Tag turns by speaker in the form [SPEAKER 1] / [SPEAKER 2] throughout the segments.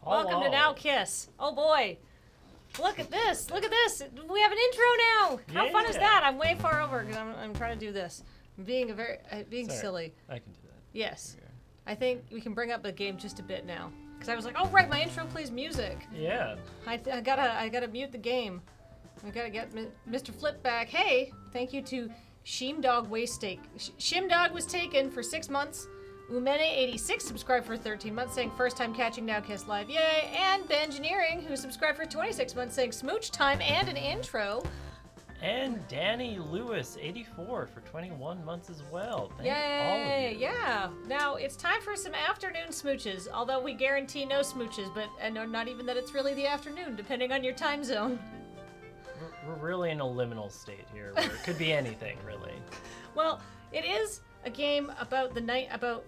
[SPEAKER 1] Welcome to Now Kiss. Oh boy. Look at this. Look at this. We have an intro now. How fun is that? I'm way far over because I'm trying to do this. I'm being silly.
[SPEAKER 2] I can do that.
[SPEAKER 1] Yes. I think we can bring up the game just a bit now. Because I was like, oh right, my intro plays music.
[SPEAKER 2] Yeah.
[SPEAKER 1] I gotta mute the game. I gotta get Mr. Flip back. Hey, thank you to Shimdog Waiststeak. Shimdog was taken for 6 months. Umene86 subscribed for 13 months, saying first time catching Now Kiss Live, yay! And Bengineering, who subscribed for 26 months, saying smooch time and an intro.
[SPEAKER 2] And Danny Lewis, 84, for 21 months as well. Thank
[SPEAKER 1] Yay!
[SPEAKER 2] all of you.
[SPEAKER 1] Yeah. Now it's time for some afternoon smooches. Although we guarantee no smooches, but not even that it's really the afternoon, depending on your time zone.
[SPEAKER 2] We're really in a liminal state here, where it could be anything, really.
[SPEAKER 1] Well, it is a game about the night about.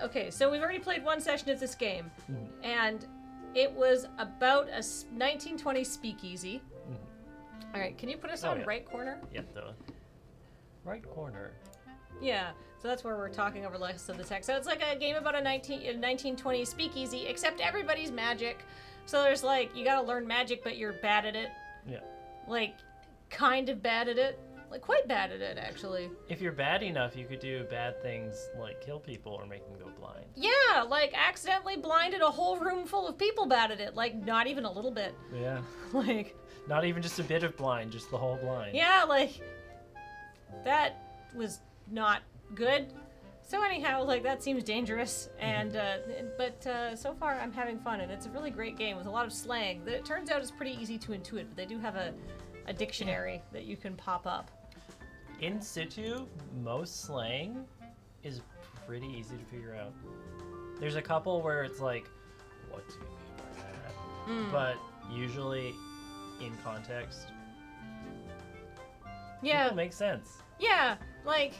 [SPEAKER 1] Okay, so we've already played one session of this game, and it was about a 1920s speakeasy. All right, can you put us on right corner?
[SPEAKER 2] Yep, the right corner.
[SPEAKER 1] Yeah, so that's where we're talking over less of the text. So it's like a game about a 1920s speakeasy, except everybody's magic. So there's like, you gotta learn magic, but you're bad at it.
[SPEAKER 2] Yeah.
[SPEAKER 1] Like, kind of bad at it. Like, quite bad at it, actually.
[SPEAKER 2] If you're bad enough, you could do bad things like kill people or make them go blind.
[SPEAKER 1] Yeah, like accidentally blinded a whole room full of people bad at it. Like, not even a little bit.
[SPEAKER 2] Yeah.
[SPEAKER 1] Like...
[SPEAKER 2] Not even just a bit of blind, just the whole blind.
[SPEAKER 1] Yeah, like, that was not good. So anyhow, like, that seems dangerous, and, but so far I'm having fun, and it's a really great game with a lot of slang that it turns out is pretty easy to intuit, but they do have a dictionary that you can pop up.
[SPEAKER 2] In situ, most slang is pretty easy to figure out. There's a couple where it's like, what do you mean by that? But usually, in context, people make sense.
[SPEAKER 1] Yeah, like,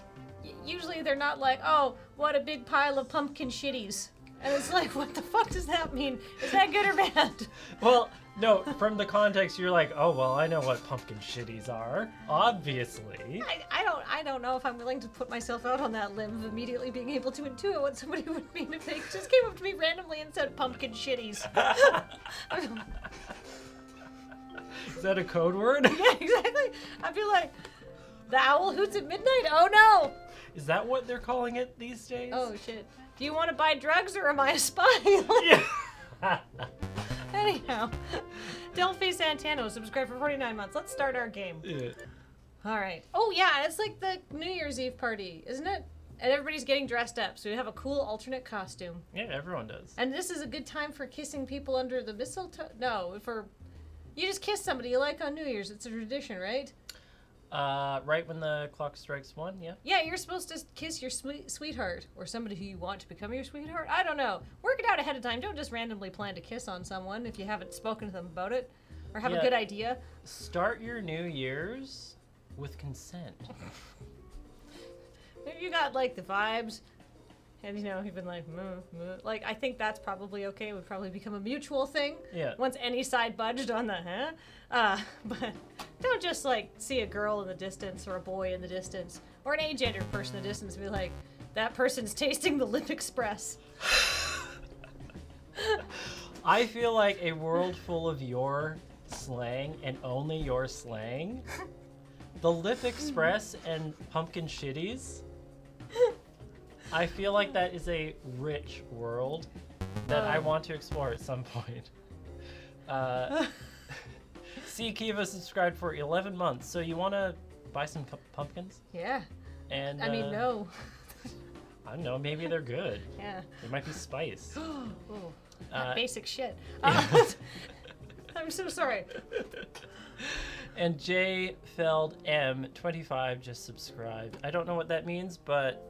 [SPEAKER 1] usually they're not like, oh, what a big pile of pumpkin shitties. And it's like, what the fuck does that mean? Is that good or bad?
[SPEAKER 2] Well, no, from the context, you're like, oh, well, I know what pumpkin shitties are, obviously.
[SPEAKER 1] I don't know if I'm willing to put myself out on that limb of immediately being able to intuit what somebody would mean if they just came up to me randomly and said pumpkin shitties.
[SPEAKER 2] Is that a code word?
[SPEAKER 1] Yeah, exactly. I'd be like, the owl hoots at midnight? Oh no!
[SPEAKER 2] Is that what they're calling it these days?
[SPEAKER 1] Oh shit. Do you want to buy drugs or am I a spy?
[SPEAKER 2] Yeah.
[SPEAKER 1] Anyhow, Delphi Santano subscribed for 49 months. Let's start our game.
[SPEAKER 2] Yeah.
[SPEAKER 1] Alright. Oh yeah, it's like the New Year's Eve party, isn't it? And everybody's getting dressed up, so we have a cool alternate costume.
[SPEAKER 2] Yeah, everyone does.
[SPEAKER 1] And this is a good time for kissing people under the mistletoe? No, for... You just kiss somebody you like on New Year's. It's a tradition, right?
[SPEAKER 2] Right when the clock strikes 1, yeah.
[SPEAKER 1] Yeah, you're supposed to kiss your sweetheart or somebody who you want to become your sweetheart. I don't know. Work it out ahead of time. Don't just randomly plan to kiss on someone if you haven't spoken to them about it or have a good idea. Start
[SPEAKER 2] your New Year's with consent.
[SPEAKER 1] If you got, like, the vibes... And, you know, you've been like, like, I think that's probably okay. It would probably become a mutual thing.
[SPEAKER 2] Yeah.
[SPEAKER 1] Once any side budged on the, but don't just, like, see a girl in the distance or a boy in the distance or an agender person in the distance and be like, that person's tasting the Lip Express.
[SPEAKER 2] I feel like a world full of your slang and only your slang, the Lip Express and pumpkin shitties, I feel like that is a rich world that I want to explore at some point. C. Kiva subscribed for 11 months, so you want to buy some pumpkins?
[SPEAKER 1] Yeah.
[SPEAKER 2] And
[SPEAKER 1] I mean, no.
[SPEAKER 2] I don't know, maybe they're good.
[SPEAKER 1] Yeah.
[SPEAKER 2] They might be spice.
[SPEAKER 1] Basic shit.
[SPEAKER 2] Yeah.
[SPEAKER 1] I'm so sorry.
[SPEAKER 2] And J. Feld M. 25 just subscribed. I don't know what that means, but...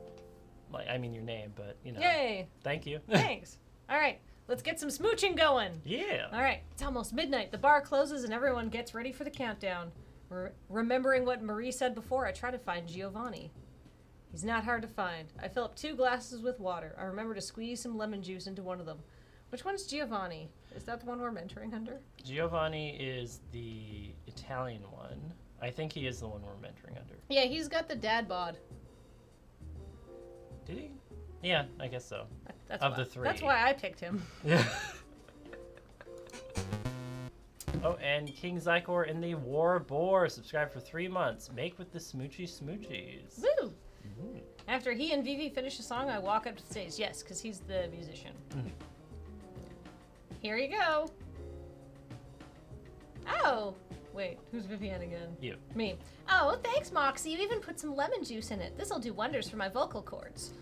[SPEAKER 2] Like, I mean your name, but, you know.
[SPEAKER 1] Yay!
[SPEAKER 2] Thank you.
[SPEAKER 1] Thanks. All right, let's get some smooching going.
[SPEAKER 2] Yeah.
[SPEAKER 1] All right, it's almost midnight. The bar closes and everyone gets ready for the countdown. Remembering what Marie said before, I try to find Giovanni. He's not hard to find. I fill up 2 glasses with water. I remember to squeeze some lemon juice into one of them. Which one's Giovanni? Is that the one we're mentoring under?
[SPEAKER 2] Giovanni is the Italian one. I think he is the one we're mentoring under.
[SPEAKER 1] Yeah, he's got the dad bod.
[SPEAKER 2] Did he? Yeah, I guess so.
[SPEAKER 1] That's
[SPEAKER 2] of
[SPEAKER 1] why,
[SPEAKER 2] the 3.
[SPEAKER 1] That's why I picked him.
[SPEAKER 2] Yeah. Oh, and King Zykor in the War Boar. Subscribe for 3 months. Make with the smoochy smoochies.
[SPEAKER 1] Woo! After he and Vivi finish a song, I walk up to the stage. Yes, because he's the musician. Here you go. Oh! Wait, who's Vivian again?
[SPEAKER 2] You.
[SPEAKER 1] Me. Oh, thanks, Moxie. You even put some lemon juice in it. This'll do wonders for my vocal cords.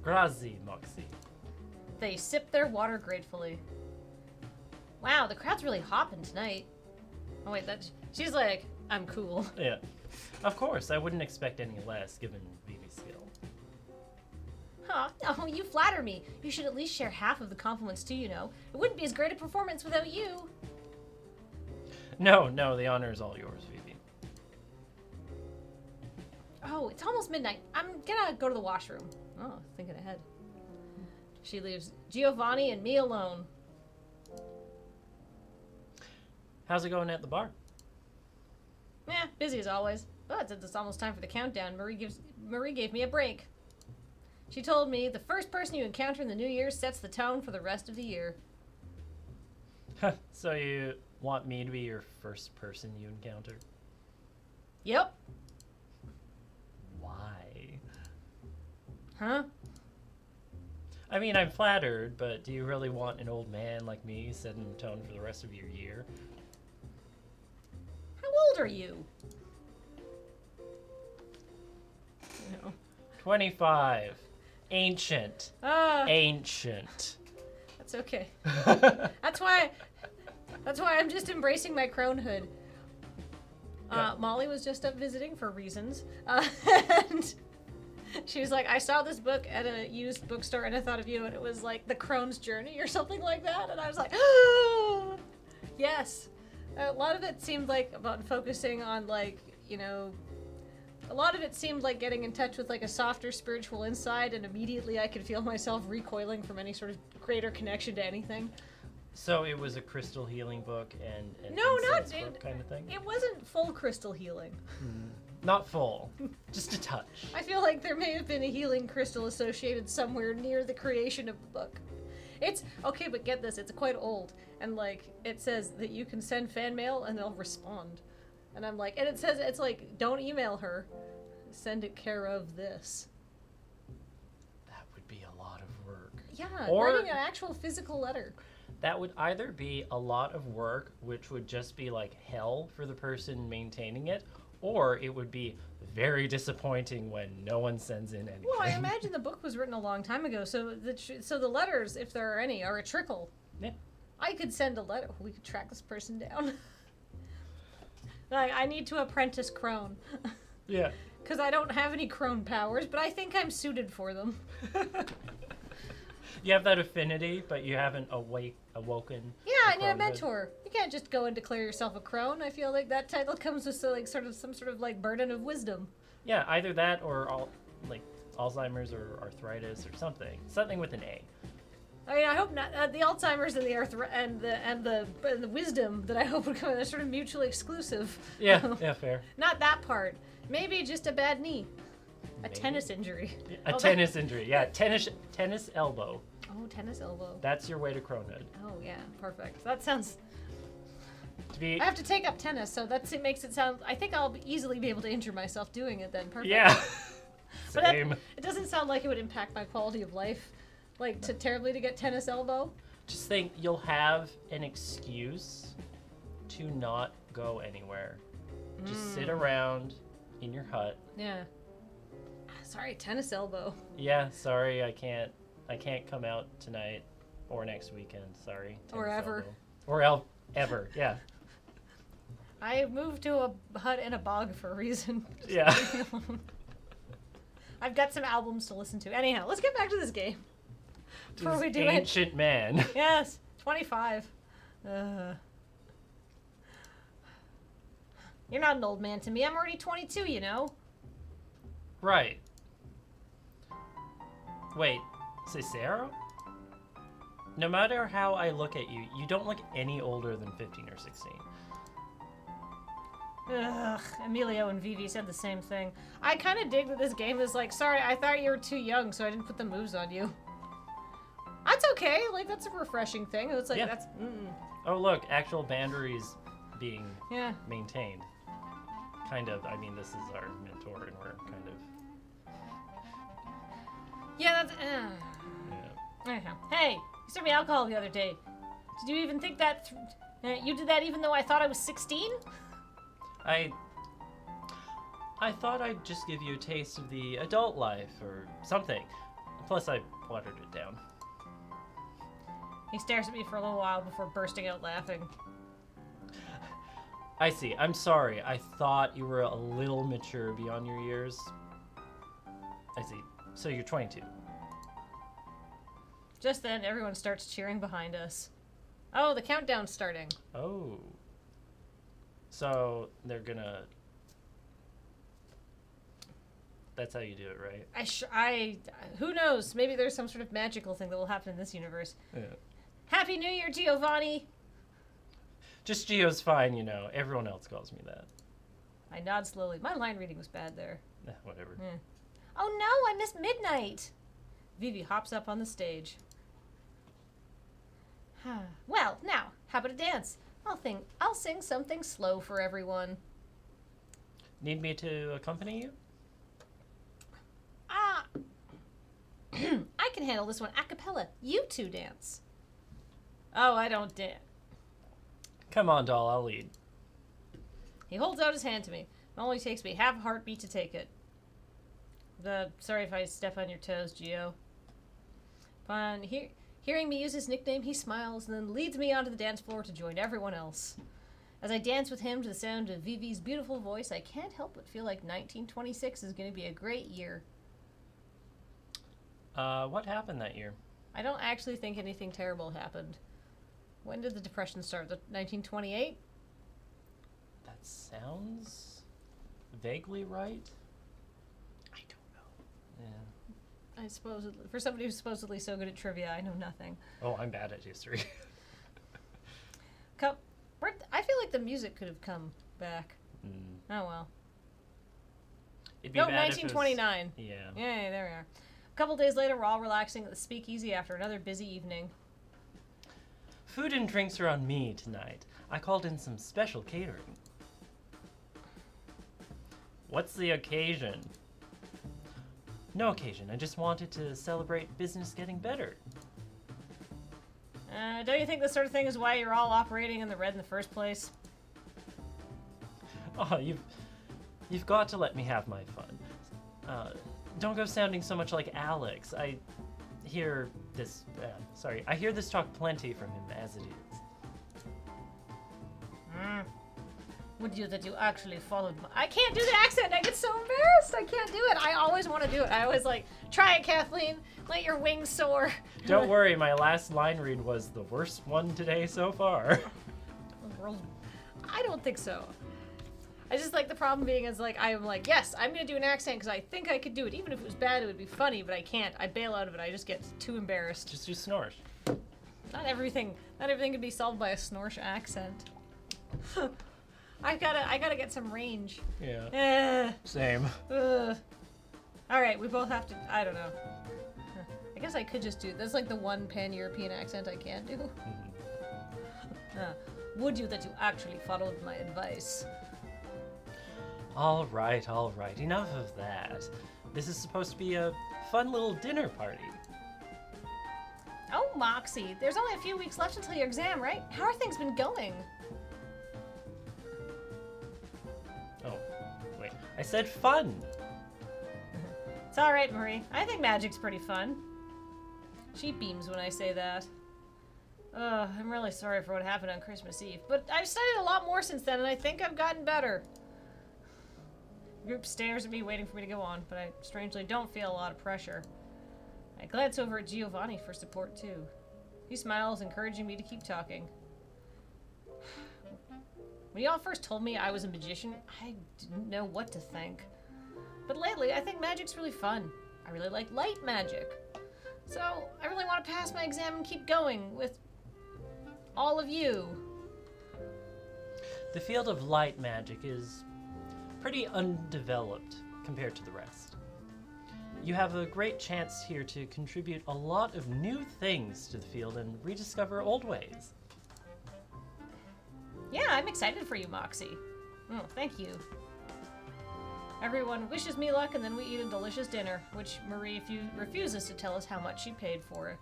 [SPEAKER 2] Grazie, Moxie.
[SPEAKER 1] They sip their water gratefully. Wow, the crowd's really hopping tonight. Oh wait, she's like, I'm cool.
[SPEAKER 2] Yeah. Of course, I wouldn't expect any less given Vivi's skill.
[SPEAKER 1] Huh. Oh, you flatter me. You should at least share half of the compliments too, you know. It wouldn't be as great a performance without you.
[SPEAKER 2] No, the honor is all yours, Vivi.
[SPEAKER 1] Oh, it's almost midnight. I'm gonna go to the washroom. Oh, thinking ahead. She leaves Giovanni and me alone.
[SPEAKER 2] How's it going at the bar?
[SPEAKER 1] Busy as always. But since it's almost time for the countdown, Marie gave me a break. She told me the first person you encounter in the new year sets the tone for the rest of the year.
[SPEAKER 2] So you want me to be your first person you encounter?
[SPEAKER 1] Yep.
[SPEAKER 2] Why?
[SPEAKER 1] Huh?
[SPEAKER 2] I mean, I'm flattered, but do you really want an old man like me setting the tone for the rest of your year?
[SPEAKER 1] How old are you?
[SPEAKER 2] 25. Ancient. Ancient.
[SPEAKER 1] That's okay. That's why I'm just embracing my cronehood.
[SPEAKER 2] Yeah.
[SPEAKER 1] Molly was just up visiting for reasons. And she was like, I saw this book at a used bookstore and I thought of you, and it was like The Crone's Journey or something like that. And I was like, oh, yes. A lot of it seemed like about focusing on, like, you know, a lot of it seemed like getting in touch with like a softer spiritual inside, and immediately I could feel myself recoiling from any sort of greater connection to anything.
[SPEAKER 2] So it was a crystal healing book and
[SPEAKER 1] No,
[SPEAKER 2] incense
[SPEAKER 1] not
[SPEAKER 2] book kind of thing?
[SPEAKER 1] It wasn't full crystal healing.
[SPEAKER 2] Not full. Just a touch.
[SPEAKER 1] I feel like there may have been a healing crystal associated somewhere near the creation of the book. It's okay, but get this, it's quite old, and like it says that you can send fan mail and they'll respond. And I'm like, and it says, it's like, don't email her, send it care of this.
[SPEAKER 2] That would be a lot of work.
[SPEAKER 1] Yeah,
[SPEAKER 2] Or-
[SPEAKER 1] writing an actual physical letter.
[SPEAKER 2] That would either be a lot of work, which would just be like hell for the person maintaining it, or it would be very disappointing when no one sends in anything.
[SPEAKER 1] Well, I imagine the book was written a long time ago, so the letters, if there are any, are a trickle.
[SPEAKER 2] Yeah.
[SPEAKER 1] I could send a letter. We could track this person down. Like, I need to apprentice crone.
[SPEAKER 2] Yeah.
[SPEAKER 1] Because I don't have any crone powers, but I think I'm suited for them.
[SPEAKER 2] You have that affinity, but you haven't awoken.
[SPEAKER 1] Yeah, I need a
[SPEAKER 2] cronehood.
[SPEAKER 1] mentor. You can't just go and declare yourself a crone. I feel like that title comes with some sort of like burden of wisdom.
[SPEAKER 2] Yeah, either that or like Alzheimer's or arthritis or something. Something with an A.
[SPEAKER 1] I mean, I hope not. The Alzheimer's and the wisdom that I hope would come, they're sort of mutually exclusive.
[SPEAKER 2] Yeah, yeah, fair.
[SPEAKER 1] Not that part. Maybe just a bad knee. A
[SPEAKER 2] Maybe.
[SPEAKER 1] tennis injury.
[SPEAKER 2] A tennis injury. Yeah, tennis elbow.
[SPEAKER 1] Oh, tennis elbow.
[SPEAKER 2] That's your way to cronehood.
[SPEAKER 1] Oh, yeah. Perfect. That sounds...
[SPEAKER 2] To be
[SPEAKER 1] I have to take up tennis, so it makes it sound... I think I'll easily be able to injure myself doing it then. Perfect.
[SPEAKER 2] Yeah.
[SPEAKER 1] But
[SPEAKER 2] Same.
[SPEAKER 1] it doesn't sound like it would impact my quality of life, like, terribly to get tennis elbow.
[SPEAKER 2] Just think you'll have an excuse to not go anywhere. Just sit around in your hut.
[SPEAKER 1] Yeah. Sorry, tennis elbow.
[SPEAKER 2] Yeah, sorry, I can't come out tonight or next weekend. Sorry.
[SPEAKER 1] Or
[SPEAKER 2] tennis
[SPEAKER 1] ever.
[SPEAKER 2] elbow. Or ever. Yeah.
[SPEAKER 1] I moved to a hut in a bog for a reason.
[SPEAKER 2] Yeah.
[SPEAKER 1] I've got some albums to listen to. Anyhow, let's get back to this game. Before we do it.
[SPEAKER 2] Ancient man.
[SPEAKER 1] Yes, 25. You're not an old man to me. I'm already 22, you know.
[SPEAKER 2] Right. Wait, Cicero? No matter how I look at you, you don't look any older than 15 or 16.
[SPEAKER 1] Ugh, Emilio and Vivi said the same thing. I kind of dig that this game is like, sorry, I thought you were too young, so I didn't put the moves on you. That's okay. Like, that's a refreshing thing. It's like,
[SPEAKER 2] Yeah.
[SPEAKER 1] that's,
[SPEAKER 2] Oh, look, actual boundaries being
[SPEAKER 1] yeah.
[SPEAKER 2] maintained. Kind of. I mean, this is our mentor, and we're kind of.
[SPEAKER 1] Yeah, that's,
[SPEAKER 2] Yeah.
[SPEAKER 1] anyhow. Hey, you served me alcohol the other day. Did you even think that, you did that even though I thought I was 16?
[SPEAKER 2] I thought I'd just give you a taste of the adult life or something. Plus, I watered it down.
[SPEAKER 1] He stares at me for a little while before bursting out laughing.
[SPEAKER 2] I see. I'm sorry. I thought you were a little mature beyond your years. I see. So you're 22.
[SPEAKER 1] Just then, everyone starts cheering behind us. Oh, the countdown's starting.
[SPEAKER 2] Oh. So they're gonna. That's how you do it, right?
[SPEAKER 1] Who knows? Maybe there's some sort of magical thing that will happen in this universe.
[SPEAKER 2] Yeah.
[SPEAKER 1] Happy New Year, Giovanni!
[SPEAKER 2] Just Gio's fine, you know. Everyone else calls me that.
[SPEAKER 1] I nod slowly. My line reading was bad there.
[SPEAKER 2] Whatever.
[SPEAKER 1] Oh no, I missed midnight! Vivi hops up on the stage. Well, now, how about a dance? I'll sing something slow for everyone.
[SPEAKER 2] Need me to accompany you?
[SPEAKER 1] I can handle this one a cappella. You two dance. Oh, I don't dance.
[SPEAKER 2] Come on, doll, I'll lead.
[SPEAKER 1] He holds out his hand to me. It only takes me half a heartbeat to take it. Sorry if I step on your toes, Gio. Upon hearing me use his nickname, he smiles and then leads me onto the dance floor to join everyone else. As I dance with him to the sound of Vivi's beautiful voice, I can't help but feel like 1926 is going to be a great year.
[SPEAKER 2] What happened that year?
[SPEAKER 1] I don't actually think anything terrible happened. When did the Depression start? 1928?
[SPEAKER 2] That sounds vaguely right. I don't know. Yeah.
[SPEAKER 1] I suppose, for somebody who's supposedly so good at trivia, I know nothing.
[SPEAKER 2] Oh, I'm bad at history.
[SPEAKER 1] I feel like the music could have come back. Oh well.
[SPEAKER 2] It'd be
[SPEAKER 1] No,
[SPEAKER 2] bad if it was-
[SPEAKER 1] 1929.
[SPEAKER 2] Yeah.
[SPEAKER 1] Yeah, there we are. A couple days later, we're all relaxing at the speakeasy after another busy evening.
[SPEAKER 2] Food and drinks are on me tonight. I called in some special catering. What's the occasion? No occasion. I just wanted to celebrate business getting better.
[SPEAKER 1] Don't you think this sort of thing is why you're all operating in the red in the first place?
[SPEAKER 2] Oh, you've got to let me have my fun. Don't go sounding so much like Alex. I hear this talk plenty from him as it is.
[SPEAKER 1] Would you that you actually followed my... I can't do the accent! I get so embarrassed! I can't do it! I always want to do it. I always try it, Kathleen. Let your wings soar.
[SPEAKER 2] Don't worry, my last line read was the worst one today so far.
[SPEAKER 1] I don't think so. I just the problem being is I'm yes, I'm gonna do an accent because I think I could do it. Even if it was bad, it would be funny, but I can't. I bail out of it. I just get too embarrassed.
[SPEAKER 2] Just do Snorsh.
[SPEAKER 1] Not everything can be solved by a Snorsh accent. I gotta get some range.
[SPEAKER 2] Yeah. Same.
[SPEAKER 1] All right, we both have to. I don't know. I guess I could just do. That's the one pan-European accent I can do. Would you that you actually followed my advice?
[SPEAKER 2] All right. Enough of that. This is supposed to be a fun little dinner party.
[SPEAKER 1] Oh, Moxie, there's only a few weeks left until your exam, right? How are things been going?
[SPEAKER 2] Oh, wait. I said fun.
[SPEAKER 1] It's all right, Marie. I think magic's pretty fun. She beams when I say that. I'm really sorry for what happened on Christmas Eve, but I've studied a lot more since then, and I think I've gotten better. The group stares at me, waiting for me to go on, but I strangely don't feel a lot of pressure. I glance over at Giovanni for support, too. He smiles, encouraging me to keep talking. When y'all first told me I was a magician, I didn't know what to think. But lately, I think magic's really fun. I really like light magic. So, I really want to pass my exam and keep going with all of you.
[SPEAKER 2] The field of light magic is pretty undeveloped compared to the rest. You have a great chance here to contribute a lot of new things to the field and rediscover old ways.
[SPEAKER 1] Yeah, I'm excited for you, Moxie. Oh, thank you. Everyone wishes me luck, and then we eat a delicious dinner, which Marie refuses to tell us how much she paid for.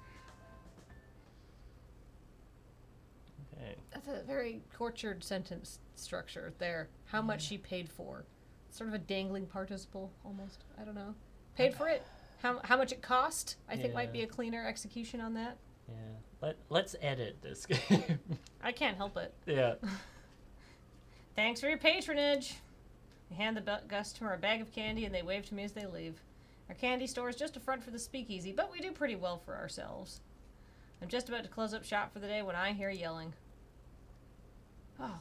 [SPEAKER 2] Okay.
[SPEAKER 1] That's a very tortured sentence structure there. How much she paid for. Sort of a dangling participle, almost. I don't know. Paid for it? How much it cost? I think might be a cleaner execution on that.
[SPEAKER 2] Yeah. Let's edit this game.
[SPEAKER 1] I can't help it.
[SPEAKER 2] Yeah.
[SPEAKER 1] Thanks for your patronage. I hand the customer a bag of candy and they wave to me as they leave. Our candy store is just a front for the speakeasy, but we do pretty well for ourselves. I'm just about to close up shop for the day when I hear yelling. Oh,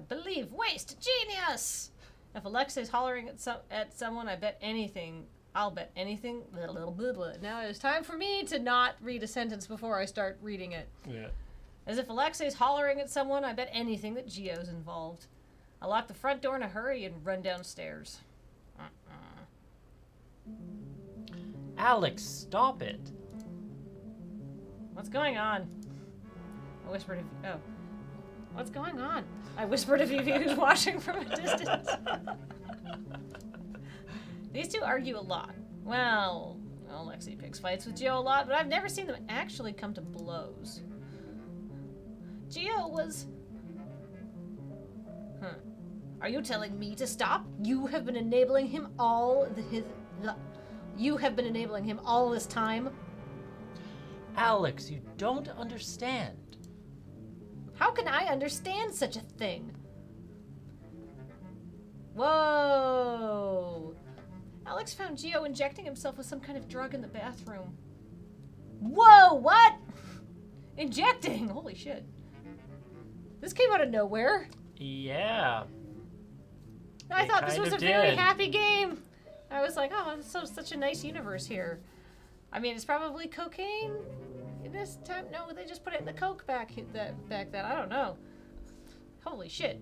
[SPEAKER 1] believe waste, genius! If Alexei's hollering at someone, I'll bet anything. Blah, blah, blah, blah. Now it is time for me to not read a sentence before I start reading it.
[SPEAKER 2] Yeah.
[SPEAKER 1] As if Alexei's hollering at someone, I bet anything that Gio's involved. I lock the front door in a hurry and run downstairs.
[SPEAKER 2] Alex, stop it.
[SPEAKER 1] What's going on? I whispered what's going on? I whispered to Vivi, who's watching from a distance. These two argue a lot. Well, Alexei picks fights with Gio a lot, but I've never seen them actually come to blows. Gio was... Are you telling me to stop? You have been enabling him You have been enabling him all this time?
[SPEAKER 2] Alex, you don't understand.
[SPEAKER 1] How can I understand such a thing? Whoa! Alex found Gio injecting himself with some kind of drug in the bathroom. Whoa, what? Injecting? Holy shit. This came out of nowhere.
[SPEAKER 2] Yeah.
[SPEAKER 1] I thought this was a very
[SPEAKER 2] did.
[SPEAKER 1] happy game. I was like, oh, it's such a nice universe here. I mean, it's probably cocaine in this time. No, they just put it in the coke back then. I don't know. Holy shit.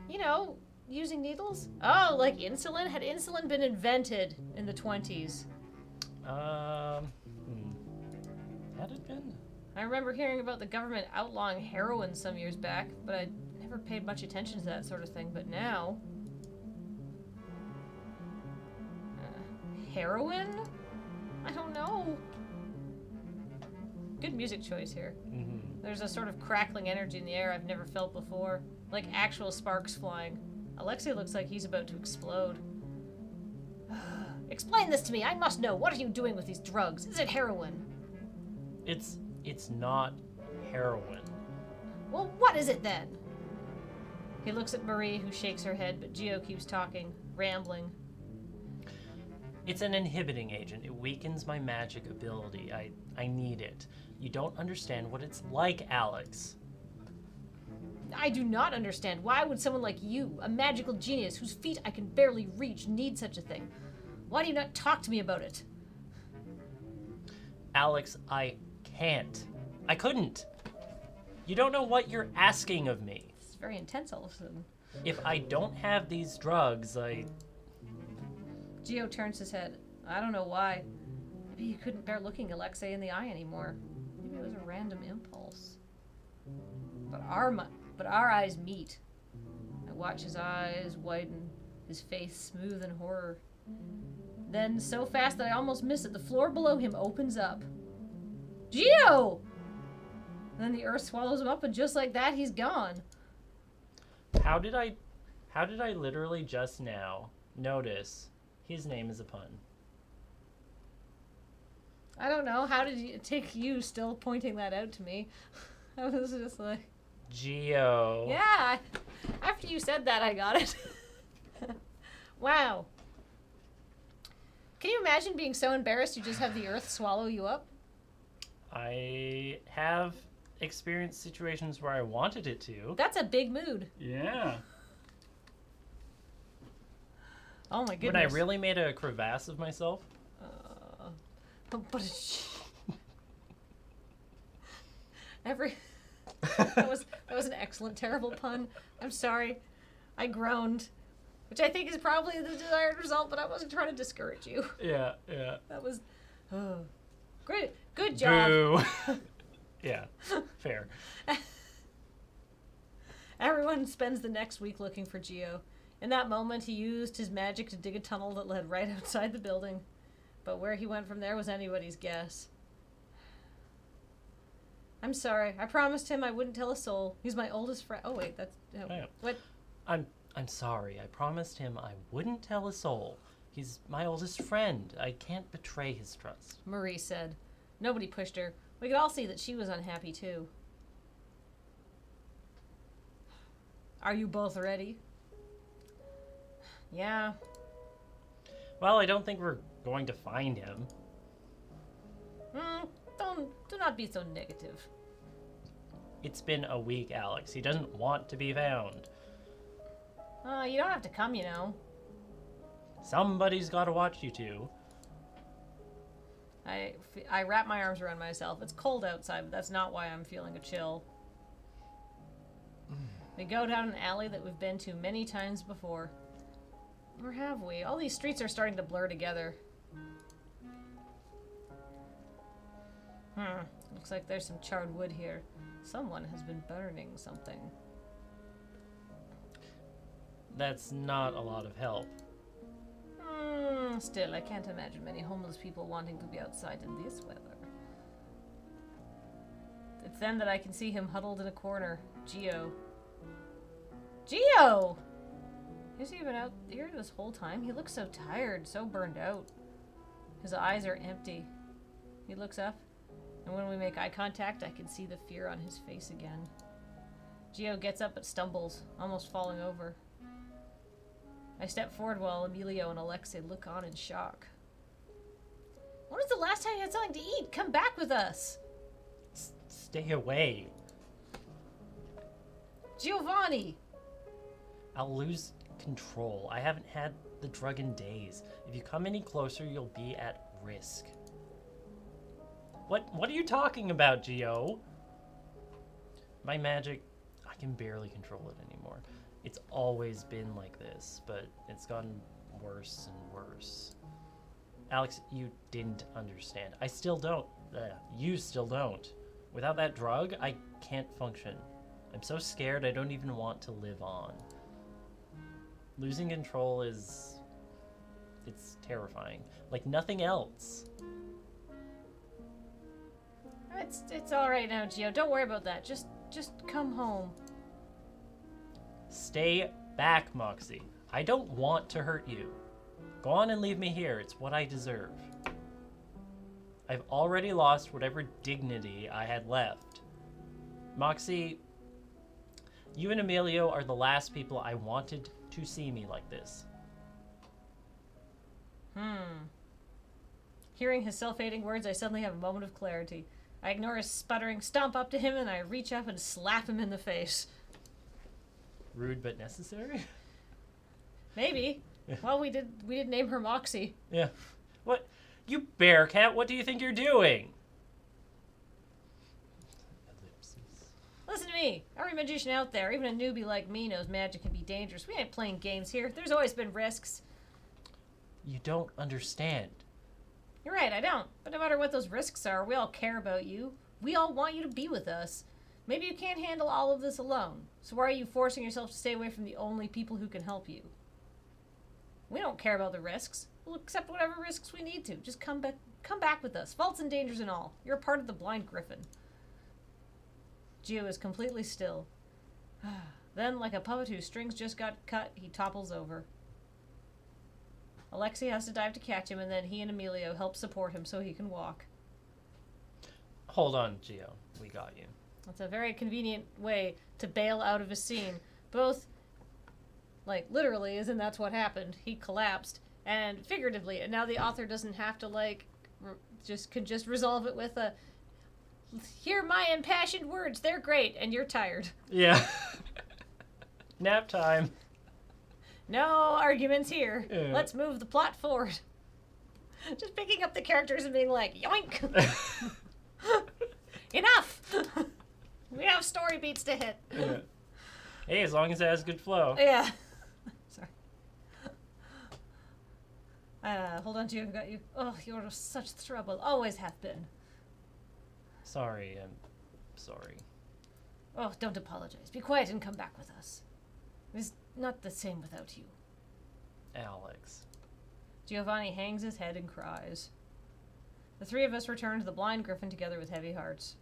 [SPEAKER 1] You know, using needles? Oh, like insulin? Had insulin been invented in the 20s?
[SPEAKER 2] Had it been?
[SPEAKER 1] I remember hearing about the government outlawing heroin some years back, but I never paid much attention to that sort of thing. But now... heroin? I don't know. Good music choice here.
[SPEAKER 2] Mm-hmm.
[SPEAKER 1] There's a sort of crackling energy in the air I've never felt before. Like actual sparks flying. Alexei looks like he's about to explode. Explain this to me. I must know. What are you doing with these drugs? Is it heroin?
[SPEAKER 2] It's not heroin.
[SPEAKER 1] Well, what is it then? He looks at Marie, who shakes her head, but Gio keeps talking, rambling.
[SPEAKER 2] It's an inhibiting agent. It weakens my magic ability. I need it. You don't understand what it's like, Alex.
[SPEAKER 1] I do not understand. Why would someone like you, a magical genius whose feet I can barely reach, need such a thing? Why do you not talk to me about it?
[SPEAKER 2] Alex, I can't. I couldn't. You don't know what you're asking of me.
[SPEAKER 1] It's very intense all of a sudden.
[SPEAKER 2] If I don't have these drugs,
[SPEAKER 1] Gio turns his head. I don't know why. Maybe he couldn't bear looking Alexei in the eye anymore. Maybe it was a random impulse. But our eyes meet. I watch his eyes widen, his face smooth in horror. Then, so fast that I almost miss it, the floor below him opens up. Gio! Then the earth swallows him up, and just like that, he's gone.
[SPEAKER 2] How did I literally just now notice his name is a pun?
[SPEAKER 1] I don't know. How did it take you still pointing that out to me? I was just like...
[SPEAKER 2] Gio.
[SPEAKER 1] Yeah! After you said that, I got it. Wow. Can you imagine being so embarrassed you just have the earth swallow you up?
[SPEAKER 2] I have experienced situations where I wanted it to.
[SPEAKER 1] That's a big mood.
[SPEAKER 2] Yeah.
[SPEAKER 1] Oh my goodness.
[SPEAKER 2] When I really made a crevasse of myself.
[SPEAKER 1] But that was an excellent, terrible pun. I'm sorry. I groaned. which I think is probably the desired result, but I wasn't trying to discourage you.
[SPEAKER 2] Yeah.
[SPEAKER 1] That was great. Good job.
[SPEAKER 2] Boo. Yeah, fair.
[SPEAKER 1] Everyone spends the next week looking for Geo. In that moment, he used his magic to dig a tunnel that led right outside the building. But where he went from there was anybody's guess. I'm sorry. I promised him I wouldn't tell a soul. He's my oldest friend. Oh, wait, that's...
[SPEAKER 2] Yeah.
[SPEAKER 1] What?
[SPEAKER 2] I'm sorry. I promised him I wouldn't tell a soul. He's my oldest friend. I can't betray his trust.
[SPEAKER 1] Marie said. Nobody pushed her. We could all see that she was unhappy, too. Are you both ready? Yeah.
[SPEAKER 2] Well, I don't think we're going to find him.
[SPEAKER 1] Do not be so negative.
[SPEAKER 2] It's been a week, Alex. He doesn't want to be found.
[SPEAKER 1] You don't have to come, you know.
[SPEAKER 2] Somebody's got to watch you two.
[SPEAKER 1] I wrap my arms around myself. It's cold outside, but that's not why I'm feeling a chill. We go down an alley that we've been to many times before. Or have we? All these streets are starting to blur together. Looks like there's some charred wood here. Someone has been burning something.
[SPEAKER 2] That's not a lot of help.
[SPEAKER 1] Still, I can't imagine many homeless people wanting to be outside in this weather. It's then that I can see him huddled in a corner. Geo. Geo! Has he been out here this whole time? He looks so tired, so burned out. His eyes are empty. He looks up, and when we make eye contact, I can see the fear on his face again. Geo gets up but stumbles, almost falling over. I step forward while Emilio and Alexei look on in shock. When was the last time you had something to eat? Come back with us!
[SPEAKER 2] Stay away.
[SPEAKER 1] Giovanni!
[SPEAKER 2] I'll lose control. I haven't had the drug in days. If you come any closer, you'll be at risk. What are you talking about, Gio? My magic, I can barely control it anymore. It's always been like this, but it's gotten worse and worse. Alex, you didn't understand. I still don't. You still don't. Without that drug, I can't function. I'm so scared I don't even want to live on. Losing control it's terrifying. Like nothing else.
[SPEAKER 1] It's all right now, Gio. Don't worry about that. Just come home.
[SPEAKER 2] Stay back, Moxie. I don't want to hurt you. Go on and leave me here. It's what I deserve. I've already lost whatever dignity I had left. Moxie, you and Emilio are the last people I wanted to see me like this.
[SPEAKER 1] Hearing his self-hating words, I suddenly have a moment of clarity. I ignore his sputtering, stomp up to him, and I reach up and slap him in the face.
[SPEAKER 2] Rude but necessary?
[SPEAKER 1] Maybe. Yeah. Well, we did name her Moxie.
[SPEAKER 2] Yeah. What? You bear cat, what do you think you're doing? Ellipses.
[SPEAKER 1] Listen to me. Every magician out there, even a newbie like me, knows magic can be dangerous. We ain't playing games here. There's always been risks.
[SPEAKER 2] You don't understand.
[SPEAKER 1] You're right, I don't. But no matter what those risks are, we all care about you. We all want you to be with us. Maybe you can't handle all of this alone. So why are you forcing yourself to stay away from the only people who can help you? We don't care about the risks. We'll accept whatever risks we need to. Just come back with us. Faults and dangers and all. You're a part of the blind Griffin. Gio is completely still. Then, like a puppet whose strings just got cut, he topples over. Alexei has to dive to catch him, and then he and Emilio help support him so he can walk.
[SPEAKER 2] Hold on, Gio. We got you.
[SPEAKER 1] That's a very convenient way to bail out of a scene. Both, like, literally, as in that's what happened. He collapsed. And figuratively, and now the author doesn't have to, like, could just resolve it with a, hear my impassioned words, they're great, and you're tired.
[SPEAKER 2] Yeah. Nap time.
[SPEAKER 1] No arguments here.
[SPEAKER 2] Yeah.
[SPEAKER 1] Let's move the plot forward. Just picking up the characters and being like, yoink! Enough! We have story beats to hit.
[SPEAKER 2] Yeah. Hey, as long as it has good flow.
[SPEAKER 1] Yeah. Sorry. Hold on, Gio, I've got you. Oh, you're such trouble. Always have been.
[SPEAKER 2] Sorry, I'm sorry.
[SPEAKER 1] Oh, don't apologize. Be quiet and come back with us. It's not the same without you.
[SPEAKER 2] Alex.
[SPEAKER 1] Giovanni hangs his head and cries. The three of us return to the blind Griffin together with heavy hearts.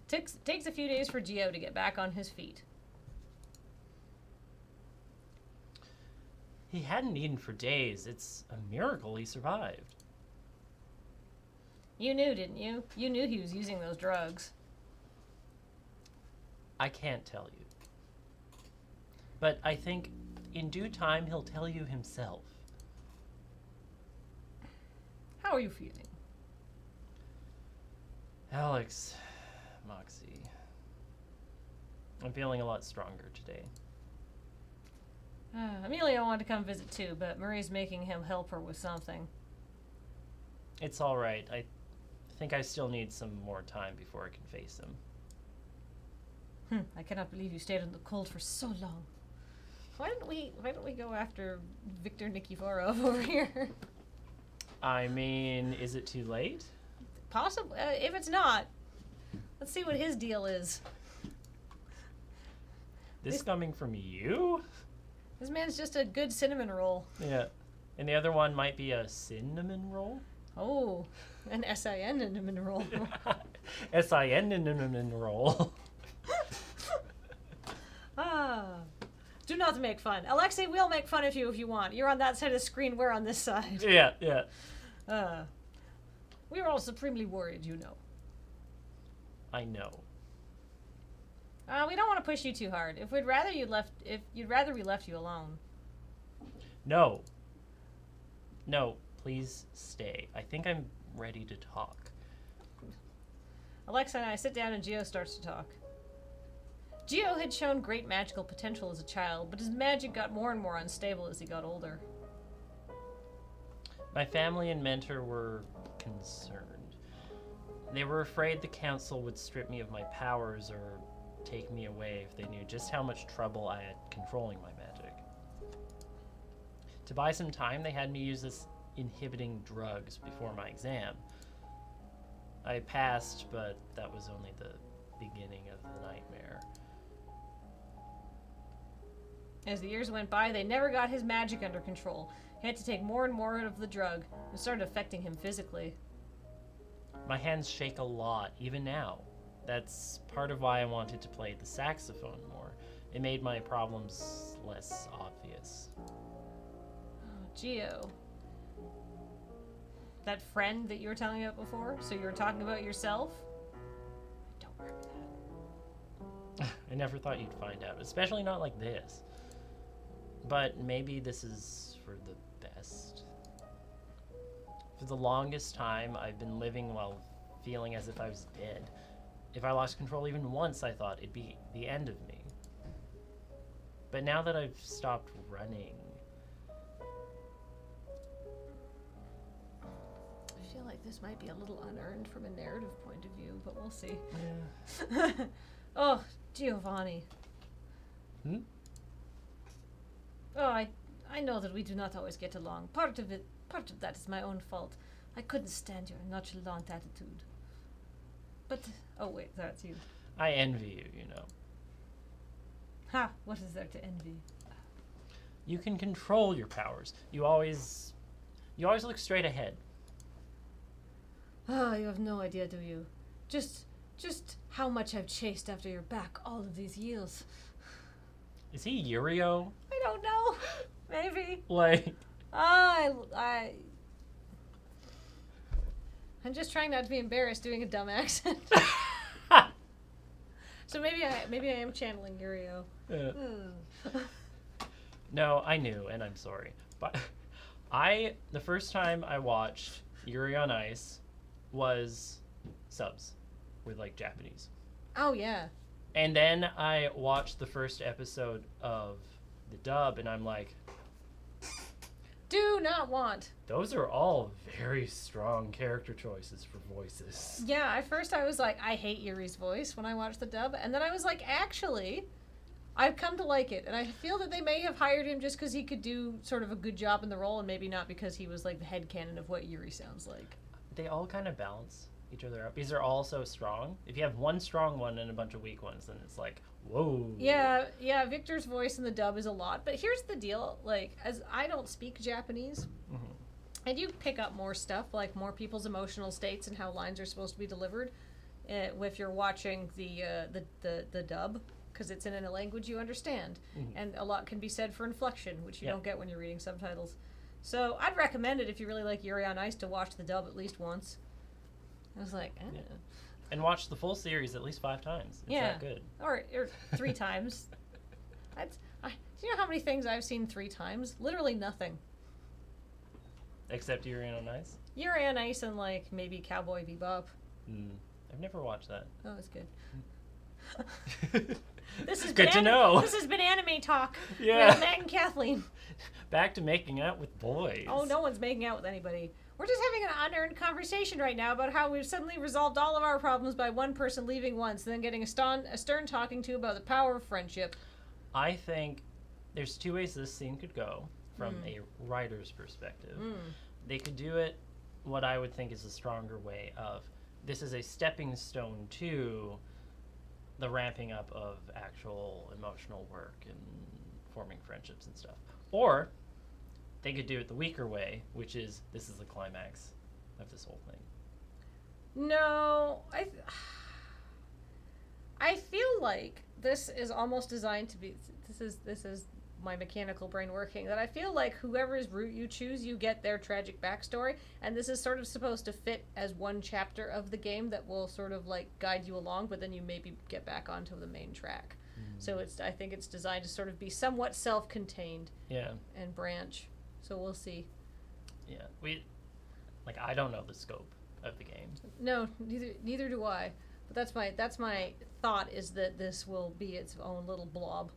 [SPEAKER 1] Takes a few days for Gio to get back on his feet.
[SPEAKER 2] He hadn't eaten for days. It's a miracle he survived.
[SPEAKER 1] You knew, didn't you? You knew he was using those drugs.
[SPEAKER 2] I can't tell you. But I think in due time he'll tell you himself.
[SPEAKER 1] How are you feeling?
[SPEAKER 2] Alex, Moxie. I'm feeling a lot stronger today.
[SPEAKER 1] Amelia wanted to come visit too, but Marie's making him help her with something.
[SPEAKER 2] It's all right. I think I still need some more time before I can face him.
[SPEAKER 1] I cannot believe you stayed in the cold for so long. Why don't we go after Viktor Nikiforov over here?
[SPEAKER 2] I mean, is it too late?
[SPEAKER 1] Possibly. If it's not, let's see what his deal is.
[SPEAKER 2] This coming from you?
[SPEAKER 1] This man's just a good cinnamon roll.
[SPEAKER 2] Yeah. And the other one might be a cinnamon roll?
[SPEAKER 1] Oh, an cinnamon roll.
[SPEAKER 2] cinnamon roll.
[SPEAKER 1] Do not make fun. Alexei, we'll make fun of you if you want. You're on that side of the screen, we're on this side.
[SPEAKER 2] Yeah.
[SPEAKER 1] We were all supremely worried, you know.
[SPEAKER 2] I know.
[SPEAKER 1] We don't want to push you too hard. If you'd rather we left you alone.
[SPEAKER 2] No. No, please stay. I think I'm ready to talk.
[SPEAKER 1] Alexa and I sit down and Gio starts to talk. Gio had shown great magical potential as a child, but his magic got more and more unstable as he got older.
[SPEAKER 2] My family and mentor were concerned. They were afraid the council would strip me of my powers or take me away if they knew just how much trouble I had controlling my magic. To buy some time, they had me use this inhibiting drugs before my exam. I passed, but that was only the beginning of the nightmare.
[SPEAKER 1] As the years went by, they never got his magic under control. He had to take more and more of the drug. It started affecting him physically.
[SPEAKER 2] My hands shake a lot, even now. That's part of why I wanted to play the saxophone more. It made my problems less obvious.
[SPEAKER 1] Oh, Gio. That friend that you were telling me about before? So you were talking about yourself? I don't remember that.
[SPEAKER 2] I never thought you'd find out, especially not like this. But maybe this is for the best. For the longest time, I've been living while feeling as if I was dead. If I lost control even once, I thought it'd be the end of me. But now that I've stopped running...
[SPEAKER 1] I feel like this might be a little unearned from a narrative point of view, but we'll see.
[SPEAKER 2] Yeah.
[SPEAKER 1] Oh, Giovanni. Oh, I know that we do not always get along. Part of that is my own fault. I couldn't stand your nonchalant attitude. But, oh wait, that's you.
[SPEAKER 2] I envy you, you know.
[SPEAKER 1] Ha, what is there to envy?
[SPEAKER 2] You can control your powers. You always look straight ahead.
[SPEAKER 1] Oh, you have no idea, do you? Just how much I've chased after your back all of these years.
[SPEAKER 2] Is he Yurio?
[SPEAKER 1] I don't know. Maybe.
[SPEAKER 2] Like...
[SPEAKER 1] I'm just trying not to be embarrassed doing a dumb accent. So maybe I am channeling Yurio.
[SPEAKER 2] No, I knew, and I'm sorry. But the first time I watched Yuri on Ice was subs with like Japanese.
[SPEAKER 1] Oh yeah.
[SPEAKER 2] And then I watched the first episode of the dub, and I'm like,
[SPEAKER 1] do not want.
[SPEAKER 2] those are all very strong character choices for voices.
[SPEAKER 1] Yeah, at first I was like, I hate Yuri's voice when I watched the dub, and then I was like, actually, I've come to like it, and I feel that they may have hired him just because he could do sort of a good job in the role, and maybe not because he was like the headcanon of what Yuri sounds like.
[SPEAKER 2] They all kind of balance each other out because they're all so strong. If you have one strong one and a bunch of weak ones, then it's like, whoa.
[SPEAKER 1] Yeah, Victor's voice in the dub is a lot, but here's the deal, like, as I don't speak Japanese, I do pick up more stuff, like more people's emotional states and how lines are supposed to be delivered if you're watching the dub, because it's in a language you understand, and a lot can be said for inflection, which you don't get when you're reading subtitles. So I'd recommend it if you really like Yuri on Ice to watch the dub at least once. I was like, eh.
[SPEAKER 2] And watch the full series at least 5 times. It's that good.
[SPEAKER 1] Or 3 times. Do you know how many things I've seen 3 times? Literally nothing.
[SPEAKER 2] Except Yuri on Ice?
[SPEAKER 1] Yuri on Ice and, like, maybe Cowboy Bebop.
[SPEAKER 2] I've never watched that.
[SPEAKER 1] Oh, it's good. This is
[SPEAKER 2] good to know.
[SPEAKER 1] This has been anime talk.
[SPEAKER 2] Yeah.
[SPEAKER 1] With Matt and Kathleen.
[SPEAKER 2] Back to making out with boys.
[SPEAKER 1] Oh, no one's making out with anybody. We're just having an unearned conversation right now about how we've suddenly resolved all of our problems by one person leaving once, and then getting a stern talking to about the power of friendship.
[SPEAKER 2] I think there's 2 ways this scene could go from a writer's perspective. They could do it what I would think is a stronger way of, this is a stepping stone to the ramping up of actual emotional work and forming friendships and stuff. Or they could do it the weaker way, which is, this is the climax of this whole thing.
[SPEAKER 1] No, I feel like this is almost designed to be, this is my mechanical brain working, that I feel like whoever's route you choose, you get their tragic backstory, and this is sort of supposed to fit as one chapter of the game that will sort of like guide you along, but then you maybe get back onto the main track. So I think it's designed to sort of be somewhat self-contained. And branch. So we'll see.
[SPEAKER 2] Yeah, I don't know the scope of the game.
[SPEAKER 1] No, neither do I. But that's my thought, is that this will be its own little blob.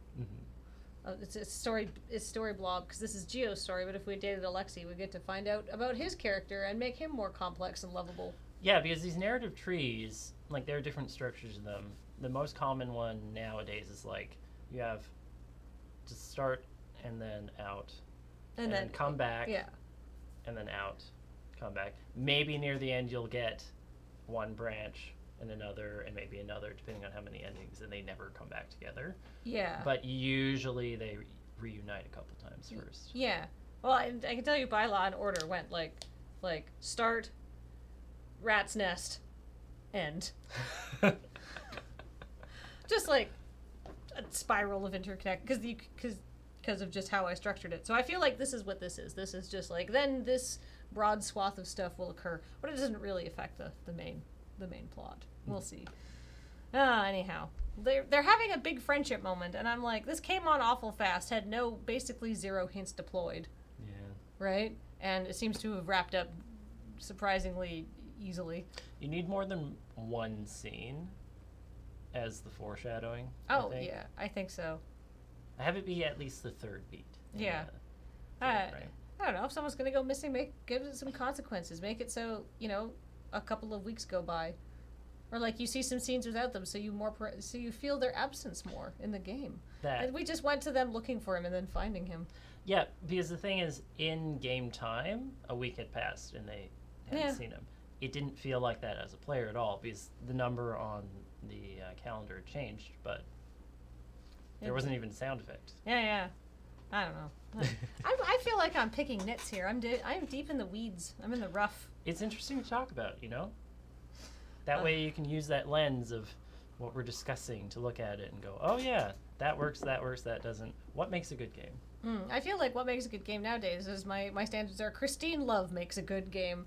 [SPEAKER 1] It's story blob, because this is Geo's story. But if we dated Alexei, we get to find out about his character and make him more complex and lovable.
[SPEAKER 2] Yeah, because these narrative trees, like, there are different structures in them. The most common one nowadays is like you have to start and then out. And then come back, and then out, come back. Maybe near the end you'll get one branch and another and maybe another, depending on how many endings, and they never come back together.
[SPEAKER 1] Yeah.
[SPEAKER 2] But usually they reunite a couple times first.
[SPEAKER 1] Yeah. Well, I can tell you by Law and Order went like start, rat's nest, end. Just like a spiral of interconnect, because of just how I structured it. So I feel like this is what this is. This is just like, then this broad swath of stuff will occur, but it doesn't really affect the main plot. We'll see. Anyhow, they're having a big friendship moment, and I'm like, this came on awful fast, had basically 0 hints deployed.
[SPEAKER 2] Yeah.
[SPEAKER 1] Right? And it seems to have wrapped up surprisingly easily.
[SPEAKER 2] You need more than one scene as the foreshadowing.
[SPEAKER 1] Oh, yeah, I think so.
[SPEAKER 2] Have it be at least the 3rd beat.
[SPEAKER 1] Yeah. I don't know, if someone's going to go missing, give it some consequences. Make it so, a couple of weeks go by. Or like you see some scenes without them, so you feel their absence more in the game. And we just went to them looking for him and then finding him.
[SPEAKER 2] Yeah, because the thing is, in game time, a week had passed and they hadn't seen him. It didn't feel like that as a player at all, because the number on the calendar had changed, but there wasn't even a sound effect.
[SPEAKER 1] Yeah. I don't know. I feel like I'm picking nits here. I'm deep in the weeds. I'm in the rough.
[SPEAKER 2] It's interesting to talk about, That way you can use that lens of what we're discussing to look at it and go, oh yeah, that works, that doesn't. What makes a good game?
[SPEAKER 1] I feel like what makes a good game nowadays is my standards are Christine Love makes a good game.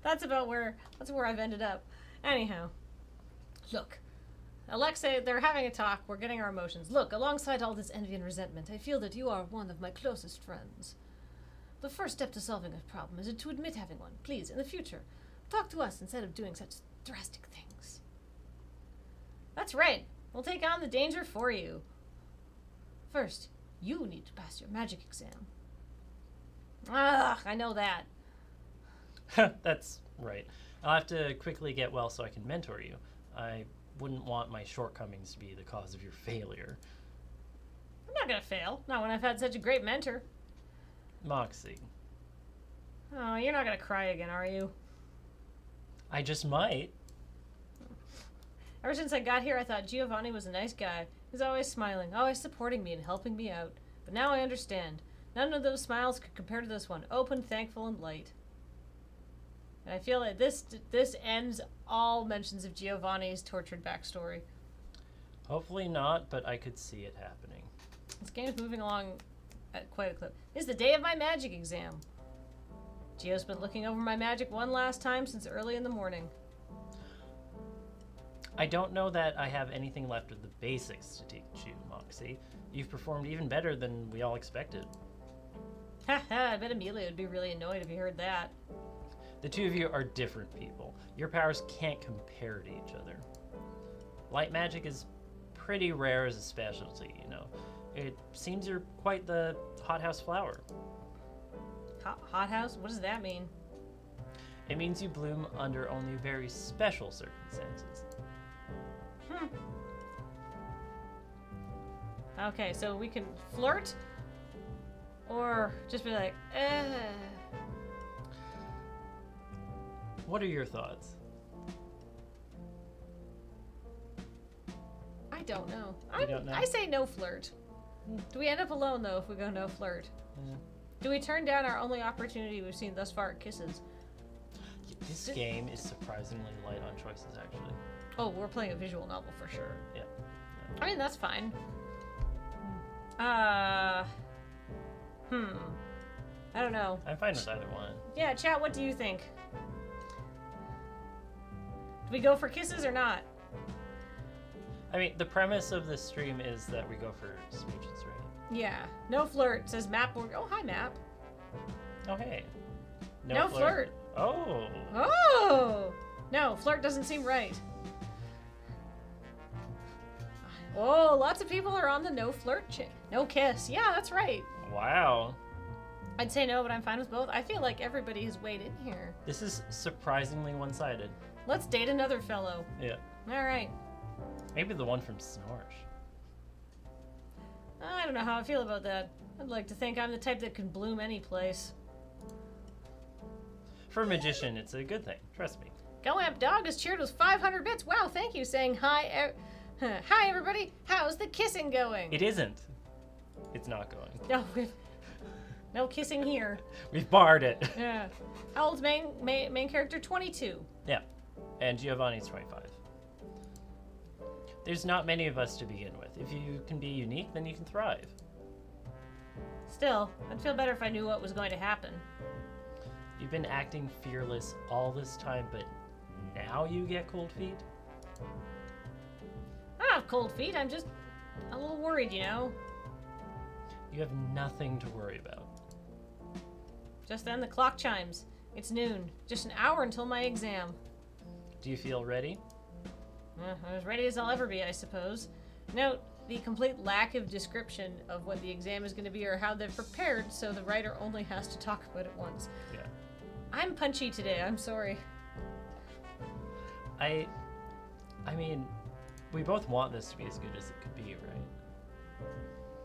[SPEAKER 1] That's where I've ended up. Anyhow, look. Alexei, they're having a talk. We're getting our emotions. Look, alongside all this envy and resentment, I feel that you are one of my closest friends. The first step to solving a problem is to admit having one. Please, in the future, talk to us instead of doing such drastic things. That's right. We'll take on the danger for you. First, you need to pass your magic exam. I know that.
[SPEAKER 2] That's right. I'll have to quickly get well so I can mentor you. I wouldn't want my shortcomings to be the cause of your failure.
[SPEAKER 1] I'm not gonna fail. Not when I've had such a great mentor.
[SPEAKER 2] Moxie,
[SPEAKER 1] Oh, you're not gonna cry again, are you?
[SPEAKER 2] I just might.
[SPEAKER 1] Ever since I got here, I thought Giovanni was a nice guy. He's always smiling, always supporting me and helping me out. But now I understand. None of those smiles could compare to this one. Open, thankful, and light. And I feel like this ends all mentions of Giovanni's tortured backstory.
[SPEAKER 2] Hopefully not, but I could see it happening.
[SPEAKER 1] This game is moving along at quite a clip. This is the day of my magic exam. Gio's been looking over my magic one last time since early in the morning.
[SPEAKER 2] I don't know that I have anything left of the basics to teach you, Moxie. You've performed even better than we all expected.
[SPEAKER 1] Haha, I bet Amelia would be really annoyed if he heard that.
[SPEAKER 2] The two of you are different people. Your powers can't compare to each other. Light magic is pretty rare as a specialty, you know. It seems you're quite the hothouse flower.
[SPEAKER 1] Hothouse? What does that mean?
[SPEAKER 2] It means you bloom under only very special circumstances.
[SPEAKER 1] Okay, so we can flirt? Or just be like,
[SPEAKER 2] What are your thoughts?
[SPEAKER 1] I don't know.
[SPEAKER 2] You don't know?
[SPEAKER 1] I say no flirt. Do we end up alone, though, if we go no flirt?
[SPEAKER 2] Yeah.
[SPEAKER 1] Do we turn down our only opportunity we've seen thus far at kisses?
[SPEAKER 2] This game is surprisingly light on choices, actually.
[SPEAKER 1] Oh, we're playing a visual novel for sure.
[SPEAKER 2] Yeah.
[SPEAKER 1] I mean, that's fine. I don't know.
[SPEAKER 2] I'm fine with either one.
[SPEAKER 1] Yeah, chat, what do you think? Do we go for kisses or not?
[SPEAKER 2] I mean, the premise of this stream is that we go for smooches, right?
[SPEAKER 1] Yeah. No flirt, says Mapborg. Oh, hi, Map.
[SPEAKER 2] Oh, hey.
[SPEAKER 1] No flirt.
[SPEAKER 2] Oh.
[SPEAKER 1] Oh! No, flirt doesn't seem right. Oh, lots of people are on the no flirt no kiss. Yeah, that's right.
[SPEAKER 2] Wow.
[SPEAKER 1] I'd say no, but I'm fine with both. I feel like everybody has weighed in here.
[SPEAKER 2] This is surprisingly one-sided.
[SPEAKER 1] Let's date another fellow.
[SPEAKER 2] Yeah.
[SPEAKER 1] All right.
[SPEAKER 2] Maybe the one from Snorsh.
[SPEAKER 1] I don't know how I feel about that. I'd like to think I'm the type that can bloom any place.
[SPEAKER 2] For a magician, it's a good thing. Trust me.
[SPEAKER 1] Go Amp Dog has cheered with 500 bits. Wow, thank you. Saying hi. Hi, everybody. How's the kissing going?
[SPEAKER 2] It isn't. It's not going.
[SPEAKER 1] No, no kissing here.
[SPEAKER 2] We've barred it.
[SPEAKER 1] Yeah. How old's main character? 22.
[SPEAKER 2] Yeah. And Giovanni's 25. There's not many of us to begin with. If you can be unique, then you can thrive.
[SPEAKER 1] Still, I'd feel better if I knew what was going to happen.
[SPEAKER 2] You've been acting fearless all this time, but now you get cold feet?
[SPEAKER 1] I don't have cold feet. I'm just a little worried, you know?
[SPEAKER 2] You have nothing to worry about.
[SPEAKER 1] Just then the clock chimes. It's noon. Just an hour until my exam.
[SPEAKER 2] Do you feel ready?
[SPEAKER 1] As ready as I'll ever be, I suppose. Note the complete lack of description of what the exam is going to be or how they're prepared, so the writer only has to talk about it once.
[SPEAKER 2] Yeah.
[SPEAKER 1] I'm punchy today. I'm sorry.
[SPEAKER 2] I mean, we both want this to be as good as it could be, right?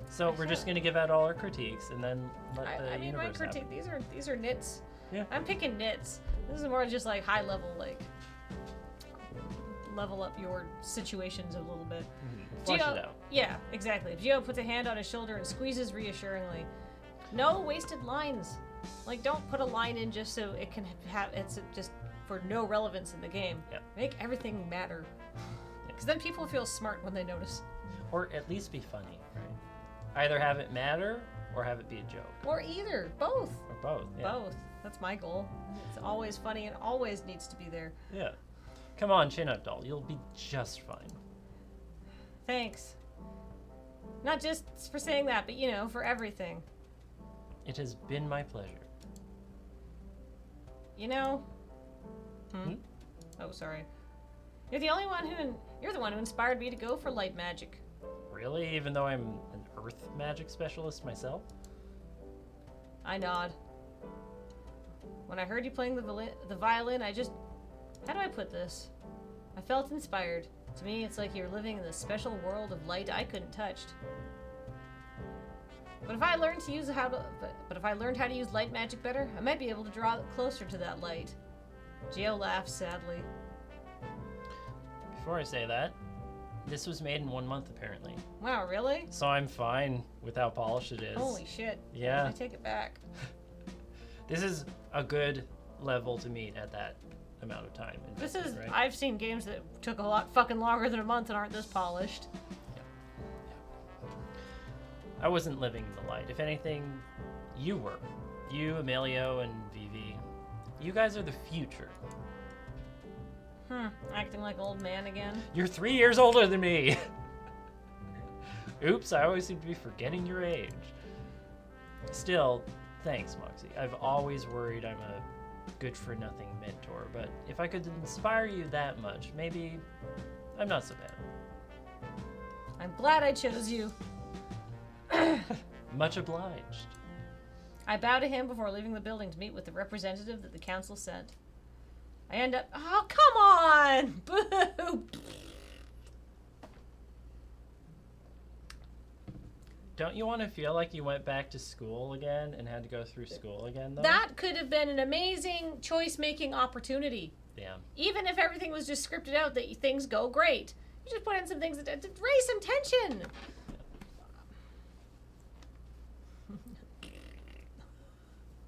[SPEAKER 2] So we're just gonna give out all our critiques and then let the
[SPEAKER 1] I mean, my
[SPEAKER 2] universe
[SPEAKER 1] critique.
[SPEAKER 2] happen.
[SPEAKER 1] These are nits.
[SPEAKER 2] Yeah.
[SPEAKER 1] I'm picking nits. This is more just like high level, like level up your situations a little bit.
[SPEAKER 2] Flush
[SPEAKER 1] Gio,
[SPEAKER 2] it out.
[SPEAKER 1] yeah, exactly. Gio puts a hand on his shoulder and squeezes reassuringly. No wasted lines. Like, don't put a line in just so it can have it's just for no relevance in the game.
[SPEAKER 2] Yeah.
[SPEAKER 1] Make everything matter. Because then people feel smart when they notice.
[SPEAKER 2] Or at least be funny, right? Either have it matter or have it be a joke.
[SPEAKER 1] Or either. Both.
[SPEAKER 2] Or both. Yeah.
[SPEAKER 1] Both. That's my goal. It's always funny and always needs to be there.
[SPEAKER 2] Yeah. Come on, chin up, doll. You'll be just fine.
[SPEAKER 1] Thanks. Not just for saying that, but you know, for everything.
[SPEAKER 2] It has been my pleasure.
[SPEAKER 1] You know? Oh, sorry. You're the one who inspired me to go for light magic.
[SPEAKER 2] Really? Even though I'm an earth magic specialist myself?
[SPEAKER 1] I nod. When I heard you playing the violin, I just... How do I put this? I felt inspired. To me, it's like you're living in the special world of light I couldn't touch. But if I learned how to use light magic better, I might be able to draw closer to that light. Geo laughs sadly.
[SPEAKER 2] Before I say that, this was made in 1 month apparently.
[SPEAKER 1] Wow, really?
[SPEAKER 2] So I'm fine with how polished it is.
[SPEAKER 1] Holy shit.
[SPEAKER 2] Yeah.
[SPEAKER 1] I take it back.
[SPEAKER 2] This is a good level to meet at that amount of time.
[SPEAKER 1] This is,
[SPEAKER 2] right?
[SPEAKER 1] I've seen games that took a lot fucking longer than a month and aren't this polished.
[SPEAKER 2] I wasn't living in the light. If anything, you were. You, Emilio, and Vivi. You guys are the future.
[SPEAKER 1] Acting like old man again.
[SPEAKER 2] You're 3 years older than me. Oops, I always seem to be forgetting your age. Still, thanks, Moxie. I've always worried I'm a good-for-nothing mentor, but if I could inspire you that much, maybe I'm not so bad.
[SPEAKER 1] I'm glad I chose you.
[SPEAKER 2] Much obliged.
[SPEAKER 1] I bow to him before leaving the building to meet with the representative that the council sent. I end up... Oh, come on! Boo!
[SPEAKER 2] Don't you want to feel like you went back to school again and had to go through school again, though?
[SPEAKER 1] That could have been an amazing choice-making opportunity.
[SPEAKER 2] Yeah.
[SPEAKER 1] Even if everything was just scripted out that things go great. You just put in some things that to raise some tension.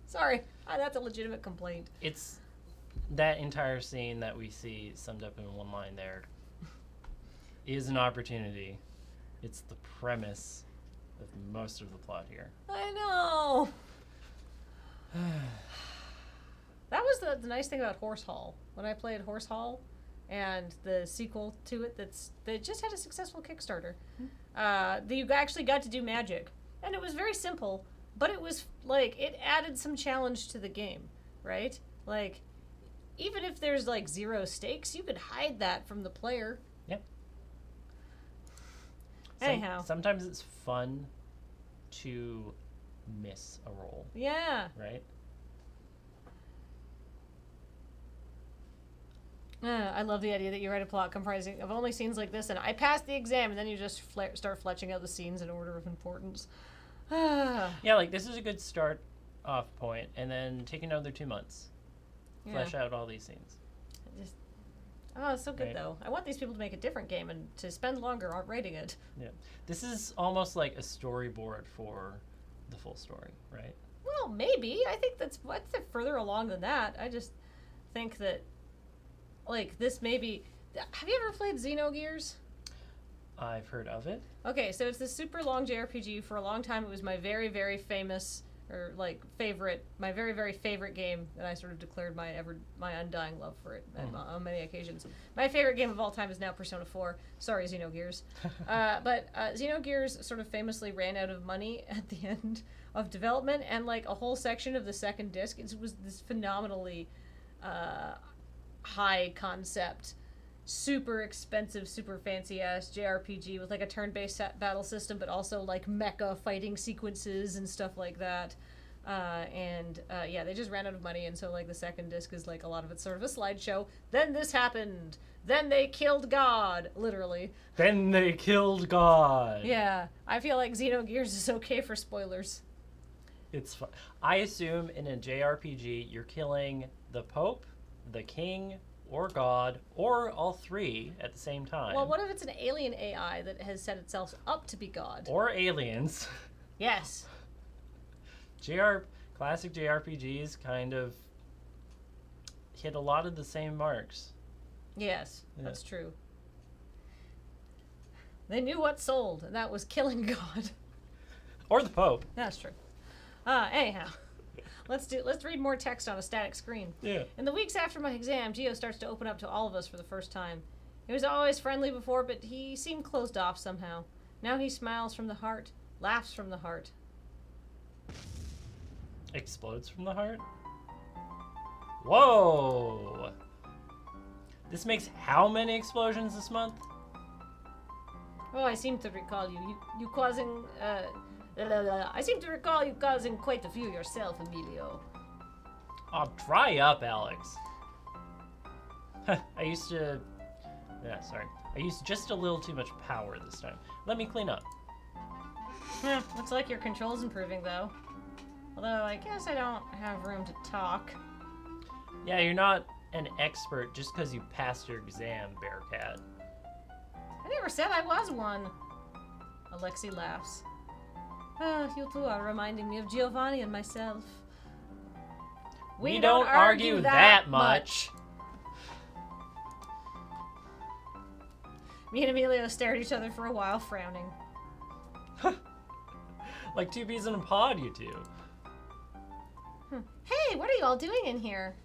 [SPEAKER 1] Sorry, that's a legitimate complaint.
[SPEAKER 2] It's that entire scene that we see summed up in one line there is an opportunity. It's the premise of most of the plot here.
[SPEAKER 1] I know. That was the nice thing about Horse Hall. When I played Horse Hall and the sequel to it that just had a successful Kickstarter, you actually got to do magic. And it was very simple, but it was like, it added some challenge to the game, right? Like, even if there's like 0 stakes, you could hide that from the player.
[SPEAKER 2] Yep.
[SPEAKER 1] Anyhow.
[SPEAKER 2] Sometimes it's fun to miss a roll.
[SPEAKER 1] Yeah.
[SPEAKER 2] Right?
[SPEAKER 1] I love the idea that you write a plot comprising of only scenes like this, and I passed the exam, and then you just start fletching out the scenes in order of importance.
[SPEAKER 2] Yeah, like this is a good start off point, and then take another 2 months.
[SPEAKER 1] Yeah.
[SPEAKER 2] Flesh out all these scenes.
[SPEAKER 1] It's so good,
[SPEAKER 2] Right.
[SPEAKER 1] though. I want these people to make a different game and to spend longer on writing it.
[SPEAKER 2] Yeah. This is almost like a storyboard for the full story, right?
[SPEAKER 1] Well, maybe. I think that's further along than that. I just think that, like, this maybe... Have you ever played Xenogears?
[SPEAKER 2] I've heard of it.
[SPEAKER 1] Okay, so it's this super long JRPG. For a long time, it was my very, very famous, or like my very, very favorite game, and I sort of declared my undying love for it on many occasions. My favorite game of all time is now Persona 4. Sorry, Xenogears. But Xenogears sort of famously ran out of money at the end of development, and like a whole section of the second disc, it was this phenomenally high concept, super expensive, super fancy ass JRPG with like a turn-based battle system, but also like mecha fighting sequences and stuff like that. Yeah, they just ran out of money, and so like the second disc is like a lot of it's sort of a slideshow. Then this happened. Then they killed God, literally.
[SPEAKER 2] Then they killed God.
[SPEAKER 1] Yeah, I feel like Xenogears is okay for spoilers.
[SPEAKER 2] It's fun. I assume in a JRPG you're killing the Pope, the King, or God, or all three at the same time.
[SPEAKER 1] Well, what if it's an alien AI that has set itself up to be God?
[SPEAKER 2] Or aliens.
[SPEAKER 1] Yes.
[SPEAKER 2] Classic JRPGs kind of hit a lot of the same marks.
[SPEAKER 1] Yes,
[SPEAKER 2] Yeah.
[SPEAKER 1] that's true. They knew what sold, and that was killing God.
[SPEAKER 2] Or the Pope.
[SPEAKER 1] That's true. Anyhow, let's read more text on a static screen.
[SPEAKER 2] Yeah.
[SPEAKER 1] In the weeks after my exam, Gio starts to open up to all of us for the first time. He was always friendly before, but he seemed closed off somehow. Now he smiles from the heart, laughs from the heart.
[SPEAKER 2] Explodes from the heart? Whoa! This makes how many explosions this month?
[SPEAKER 1] Oh, I seem to recall you causing, I seem to recall you causing quite a few yourself, Emilio.
[SPEAKER 2] Oh, dry up, Alex. I used to Yeah, sorry. I used just a little too much power this time. Let me clean up.
[SPEAKER 1] Looks like your control's improving, though. Although, I guess I don't have room to talk.
[SPEAKER 2] Yeah, you're not an expert just because you passed your exam, Bearcat.
[SPEAKER 1] I never said I was one. Alexei laughs. You two are reminding me of Giovanni and myself.
[SPEAKER 2] We don't argue that much.
[SPEAKER 1] Me and Emilio stare at each other for a while, frowning.
[SPEAKER 2] Like two peas in a pod, you two.
[SPEAKER 1] Hey, what are you all doing in here?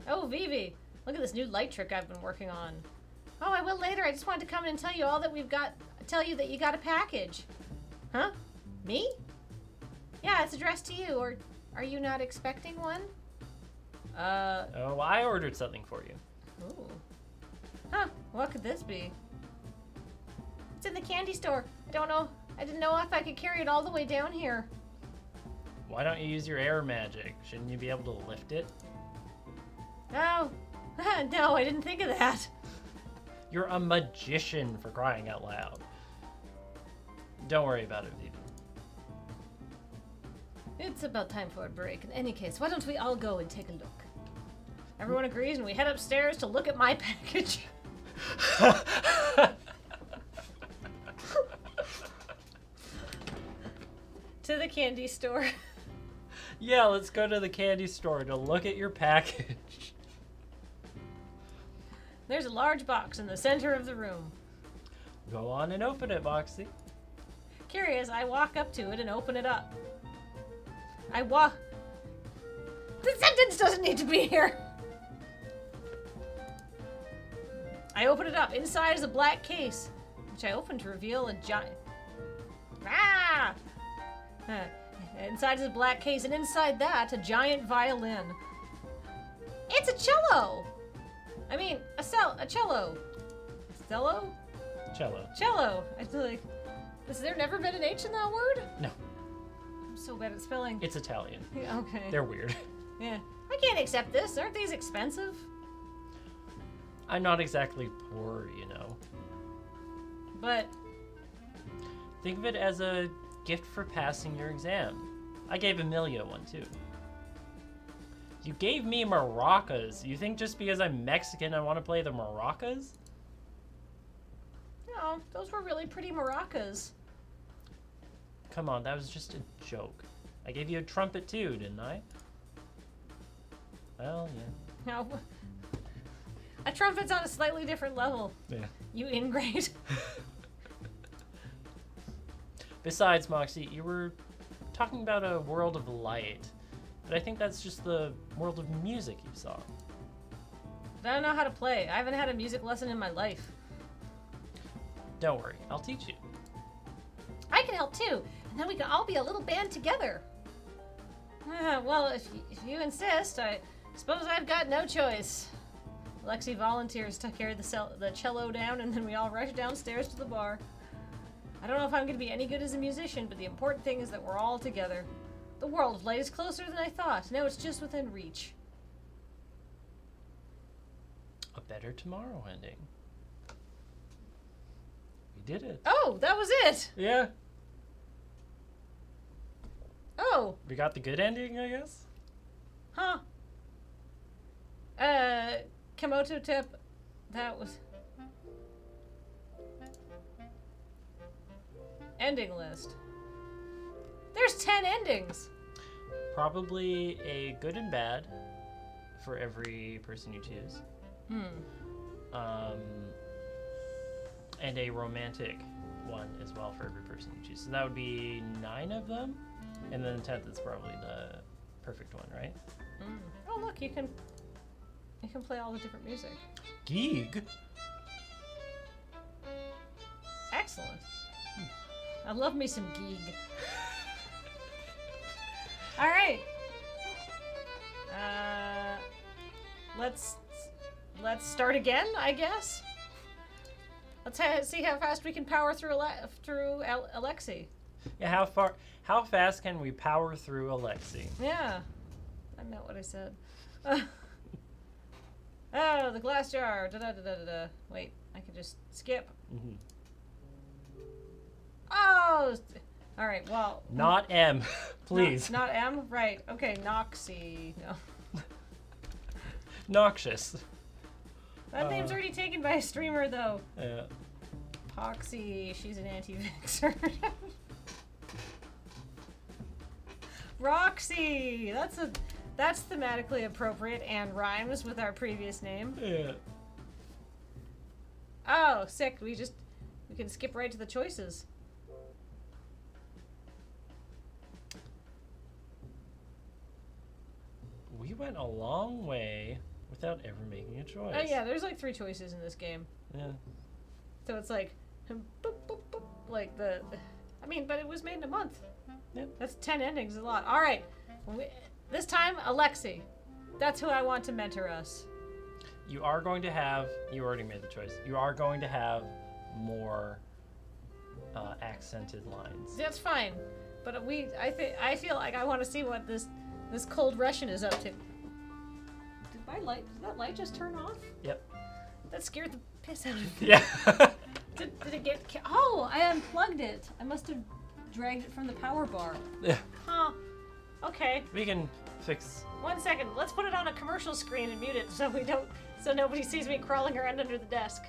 [SPEAKER 1] Oh, Vivi, look at this new light trick I've been working on. Oh, I will later. I just wanted to come in and tell you all that tell you that you got a package. Huh? Me? Yeah, it's addressed to you, or are you not expecting one?
[SPEAKER 2] Oh, I ordered something for you.
[SPEAKER 1] Ooh. Huh, what could this be? It's in the candy store. I don't know. I didn't know if I could carry it all the way down here.
[SPEAKER 2] Why don't you use your air magic? Shouldn't you be able to lift it?
[SPEAKER 1] Oh, no, I didn't think of that.
[SPEAKER 2] You're a magician, for crying out loud. Don't worry about it, Vivi.
[SPEAKER 1] It's about time for a break. In any case, why don't we all go and take a look? Everyone agrees, and we head upstairs to look at my package. To the candy store.
[SPEAKER 2] Yeah, let's go to the candy store to look at your package.
[SPEAKER 1] There's a large box in the center of the room.
[SPEAKER 2] Go on and open it, Moxie.
[SPEAKER 1] Curious, I walk up to it and open it up. The sentence doesn't need to be here! I open it up. Inside is a black case, which I open to reveal a giant... Inside is a black case, and inside that, a giant violin. It's a cello! I mean, a cello. Cello?
[SPEAKER 2] Cello.
[SPEAKER 1] Cello. I feel like... Has there never been an H in that word?
[SPEAKER 2] No.
[SPEAKER 1] I'm so bad at spelling.
[SPEAKER 2] It's Italian.
[SPEAKER 1] Yeah, okay.
[SPEAKER 2] They're weird.
[SPEAKER 1] Yeah. I can't accept this. Aren't these expensive?
[SPEAKER 2] I'm not exactly poor, you know.
[SPEAKER 1] But...
[SPEAKER 2] Think of it as a gift for passing your exam. I gave Amelia one, too. You gave me maracas. You think just because I'm Mexican I want to play the maracas?
[SPEAKER 1] No, those were really pretty maracas.
[SPEAKER 2] Come on, that was just a joke. I gave you a trumpet too, didn't I? Well, yeah.
[SPEAKER 1] No. A trumpet's on a slightly different level.
[SPEAKER 2] Yeah.
[SPEAKER 1] You ingrate.
[SPEAKER 2] Besides, Moxie, you were talking about a world of light. But I think that's just the world of music you saw.
[SPEAKER 1] I don't know how to play. I haven't had a music lesson in my life.
[SPEAKER 2] Don't worry, I'll teach you.
[SPEAKER 1] I can help too, and then we can all be a little band together. Well, if you insist, I suppose I've got no choice. Alexei volunteers to carry the cello down, and then we all rush downstairs to the bar. I don't know if I'm going to be any good as a musician, but the important thing is that we're all together. The world of light is closer than I thought. Now it's just within reach.
[SPEAKER 2] A better tomorrow ending. We did it.
[SPEAKER 1] Oh, that was it!
[SPEAKER 2] Yeah.
[SPEAKER 1] Oh.
[SPEAKER 2] We got the good ending, I guess?
[SPEAKER 1] Huh. Komodo tip. That was... Ending list. There's 10 endings.
[SPEAKER 2] Probably a good and bad for every person you choose. And a romantic one as well for every person you choose. So that would be 9 of them. And then the 10th is probably the perfect one, right?
[SPEAKER 1] Oh, look, you can play all the different music.
[SPEAKER 2] Geek.
[SPEAKER 1] Excellent. I love me some geek. All right. Let's start again, I guess. Let's see how fast we can power through Alexei.
[SPEAKER 2] Yeah, how fast can we power through Alexei?
[SPEAKER 1] Yeah, I meant what I said. Oh, the glass jar. Da da da da da da. Wait, I can just skip.
[SPEAKER 2] Mm-hmm.
[SPEAKER 1] Oh! Alright, well.
[SPEAKER 2] Not M, please.
[SPEAKER 1] Not M? Right. Okay, Noxy. No.
[SPEAKER 2] Noxious.
[SPEAKER 1] That name's already taken by a streamer, though.
[SPEAKER 2] Yeah.
[SPEAKER 1] Poxy. She's an anti-vaxxer. Roxy! That's thematically appropriate and rhymes with our previous name.
[SPEAKER 2] Yeah.
[SPEAKER 1] Oh, sick. We can skip right to the choices.
[SPEAKER 2] We went a long way without ever making a choice.
[SPEAKER 1] Oh yeah, there's like 3 choices in this game.
[SPEAKER 2] Yeah.
[SPEAKER 1] So it's like, boop, boop, boop, like I mean, but it was made in a month.
[SPEAKER 2] Yeah.
[SPEAKER 1] That's 10 endings, a lot. All right, this time, Alexi. That's who I want to mentor us.
[SPEAKER 2] You are going to have, you already made the choice, you are going to have more accented lines.
[SPEAKER 1] That's fine, but I feel like I want to see what this cold Russian is up to. Did that light just turn off?
[SPEAKER 2] Yep.
[SPEAKER 1] That scared the piss out of me.
[SPEAKER 2] Yeah.
[SPEAKER 1] Did it get... Oh, I unplugged it. I must have dragged it from the power bar.
[SPEAKER 2] Yeah.
[SPEAKER 1] Huh. Okay.
[SPEAKER 2] We can fix.
[SPEAKER 1] 1 second. Let's put it on a commercial screen and mute it so nobody sees me crawling around under the desk.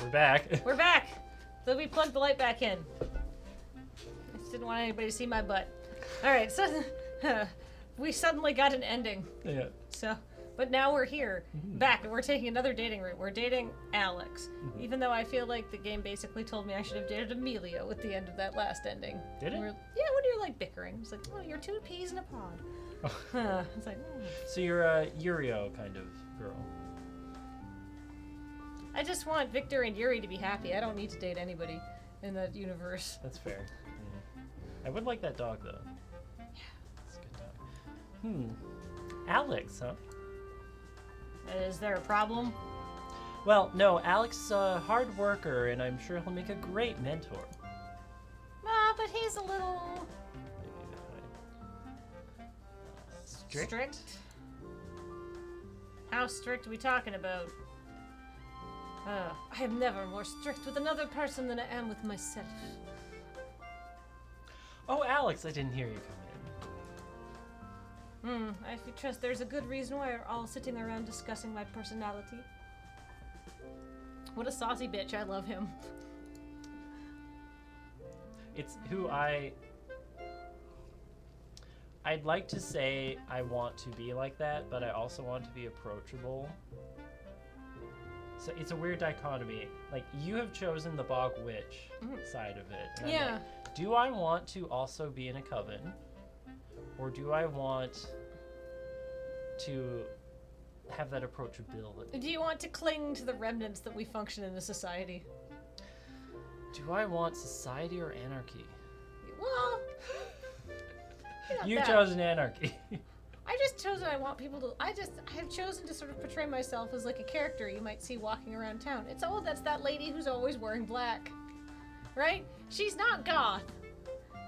[SPEAKER 2] We're back.
[SPEAKER 1] We're back. So we plugged the light back in. I just didn't want anybody to see my butt. All right. So we suddenly got an ending.
[SPEAKER 2] Yeah.
[SPEAKER 1] So, but now we're here, back, and we're taking another dating route. We're dating Alex, even though I feel like the game basically told me I should have dated Emilio at the end of that last ending.
[SPEAKER 2] Did it?
[SPEAKER 1] Yeah, when you're like bickering, it's like, oh, you're 2 peas in a pod. It's like,
[SPEAKER 2] So you're a Yurio kind of girl.
[SPEAKER 1] I just want Victor and Yuri to be happy. I don't need to date anybody in that universe.
[SPEAKER 2] That's fair. Yeah. I would like that dog though. Yeah. It's a good dog. Alex, huh?
[SPEAKER 1] Is there a problem?
[SPEAKER 2] Well, no, Alex is a hard worker, and I'm sure he'll make a great mentor.
[SPEAKER 1] But he's a little...
[SPEAKER 2] Strict?
[SPEAKER 1] How strict are we talking about? I am never more strict with another person than I am with myself.
[SPEAKER 2] Oh, Alex, I didn't hear you come in.
[SPEAKER 1] I trust there's a good reason why we're all sitting around discussing my personality. What a saucy bitch, I love him.
[SPEAKER 2] It's who I'd like to say I want to be like that, but I also want to be approachable. So it's a weird dichotomy. Like, you have chosen the Bog Witch side of it. And
[SPEAKER 1] Yeah.
[SPEAKER 2] I'm like, do I want to also be in a coven? Or do I want to have that approachability?
[SPEAKER 1] Do you want to cling to the remnants that we function in a society?
[SPEAKER 2] Do I want society or anarchy?
[SPEAKER 1] Well,
[SPEAKER 2] You chose an anarchy.
[SPEAKER 1] I just chose that I want people to... I have chosen to sort of portray myself as like a character you might see walking around town. It's, oh, that's that lady who's always wearing black. Right? She's not goth.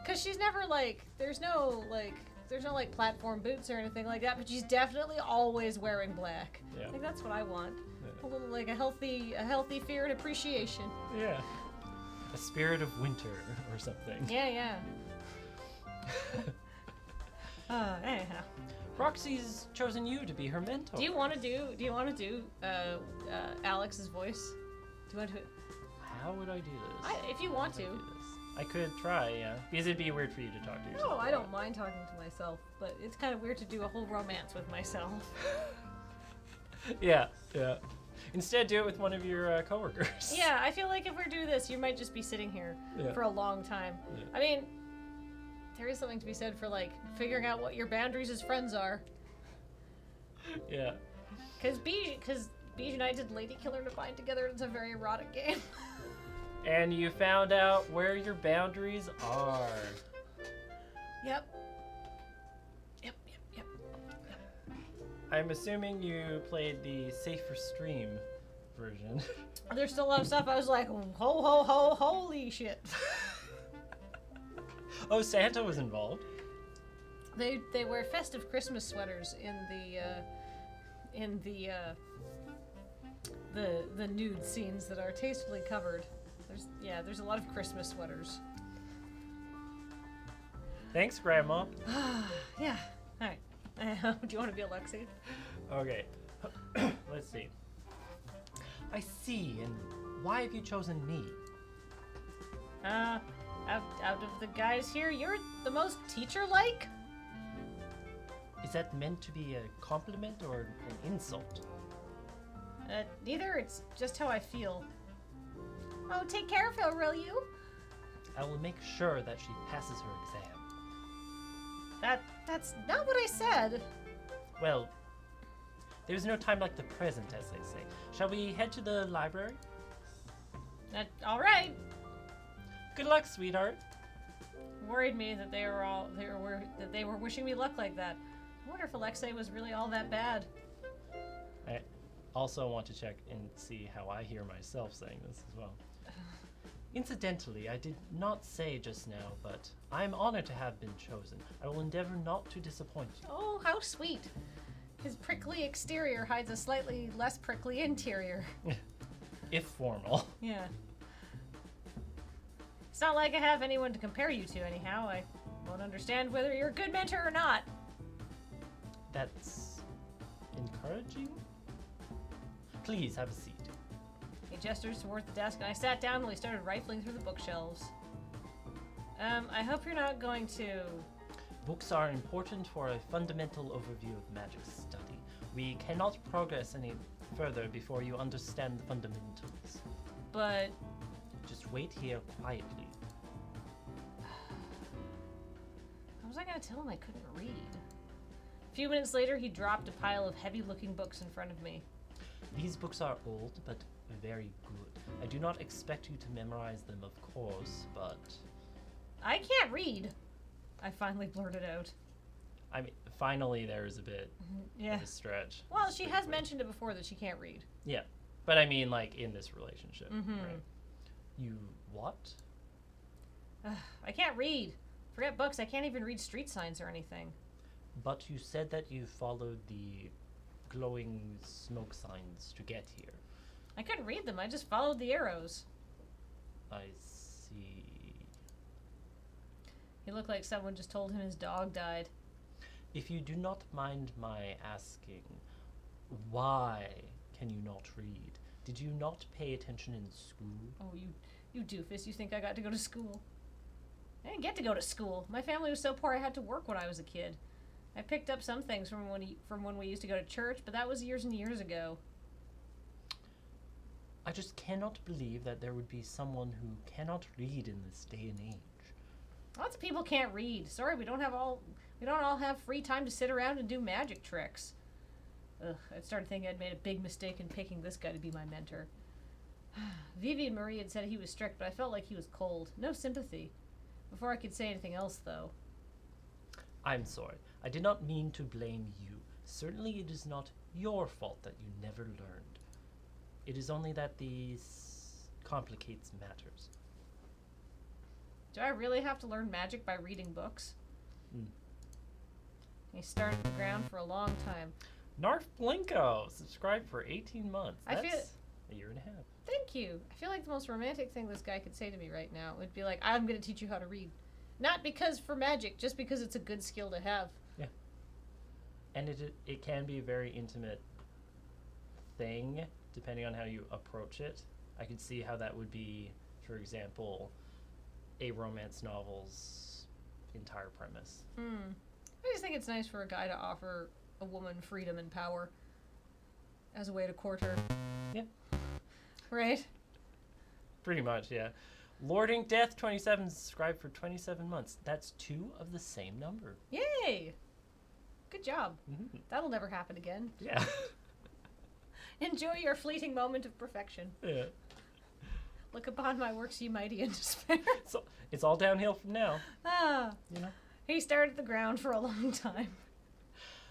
[SPEAKER 1] Because she's never like... There's no like platform boots or anything like that, but she's definitely always wearing black.
[SPEAKER 2] Yeah.
[SPEAKER 1] I think that's what I want.
[SPEAKER 2] Yeah.
[SPEAKER 1] A little like a healthy fear and appreciation.
[SPEAKER 2] Yeah. A spirit of winter or something.
[SPEAKER 1] Yeah. Anyhow.
[SPEAKER 2] Roxy's chosen you to be her mentor.
[SPEAKER 1] Do you want to do Alex's voice? Do you want to?
[SPEAKER 2] How would I do this?
[SPEAKER 1] If you want to.
[SPEAKER 2] I could try, yeah. Because it'd be weird for you to talk to yourself.
[SPEAKER 1] No, I don't mind talking to myself, but it's kind of weird to do a whole romance with myself.
[SPEAKER 2] Yeah. Instead, do it with one of your coworkers.
[SPEAKER 1] Yeah, I feel like if we do this, you might just be sitting here for a long time.
[SPEAKER 2] Yeah.
[SPEAKER 1] I mean, there is something to be said for like figuring out what your boundaries as friends are.
[SPEAKER 2] Yeah.
[SPEAKER 1] Because Beige United and Lady Killer Divine together, it's a very erotic game.
[SPEAKER 2] And you found out where your boundaries are.
[SPEAKER 1] Yep.
[SPEAKER 2] I'm assuming you played the safe for stream version.
[SPEAKER 1] There's still a lot of stuff. I was like, ho, ho, ho, holy shit.
[SPEAKER 2] Oh, Santa was involved.
[SPEAKER 1] They wear festive Christmas sweaters in the nude scenes that are tastefully covered. There's a lot of Christmas sweaters.
[SPEAKER 2] Thanks, Grandma.
[SPEAKER 1] Yeah. All right. Do you want to be Alexei?
[SPEAKER 2] Okay. Let's see. I see. And why have you chosen me?
[SPEAKER 1] Out of the guys here, you're the most teacher-like.
[SPEAKER 2] Is that meant to be a compliment or an insult?
[SPEAKER 1] Neither. It's just how I feel. Oh, take care of her, will you?
[SPEAKER 2] I will make sure that she passes her exam.
[SPEAKER 1] That's not what I said.
[SPEAKER 2] Well, there's no time like the present, as they say. Shall we head to the library?
[SPEAKER 1] All right.
[SPEAKER 2] Good luck, sweetheart.
[SPEAKER 1] Worried me that they were wishing me luck like that. I wonder if Alexei was really all that bad.
[SPEAKER 2] I also want to check and see how I hear myself saying this as well. Incidentally, I did not say just now, but I am honored to have been chosen. I will endeavor not to disappoint you.
[SPEAKER 1] Oh, how sweet. His prickly exterior hides a slightly less prickly interior.
[SPEAKER 2] If formal.
[SPEAKER 1] Yeah. It's not like I have anyone to compare you to anyhow. I won't understand whether you're a good mentor or not.
[SPEAKER 2] That's encouraging? Please have a seat.
[SPEAKER 1] He gestures towards the desk, and I sat down while he started rifling through the bookshelves. I hope you're not going to...
[SPEAKER 2] Books are important for a fundamental overview of magic study. We cannot progress any further before you understand the fundamentals.
[SPEAKER 1] But...
[SPEAKER 2] Just wait here quietly.
[SPEAKER 1] How was I going to tell him I couldn't read? A few minutes later, he dropped a pile of heavy-looking books in front of me.
[SPEAKER 2] These books are old, but very good. I do not expect you to memorize them, of course, but...
[SPEAKER 1] I can't read, I finally blurted out.
[SPEAKER 2] I mean, finally there's a bit
[SPEAKER 1] Yeah.
[SPEAKER 2] of a stretch.
[SPEAKER 1] Well, she has mentioned it before that she can't read.
[SPEAKER 2] Yeah, but I mean, like, in this relationship,
[SPEAKER 1] Mhm.
[SPEAKER 2] right? You what?
[SPEAKER 1] I can't read. Forget books, I can't even read street signs or anything.
[SPEAKER 2] But you said that you followed the glowing smoke signs to get here.
[SPEAKER 1] I couldn't read them, I just followed the arrows.
[SPEAKER 2] I see.
[SPEAKER 1] He looked like someone just told him his dog died.
[SPEAKER 2] If you do not mind my asking, why can you not read? Did you not pay attention in school?
[SPEAKER 1] Oh, you doofus, you think I got to go to school? I didn't get to go to school. My family was so poor I had to work when I was a kid. I picked up some things from when we used to go to church, but that was years and years ago.
[SPEAKER 2] I just cannot believe that there would be someone who cannot read in this day and age.
[SPEAKER 1] Lots of people can't read. Sorry, we don't all have free time to sit around and do magic tricks. Ugh, I started thinking I'd made a big mistake in picking this guy to be my mentor. Vivi and Marie had said he was strict, but I felt like he was cold. No sympathy. Before I could say anything else, though.
[SPEAKER 2] I'm sorry. I did not mean to blame you. Certainly it is not your fault that you never learned. It is only that this complicates matters.
[SPEAKER 1] Do I really have to learn magic by reading books?
[SPEAKER 2] Mm.
[SPEAKER 1] He stared at the ground for a long time.
[SPEAKER 2] Narf Blinko subscribed for 18 months.
[SPEAKER 1] I
[SPEAKER 2] That's
[SPEAKER 1] feel-
[SPEAKER 2] a year and a half.
[SPEAKER 1] Thank you. I feel like the most romantic thing this guy could say to me right now would be like, I'm going to teach you how to read. Not because for magic, just because it's a good skill to have.
[SPEAKER 2] Yeah. And it can be a very intimate thing, depending on how you approach it. I could see how that would be, for example, a romance novel's entire premise.
[SPEAKER 1] I just think it's nice for a guy to offer a woman freedom and power as a way to court her.
[SPEAKER 2] Yeah.
[SPEAKER 1] Right?
[SPEAKER 2] Pretty much, yeah. Lording Death 27 subscribed for 27 months. That's 2 of the same number.
[SPEAKER 1] Yay! Good job.
[SPEAKER 2] Mm-hmm.
[SPEAKER 1] That'll never happen again.
[SPEAKER 2] Yeah.
[SPEAKER 1] Enjoy your fleeting moment of perfection.
[SPEAKER 2] Yeah.
[SPEAKER 1] Look upon my works, ye mighty, in despair.
[SPEAKER 2] So it's all downhill from now. You know?
[SPEAKER 1] He stared at the ground for a long time.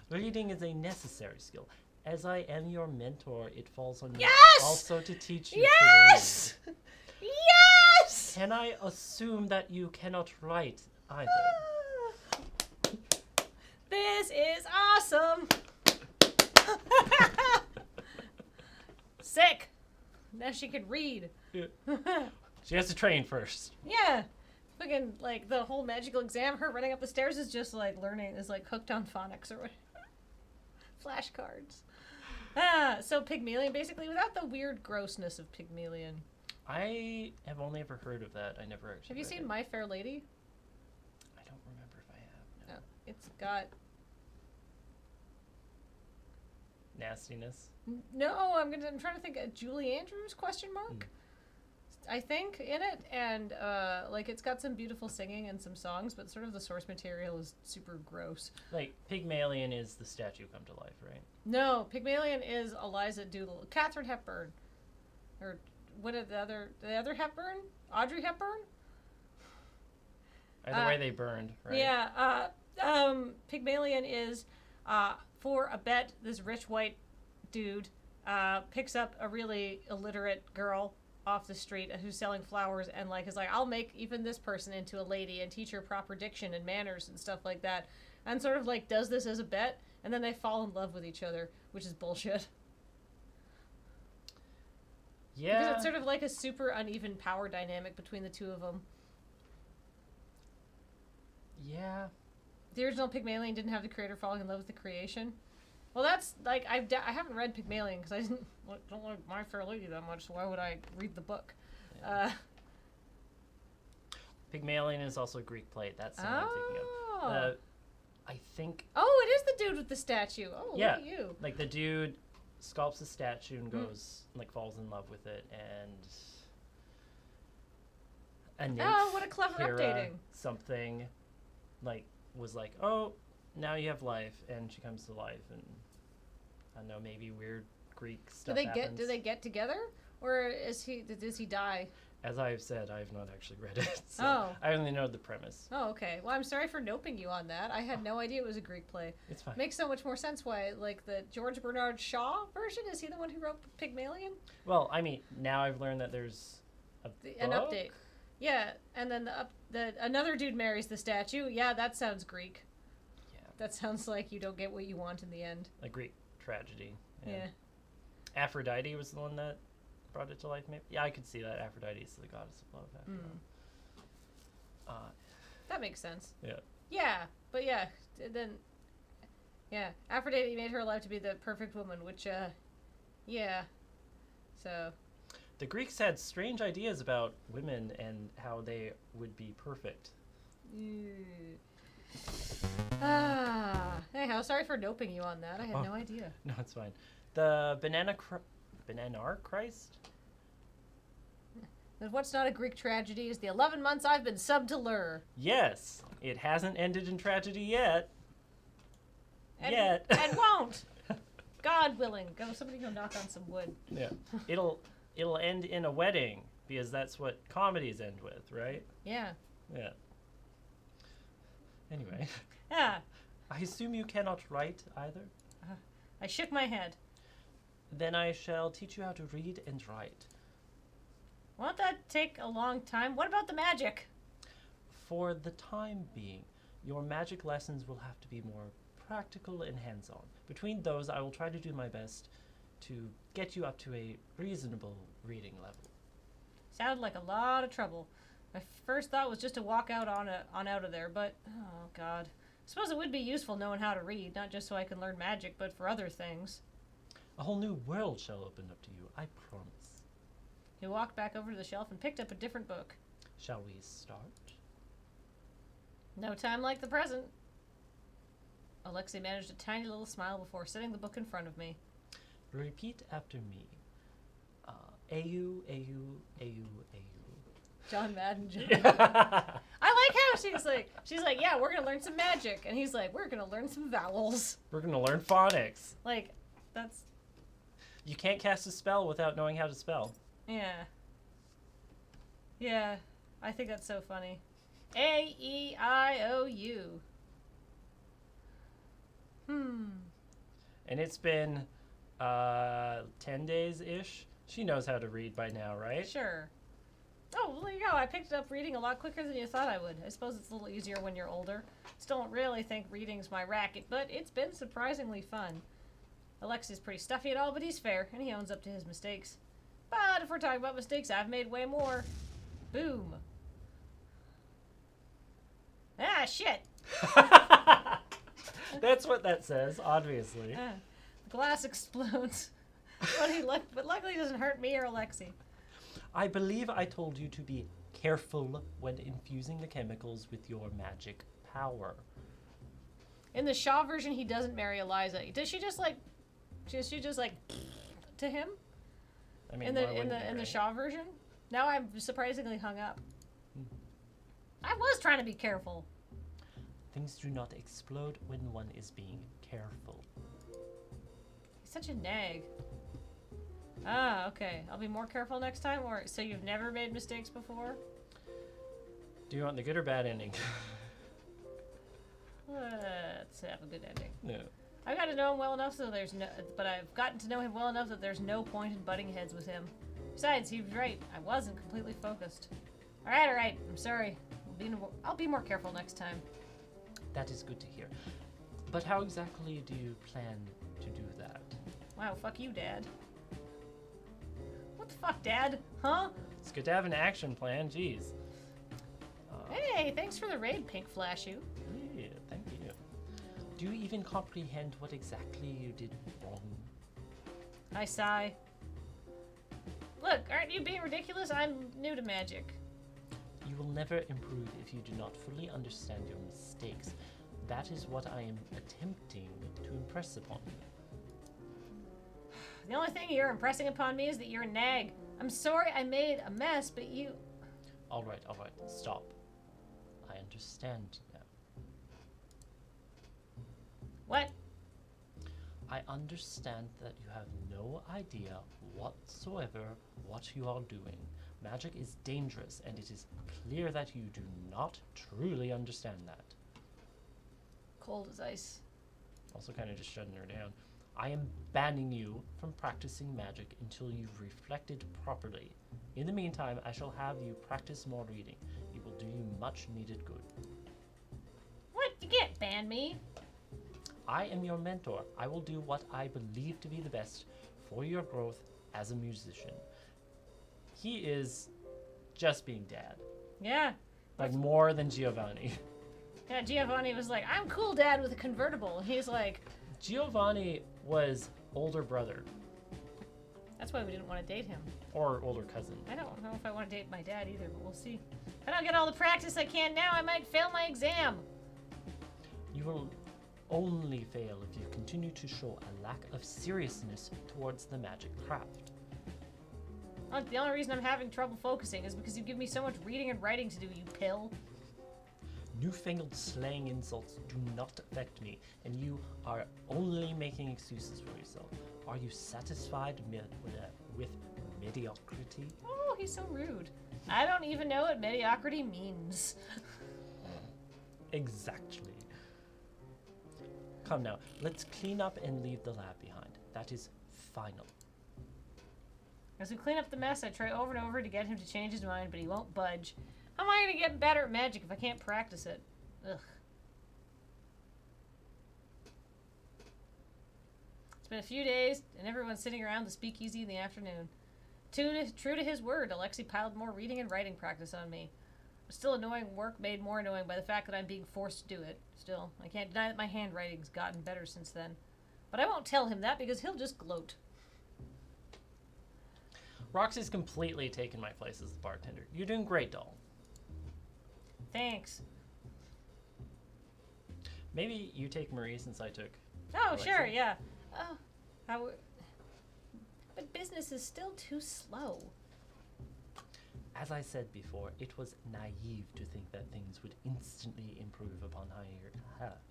[SPEAKER 2] Reading is a necessary skill. As I am your mentor, it falls on me
[SPEAKER 1] Yes!
[SPEAKER 2] also to teach you
[SPEAKER 1] Yes!
[SPEAKER 2] to read.
[SPEAKER 1] Yes!
[SPEAKER 2] Can I assume that you cannot write either?
[SPEAKER 1] This is awesome. Sick. Now she can read.
[SPEAKER 2] Yeah. She has to train first.
[SPEAKER 1] Yeah. Fucking, like, the whole magical exam, her running up the stairs is just, like, learning, is, like, hooked on phonics or whatever. Flashcards. So Pygmalion, basically, without the weird grossness of Pygmalion.
[SPEAKER 2] I have only ever heard of that. I never actually
[SPEAKER 1] Have you
[SPEAKER 2] read
[SPEAKER 1] seen
[SPEAKER 2] it.
[SPEAKER 1] My Fair Lady?
[SPEAKER 2] I don't remember if I have. No.
[SPEAKER 1] It's got...
[SPEAKER 2] Nastiness.
[SPEAKER 1] No, I'm trying to think. Julie Andrews, question mark? I think, in it. And, like, it's got some beautiful singing and some songs, but sort of the source material is super gross.
[SPEAKER 2] Like, Pygmalion is the statue come to life, right?
[SPEAKER 1] No, Pygmalion is Eliza Doolittle. Katharine Hepburn. Or, what are the other Hepburn? Audrey Hepburn?
[SPEAKER 2] Either way, they burned, right?
[SPEAKER 1] Yeah, Pygmalion is, for a bet, this rich white dude picks up a really illiterate girl off the street who's selling flowers and, like, is like, I'll make even this person into a lady and teach her proper diction and manners and stuff like that. And sort of, like, does this as a bet, and then they fall in love with each other, which is bullshit.
[SPEAKER 2] Yeah.
[SPEAKER 1] Because it's sort of like a super uneven power dynamic between the two of them.
[SPEAKER 2] Yeah.
[SPEAKER 1] The original Pygmalion didn't have the creator falling in love with the creation. Well, that's, like, I haven't read Pygmalion because I don't like My Fair Lady that much, so why would I read the book?
[SPEAKER 2] Yeah. Pygmalion is also a Greek play. That's something I'm thinking of. I think...
[SPEAKER 1] Oh, it is the dude with the statue. Oh,
[SPEAKER 2] yeah,
[SPEAKER 1] look at you.
[SPEAKER 2] Like, the dude sculpts the statue and goes, like, falls in love with it, and... a nymph,
[SPEAKER 1] Oh, what a clever
[SPEAKER 2] Hera,
[SPEAKER 1] updating.
[SPEAKER 2] something, like, was like, oh, now you have life, and she comes to life, and I don't know, maybe weird Greek stuff happens.
[SPEAKER 1] Do they get together, or does he die?
[SPEAKER 2] As I have said, I have not actually read it, so
[SPEAKER 1] Oh.
[SPEAKER 2] I only know the premise.
[SPEAKER 1] Oh, okay. Well, I'm sorry for noping you on that. I had no idea it was a Greek play.
[SPEAKER 2] It's fine.
[SPEAKER 1] Makes so much more sense why, like, the George Bernard Shaw version, is he the one who wrote Pygmalion?
[SPEAKER 2] Well, I mean, now I've learned that there's
[SPEAKER 1] An update. Yeah, and then another dude marries the statue. Yeah, that sounds Greek.
[SPEAKER 2] Yeah.
[SPEAKER 1] That sounds like you don't get what you want in the end.
[SPEAKER 2] A Greek tragedy.
[SPEAKER 1] Yeah.
[SPEAKER 2] Aphrodite was the one that brought it to life, maybe? Yeah, I could see that. Aphrodite is the goddess of love, after all.
[SPEAKER 1] That makes sense.
[SPEAKER 2] Yeah.
[SPEAKER 1] Yeah, but yeah, then... Yeah, Aphrodite made her life to be the perfect woman, which, yeah. So...
[SPEAKER 2] The Greeks had strange ideas about women and how they would be perfect.
[SPEAKER 1] Anyhow, sorry for doping you on that. I had no idea.
[SPEAKER 2] No, it's fine. The Banar Christ?
[SPEAKER 1] And what's not a Greek tragedy is the 11 months I've been subbed to Lur.
[SPEAKER 2] Yes. It hasn't ended in tragedy yet.
[SPEAKER 1] And won't. God willing. Somebody go knock on some wood.
[SPEAKER 2] Yeah. It'll end in a wedding because that's what comedies end with, right?
[SPEAKER 1] Yeah.
[SPEAKER 2] Yeah. Anyway.
[SPEAKER 1] Yeah.
[SPEAKER 2] I assume you cannot write either?
[SPEAKER 1] I shook my head.
[SPEAKER 2] Then I shall teach you how to read and write.
[SPEAKER 1] Won't that take a long time? What about the magic?
[SPEAKER 2] For the time being, your magic lessons will have to be more practical and hands-on. Between those, I will try to do my best to get you up to a reasonable reading level.
[SPEAKER 1] Sounded like a lot of trouble. My first thought was just to walk out on out of there, but oh god. I suppose it would be useful knowing how to read, not just so I can learn magic, but for other things.
[SPEAKER 2] A whole new world shall open up to you, I promise.
[SPEAKER 1] He walked back over to the shelf and picked up a different book.
[SPEAKER 2] Shall we start?
[SPEAKER 1] No time like the present. Alexei managed a tiny little smile before setting the book in front of me.
[SPEAKER 2] Repeat after me. Au, au, au, au.
[SPEAKER 1] John Madden. I like how she's like, yeah, we're gonna learn some magic, and he's like, we're gonna learn some vowels.
[SPEAKER 2] We're gonna learn phonics.
[SPEAKER 1] Like, that's...
[SPEAKER 2] You can't cast a spell without knowing how to spell.
[SPEAKER 1] Yeah. Yeah, I think that's so funny. A-E-I-O-U.
[SPEAKER 2] And it's been 10 days-ish. She knows how to read by now, right?
[SPEAKER 1] Sure. Oh, well, there you go. I picked up reading a lot quicker than you thought I would. I suppose it's a little easier when you're older. Still don't really think reading's my racket, but it's been surprisingly fun. Alexi's pretty stuffy and all, but he's fair, and he owns up to his mistakes. But if we're talking about mistakes, I've made way more. Boom. Ah, shit.
[SPEAKER 2] That's what that says, obviously.
[SPEAKER 1] The glass explodes. But luckily it doesn't hurt me or Alexi.
[SPEAKER 2] I believe I told you to be careful when infusing the chemicals with your magic power.
[SPEAKER 1] In the Shaw version, he doesn't marry Eliza. Does she just like... She just like... to him?
[SPEAKER 2] I mean,
[SPEAKER 1] in the Shaw version? Now I'm surprisingly hung up. I was trying to be careful.
[SPEAKER 2] Things do not explode when one is being careful.
[SPEAKER 1] He's such a nag. Ah, okay. I'll be more careful next time, or so you've never made mistakes before?
[SPEAKER 2] Do you want the good or bad ending?
[SPEAKER 1] Let's have a good ending.
[SPEAKER 2] No.
[SPEAKER 1] I got to know him well enough but I've gotten to know him well enough that there's no point in butting heads with him. Besides, he was right. I wasn't completely focused. All right. I'm sorry. I'll be more careful next time.
[SPEAKER 2] That is good to hear. But how exactly do you plan to do that?
[SPEAKER 1] Wow, fuck you, Dad. What the fuck, Dad? Huh?
[SPEAKER 2] It's good to have an action plan, jeez.
[SPEAKER 1] Hey, thanks for the raid, Pink Flash you.
[SPEAKER 2] Yeah, thank you. Do you even comprehend what exactly you did wrong?
[SPEAKER 1] I sigh. Look, aren't you being ridiculous? I'm new to magic.
[SPEAKER 2] You will never improve if you do not fully understand your mistakes. That is what I am attempting to impress upon you.
[SPEAKER 1] The only thing you're impressing upon me is that you're a nag. I'm sorry I made a mess, but you...
[SPEAKER 2] All right, stop. I understand now.
[SPEAKER 1] What?
[SPEAKER 2] I understand that you have no idea whatsoever what you are doing. Magic is dangerous, and it is clear that you do not truly understand that.
[SPEAKER 1] Cold as ice.
[SPEAKER 2] Also kind of just shutting her down. I am banning you from practicing magic until you've reflected properly. In the meantime, I shall have you practice more reading. It will do you much needed good.
[SPEAKER 1] What? You can't ban me.
[SPEAKER 2] I am your mentor. I will do what I believe to be the best for your growth as a musician. He is just being Dad.
[SPEAKER 1] Yeah.
[SPEAKER 2] Like more than Giovanni.
[SPEAKER 1] Yeah, Giovanni was like, I'm cool, Dad, with a convertible. And he's like...
[SPEAKER 2] Giovanni was older brother.
[SPEAKER 1] That's why we didn't want to date him.
[SPEAKER 2] Or older cousin.
[SPEAKER 1] I don't know if I want to date my dad either, but we'll see. If I don't get all the practice I can now, I might fail my exam.
[SPEAKER 2] You will only fail if you continue to show a lack of seriousness towards the magic craft.
[SPEAKER 1] The only reason I'm having trouble focusing is because you give me so much reading and writing to do, you pill.
[SPEAKER 2] Newfangled slang insults do not affect me, and you are only making excuses for yourself. Are you satisfied with mediocrity?
[SPEAKER 1] Oh, he's so rude. I don't even know what mediocrity means.
[SPEAKER 2] Exactly. Come now, let's clean up and leave the lab behind. That is final.
[SPEAKER 1] As we clean up the mess, I try over and over to get him to change his mind, but he won't budge. How am I going to get better at magic if I can't practice it? Ugh. It's been a few days, and everyone's sitting around the speakeasy in the afternoon. True to his word, Alexi piled more reading and writing practice on me. But still annoying work made more annoying by the fact that I'm being forced to do it. Still, I can't deny that my handwriting's gotten better since then. But I won't tell him that because he'll just gloat.
[SPEAKER 2] Roxy's completely taken my place as the bartender. You're doing great, doll.
[SPEAKER 1] Thanks.
[SPEAKER 2] Maybe you take Marie since I took
[SPEAKER 1] Oh,
[SPEAKER 2] Alexi.
[SPEAKER 1] sure, yeah. Oh, but business is still too slow.
[SPEAKER 2] As I said before, it was naive to think that things would instantly improve upon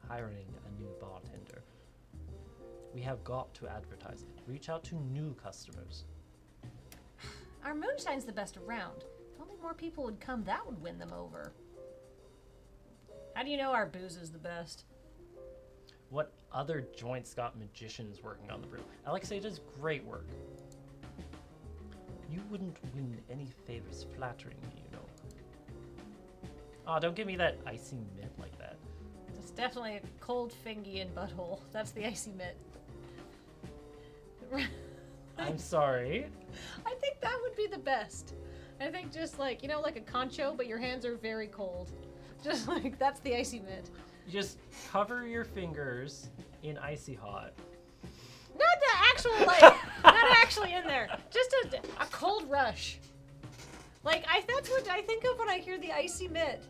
[SPEAKER 2] hiring a new bartender. We have got to advertise, reach out to new customers.
[SPEAKER 1] Our moonshine's the best around. If only more people would come, that would win them over. How do you know our booze is the best?
[SPEAKER 2] What other joints got magicians working on the brew. Alexei does great work. You wouldn't win any favors flattering me, you know. Aw, don't give me that icy mitt like that.
[SPEAKER 1] It's definitely a cold fingy and butthole. That's the icy mitt.
[SPEAKER 2] I'm sorry.
[SPEAKER 1] I think that would be the best. I think just like, you know, like a concho, but your hands are very cold. Just like, that's the icy mitt.
[SPEAKER 2] You just cover your fingers in icy hot.
[SPEAKER 1] Not the actual, like, not actually in there. Just a cold rush. Like, that's what I think of when I hear the icy mitt.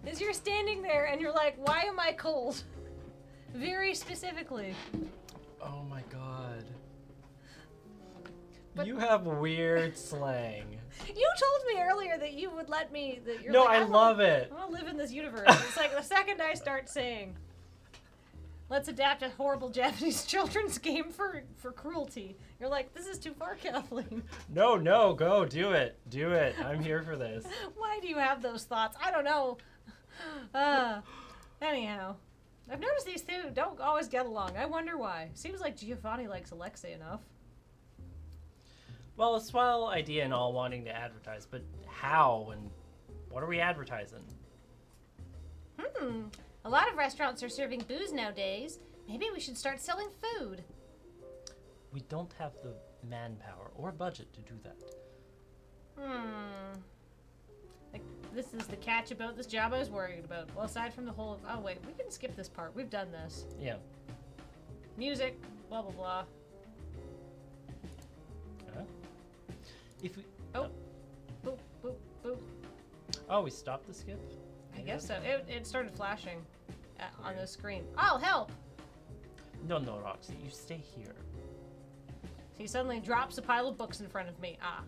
[SPEAKER 1] Is you're standing there and you're like, why am I cold? Very specifically.
[SPEAKER 2] Oh my god.
[SPEAKER 1] But
[SPEAKER 2] you have weird slang.
[SPEAKER 1] You told me earlier that you would let me. That you're
[SPEAKER 2] No,
[SPEAKER 1] like,
[SPEAKER 2] I love it.
[SPEAKER 1] I want to live in this universe. It's like the second I start saying, let's adapt a horrible Japanese children's game for cruelty. You're like, this is too far, Kathleen.
[SPEAKER 2] No, go, do it. Do it. I'm here for this.
[SPEAKER 1] Why do you have those thoughts? I don't know. Anyhow, I've noticed these two don't always get along. I wonder why. Seems like Giovanni likes Alexei enough.
[SPEAKER 2] Well, a swell idea and all wanting to advertise, but how and what are we advertising?
[SPEAKER 1] A lot of restaurants are serving booze nowadays. Maybe we should start selling food.
[SPEAKER 2] We don't have the manpower or budget to do that.
[SPEAKER 1] Like, this is the catch about this job I was worried about. Well, aside from the whole... Oh, wait. We can skip this part. We've done this.
[SPEAKER 2] Yeah.
[SPEAKER 1] Music. Blah, blah, blah.
[SPEAKER 2] If we...
[SPEAKER 1] Oh. Boop, boop, boop.
[SPEAKER 2] Oh, we stopped the skip?
[SPEAKER 1] I guess so. It started flashing on the screen. I'll help!
[SPEAKER 2] No, Roxy. You stay here.
[SPEAKER 1] He suddenly drops a pile of books in front of me. Ah.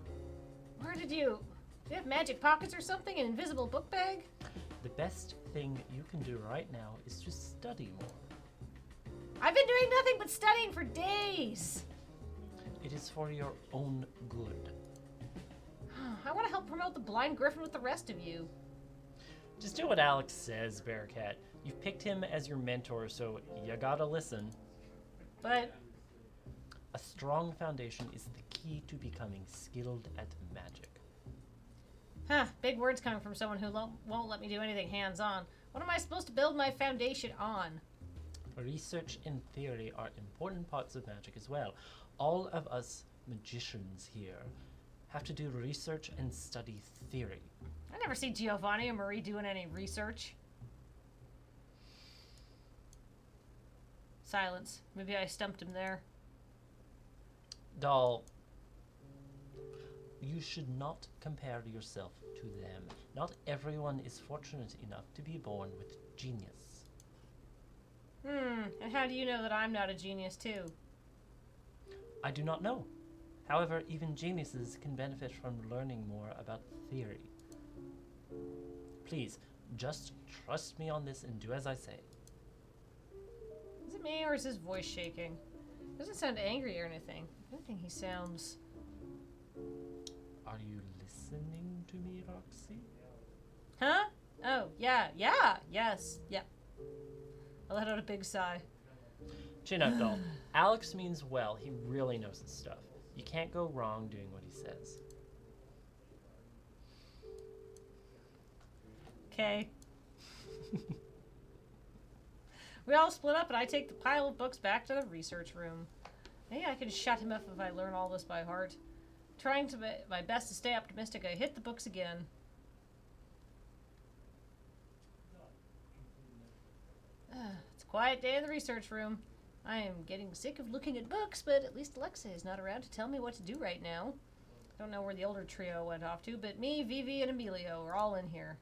[SPEAKER 1] Where did you... Do you have magic pockets or something? An invisible book bag?
[SPEAKER 2] The best thing you can do right now is to study more.
[SPEAKER 1] I've been doing nothing but studying for days.
[SPEAKER 2] It is for your own good.
[SPEAKER 1] I want to help promote the blind Griffin with the rest of you.
[SPEAKER 2] Just do what Alex says, Bearcat. You've picked him as your mentor, so you gotta listen.
[SPEAKER 1] But...
[SPEAKER 2] A strong foundation is the key to becoming skilled at magic.
[SPEAKER 1] Big words coming from someone who won't let me do anything hands-on. What am I supposed to build my foundation on?
[SPEAKER 2] Research and theory are important parts of magic as well. All of us magicians here have to do research and study theory.
[SPEAKER 1] I never see Giovanni or Marie doing any research. Silence. Maybe I stumped him there.
[SPEAKER 2] Doll, you should not compare yourself to them. Not everyone is fortunate enough to be born with genius.
[SPEAKER 1] And how do you know that I'm not a genius too?
[SPEAKER 2] I do not know. However, even geniuses can benefit from learning more about theory. Please, just trust me on this and do as I say.
[SPEAKER 1] Is it me or is his voice shaking? Doesn't sound angry or anything. If anything, he sounds...
[SPEAKER 2] Are you listening to me, Roxy?
[SPEAKER 1] Huh? Oh, yeah, yes, yeah. I let out a big sigh.
[SPEAKER 2] Chin up, doll. Alex means well. He really knows his stuff. You can't go wrong doing what he says.
[SPEAKER 1] Okay. We all split up and I take the pile of books back to the research room. Maybe I can shut him up if I learn all this by heart. Trying to my best to stay optimistic, I hit the books again. It's a quiet day in the research room. I am getting sick of looking at books, but at least Alexei is not around to tell me what to do right now. I don't know where the older trio went off to, but me, Vivi, and Emilio are all in here.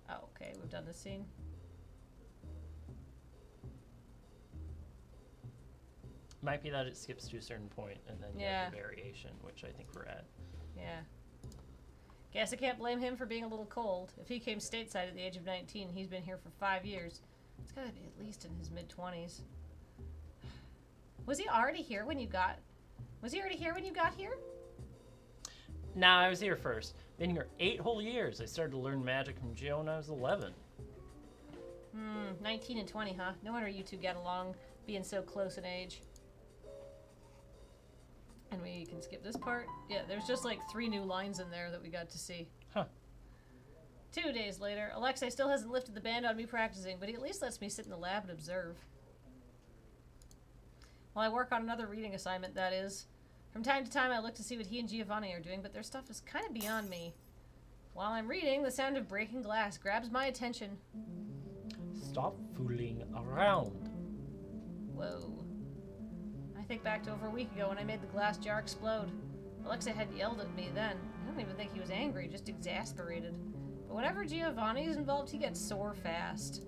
[SPEAKER 1] Oh, okay, we've done this scene.
[SPEAKER 2] Might be that it skips to a certain point and then you have the variation, which I think we're at.
[SPEAKER 1] Yeah. Guess I can't blame him for being a little cold. If he came stateside at the age of 19, he's been here for 5 years. It's gotta be at least in his mid-20s. Was he already here when you got... Was he already here when you got here?
[SPEAKER 2] Nah, I was here first. Been here 8 whole years. I started to learn magic from Gio when I was 11.
[SPEAKER 1] 19 and 20, huh? No wonder you two get along, being so close in age. And we can skip this part. Yeah, there's just like 3 new lines in there that we got to see.
[SPEAKER 2] Huh.
[SPEAKER 1] 2 days later, Alexei still hasn't lifted the ban on me practicing, but he at least lets me sit in the lab and observe. While I work on another reading assignment, that is. From time to time, I look to see what he and Giovanni are doing, but their stuff is kind of beyond me. While I'm reading, the sound of breaking glass grabs my attention.
[SPEAKER 2] Stop fooling around.
[SPEAKER 1] Whoa. I think back to over a week ago when I made the glass jar explode. Alexei had yelled at me then. I don't even think he was angry, just exasperated. But whenever Giovanni is involved, he gets sore fast.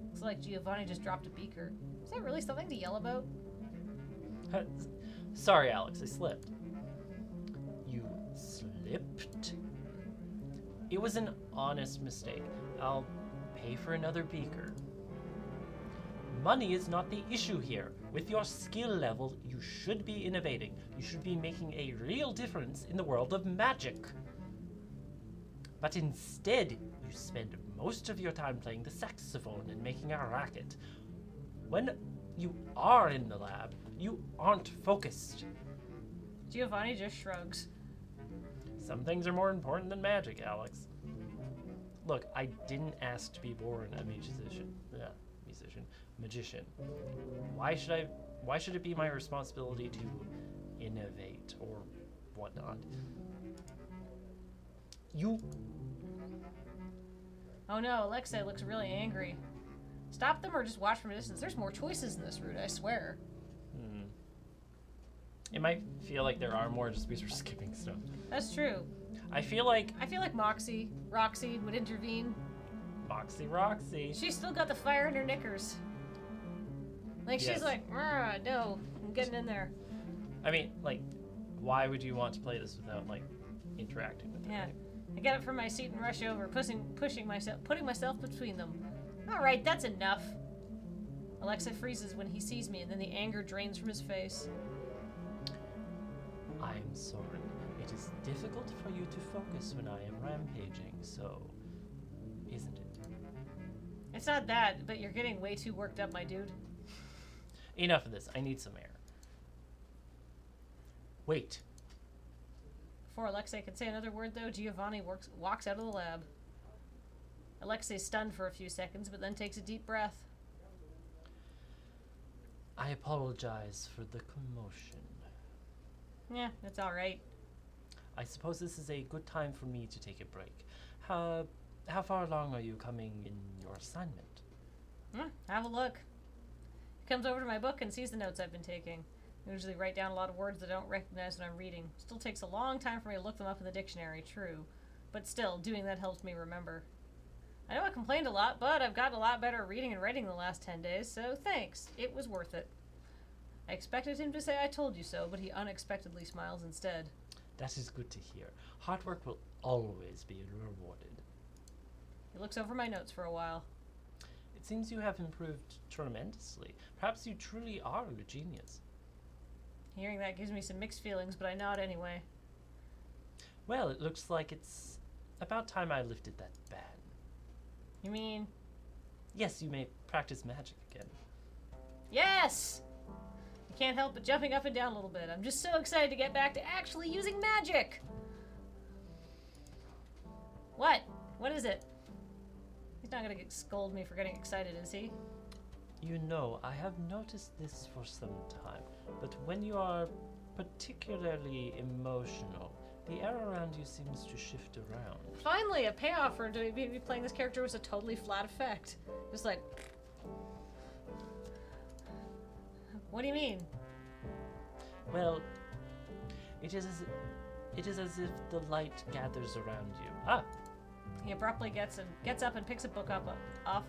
[SPEAKER 1] Looks like Giovanni just dropped a beaker. Is that really something to yell about?
[SPEAKER 2] Sorry, Alex, I slipped. You slipped? It was an honest mistake. I'll pay for another beaker. Money is not the issue here. With your skill level, you should be innovating. You should be making a real difference in the world of magic. But instead, you spend most of your time playing the saxophone and making a racket. When you are in the lab, you aren't focused.
[SPEAKER 1] Giovanni just shrugs.
[SPEAKER 2] Some things are more important than magic, Alex. Look, I didn't ask to be born a magician. Why should it be my responsibility to innovate or whatnot?
[SPEAKER 1] Oh no, Alexei looks really angry. Stop them or just watch from a distance. There's more choices in this route, I swear.
[SPEAKER 2] It might feel like there are more just because we're skipping stuff.
[SPEAKER 1] That's true.
[SPEAKER 2] I feel like
[SPEAKER 1] Roxy would intervene.
[SPEAKER 2] Roxy.
[SPEAKER 1] She's still got the fire in her knickers. Like,
[SPEAKER 2] Yes.
[SPEAKER 1] she's like, no, I'm getting in there.
[SPEAKER 2] I mean, like, why would you want to play this without, like, interacting with it?
[SPEAKER 1] Yeah.
[SPEAKER 2] Right?
[SPEAKER 1] I get up from my seat and rush over, putting myself between them. All right, that's enough. Alexei freezes when he sees me, and then the anger drains from his face.
[SPEAKER 2] I'm sorry. It is difficult for you to focus when I am rampaging, so isn't it?
[SPEAKER 1] It's not that, but you're getting way too worked up, my dude.
[SPEAKER 2] Enough of this. I need some air. Wait.
[SPEAKER 1] Before Alexei can say another word, though, Giovanni walks out of the lab. Alexei's stunned for a few seconds, but then takes a deep breath.
[SPEAKER 2] I apologize for the commotion.
[SPEAKER 1] Yeah, it's all right.
[SPEAKER 2] I suppose this is a good time for me to take a break. How far along are you coming in your assignment?
[SPEAKER 1] Have a look. He comes over to my book and sees the notes I've been taking. I usually write down a lot of words that I don't recognize when I'm reading. Still takes a long time for me to look them up in the dictionary, true. But still, doing that helps me remember. I know I complained a lot, but I've gotten a lot better at reading and writing the last 10 days, so thanks. It was worth it. I expected him to say I told you so, but he unexpectedly smiles instead.
[SPEAKER 2] That is good to hear. Hard work will always be rewarded.
[SPEAKER 1] He looks over my notes for a while.
[SPEAKER 2] It seems you have improved tremendously. Perhaps you truly are a genius.
[SPEAKER 1] Hearing that gives me some mixed feelings, but I nod anyway.
[SPEAKER 2] Well, it looks like it's about time I lifted that ban.
[SPEAKER 1] You mean?
[SPEAKER 2] Yes, you may practice magic again.
[SPEAKER 1] Yes! I can't help but jumping up and down a little bit. I'm just so excited to get back to actually using magic! What? What is it? He's not gonna scold me for getting excited, is he?
[SPEAKER 2] You know, I have noticed this for some time, but when you are particularly emotional, the air around you seems to shift around.
[SPEAKER 1] Finally, a payoff for me playing this character was a totally flat effect. Just like... What do you mean?
[SPEAKER 2] Well, it is as if the light gathers around you. Ah!
[SPEAKER 1] He abruptly gets up and picks a book off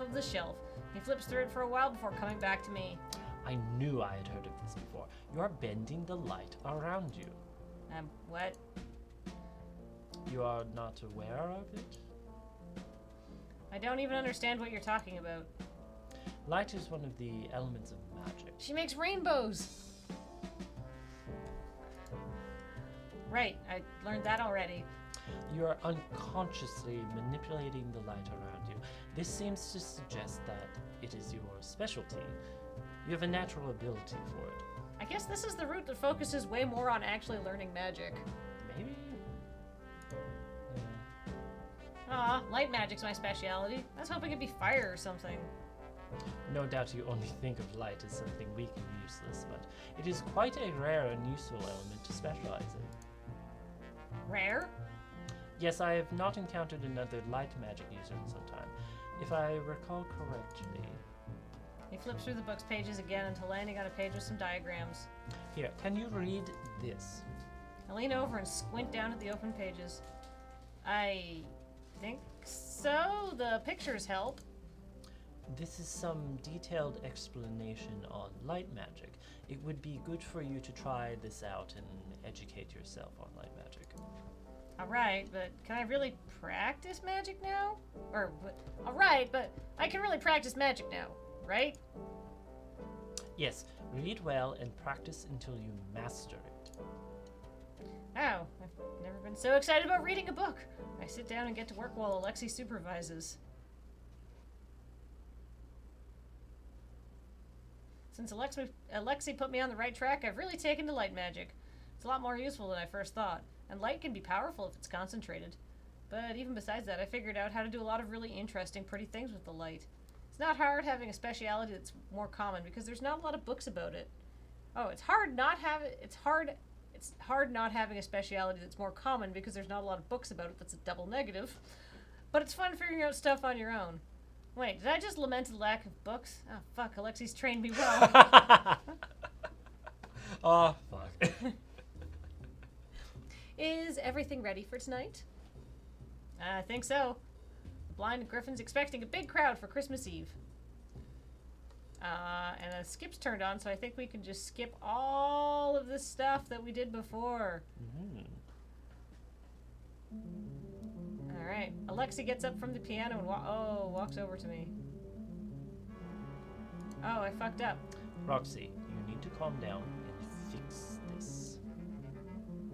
[SPEAKER 1] of the shelf. He flips through it for a while before coming back to me.
[SPEAKER 2] I knew I had heard of this before. You are bending the light around you.
[SPEAKER 1] What?
[SPEAKER 2] You are not aware of it?
[SPEAKER 1] I don't even understand what you're talking about.
[SPEAKER 2] Light is one of the elements of magic.
[SPEAKER 1] She makes rainbows! Right, I learned that already.
[SPEAKER 2] You are unconsciously manipulating the light around you. This seems to suggest that it is your specialty. You have a natural ability for it.
[SPEAKER 1] I guess this is the route that focuses way more on actually learning magic.
[SPEAKER 2] Maybe?
[SPEAKER 1] Aw, light magic's my speciality. I was hoping it'd be fire or something.
[SPEAKER 2] No doubt you only think of light as something weak and useless, but it is quite a rare and useful element to specialize in.
[SPEAKER 1] Rare?
[SPEAKER 2] Yes, I have not encountered another light magic user in some time. If I recall correctly...
[SPEAKER 1] He flips through the book's pages again until landing on a page with some diagrams.
[SPEAKER 2] Here, can you read this?
[SPEAKER 1] I lean over and squint down at the open pages. I think so. The pictures help.
[SPEAKER 2] This is some detailed explanation on light magic. It would be good for you to try this out and educate yourself on light magic.
[SPEAKER 1] Alright, but can I really practice magic now? Alright, but I can really practice magic now, right?
[SPEAKER 2] Yes, read well and practice until you master it.
[SPEAKER 1] Oh, I've never been so excited about reading a book. I sit down and get to work while Alexi supervises. Since Alexi put me on the right track, I've really taken to light magic. It's a lot more useful than I first thought, and light can be powerful if it's concentrated. But even besides that, I figured out how to do a lot of really interesting, pretty things with the light. It's not hard having a speciality that's more common because there's not a lot of books about it. Oh, it's hard not having a speciality that's more common because there's not a lot of books about it. That's a double negative. But it's fun figuring out stuff on your own. Wait, did I just lament the lack of books? Oh, fuck, Alexi's trained me well.
[SPEAKER 2] Oh, fuck.
[SPEAKER 1] Is everything ready for tonight? I think so. The blind Griffin's expecting a big crowd for Christmas Eve. And a skip's turned on, so I think we can just skip all of this stuff that we did before. Alright, Alexi gets up from the piano and walks over to me. Oh, I fucked up.
[SPEAKER 2] Roxy, you need to calm down and fix this.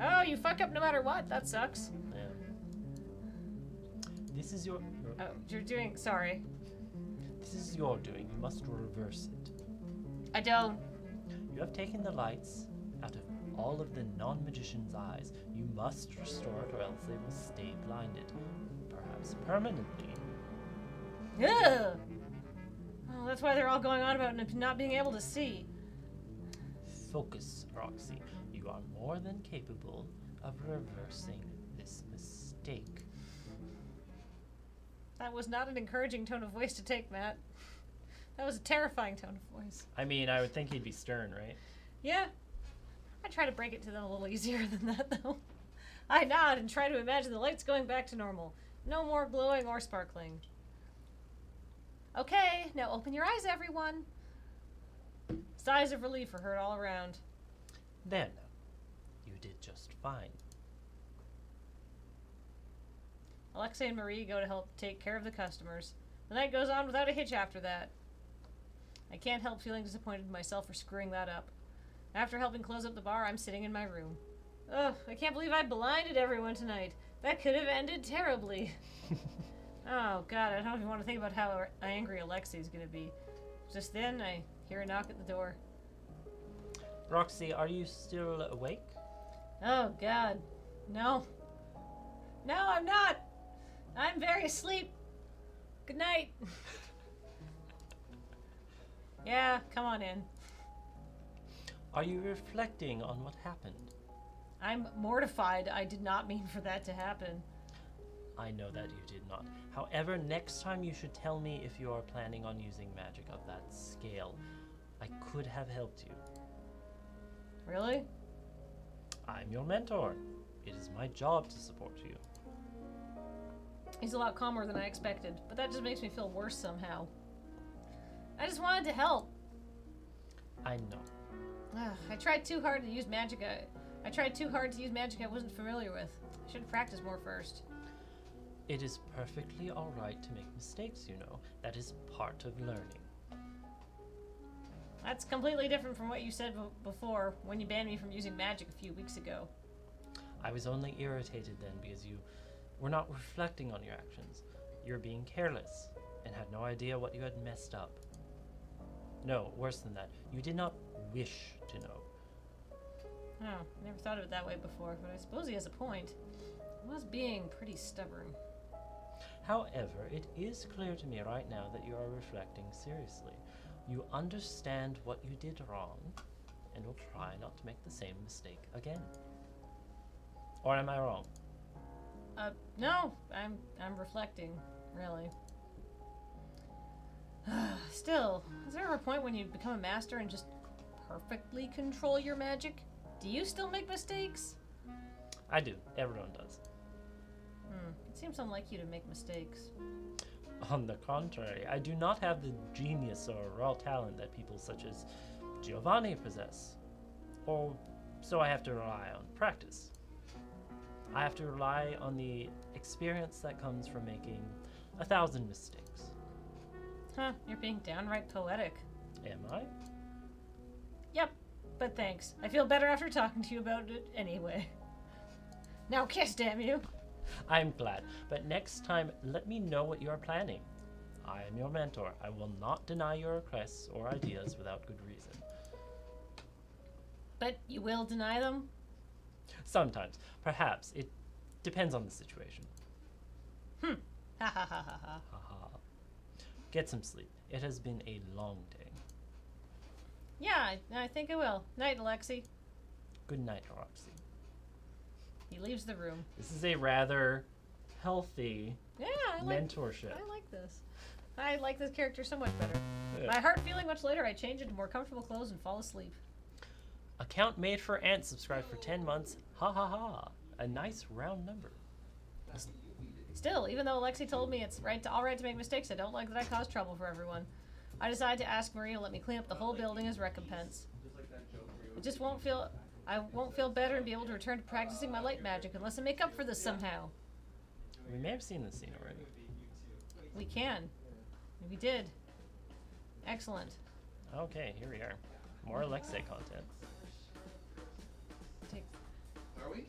[SPEAKER 1] Oh, you fuck up no matter what? That sucks.
[SPEAKER 2] Yeah. This is your...
[SPEAKER 1] Oh, you're doing... Sorry.
[SPEAKER 2] This is your doing. You must reverse it.
[SPEAKER 1] I don't.
[SPEAKER 2] You have taken the lights out of all of the non-magician's eyes. You must restore it or else they will stay blinded. Perhaps permanently.
[SPEAKER 1] Ugh! Oh, that's why they're all going on about not being able to see.
[SPEAKER 2] Focus, Roxy. You are more than capable of reversing this mistake.
[SPEAKER 1] That was not an encouraging tone of voice to take, Matt. That was a terrifying tone of voice.
[SPEAKER 2] I mean, I would think he'd be stern, right?
[SPEAKER 1] Yeah. I try to break it to them a little easier than that, though. I nod and try to imagine the lights going back to normal. No more glowing or sparkling. Okay, now open your eyes, everyone. Sighs of relief are heard all around.
[SPEAKER 2] Then, you did just fine.
[SPEAKER 1] Alexei and Marie go to help take care of the customers. The night goes on without a hitch after that. I can't help feeling disappointed in myself for screwing that up. After helping close up the bar, I'm sitting in my room. Ugh, I can't believe I blinded everyone tonight. That could have ended terribly. Oh, God, I don't even want to think about how angry Alexei's gonna be. Just then, I hear a knock at the door.
[SPEAKER 2] Roxy, are you still awake?
[SPEAKER 1] Oh, God. No. No, I'm not. I'm very asleep. Good night. Yeah, come on in.
[SPEAKER 2] Are you reflecting on what happened?
[SPEAKER 1] I'm mortified. I did not mean for that to happen.
[SPEAKER 2] I know that you did not. However, next time you should tell me if you are planning on using magic of that scale. I could have helped you.
[SPEAKER 1] Really?
[SPEAKER 2] I'm your mentor. It is my job to support you.
[SPEAKER 1] He's a lot calmer than I expected, but that just makes me feel worse somehow. I just wanted to help.
[SPEAKER 2] I know.
[SPEAKER 1] I tried too hard to use magic. I tried too hard to use magic I wasn't familiar with. I should have practiced more first.
[SPEAKER 2] It is perfectly all right to make mistakes, you know. That is part of learning.
[SPEAKER 1] That's completely different from what you said before when you banned me from using magic a few weeks ago.
[SPEAKER 2] I was only irritated then because you were not reflecting on your actions. You were being careless and had no idea what you had messed up. No, worse than that, you did not wish to know.
[SPEAKER 1] Oh, I never thought of it that way before, but I suppose he has a point. I was being pretty stubborn.
[SPEAKER 2] However, it is clear to me right now that you are reflecting seriously. You understand what you did wrong and will try not to make the same mistake again. Or am I wrong?
[SPEAKER 1] No, I'm reflecting, really. Still, is there ever a point when you become a master and just perfectly control your magic? Do you still make mistakes?
[SPEAKER 2] I do. Everyone does.
[SPEAKER 1] It seems unlike you to make mistakes.
[SPEAKER 2] On the contrary, I do not have the genius or raw talent that people such as Giovanni possess. Or so I have to rely on practice. I have to rely on the experience that comes from making 1,000 mistakes.
[SPEAKER 1] Huh, you're being downright poetic.
[SPEAKER 2] Am I?
[SPEAKER 1] Yep, but thanks. I feel better after talking to you about it anyway. Now kiss, damn you.
[SPEAKER 2] I'm glad, but next time let me know what you are planning. I am your mentor. I will not deny your requests or ideas without good reason.
[SPEAKER 1] But you will deny them?
[SPEAKER 2] Sometimes. Perhaps. It depends on the situation.
[SPEAKER 1] Ha ha ha ha ha.
[SPEAKER 2] Haha. Get some sleep. It has been a long day.
[SPEAKER 1] Yeah, I think I will. Night, Alexi.
[SPEAKER 2] Good night, Roxy.
[SPEAKER 1] He leaves the room.
[SPEAKER 2] This is a rather healthy
[SPEAKER 1] Yeah,
[SPEAKER 2] mentorship.
[SPEAKER 1] I like this. I like this character so much better.
[SPEAKER 2] Yeah.
[SPEAKER 1] My heart feeling much later, I change into more comfortable clothes and fall asleep.
[SPEAKER 2] Account made for Ant subscribed for 10 months. Ha ha ha. A nice round number.
[SPEAKER 1] Still, even though Alexi told me it's all right to make mistakes, I don't like that I cause trouble for everyone. I decided to ask Marie to let me clean up the whole building as recompense. I won't feel better and be able to return to practicing my light magic unless I make up for this somehow.
[SPEAKER 2] We may have seen this scene already.
[SPEAKER 1] We can. We did. Excellent.
[SPEAKER 2] Okay, here we are. More Alexei content.
[SPEAKER 3] Are we?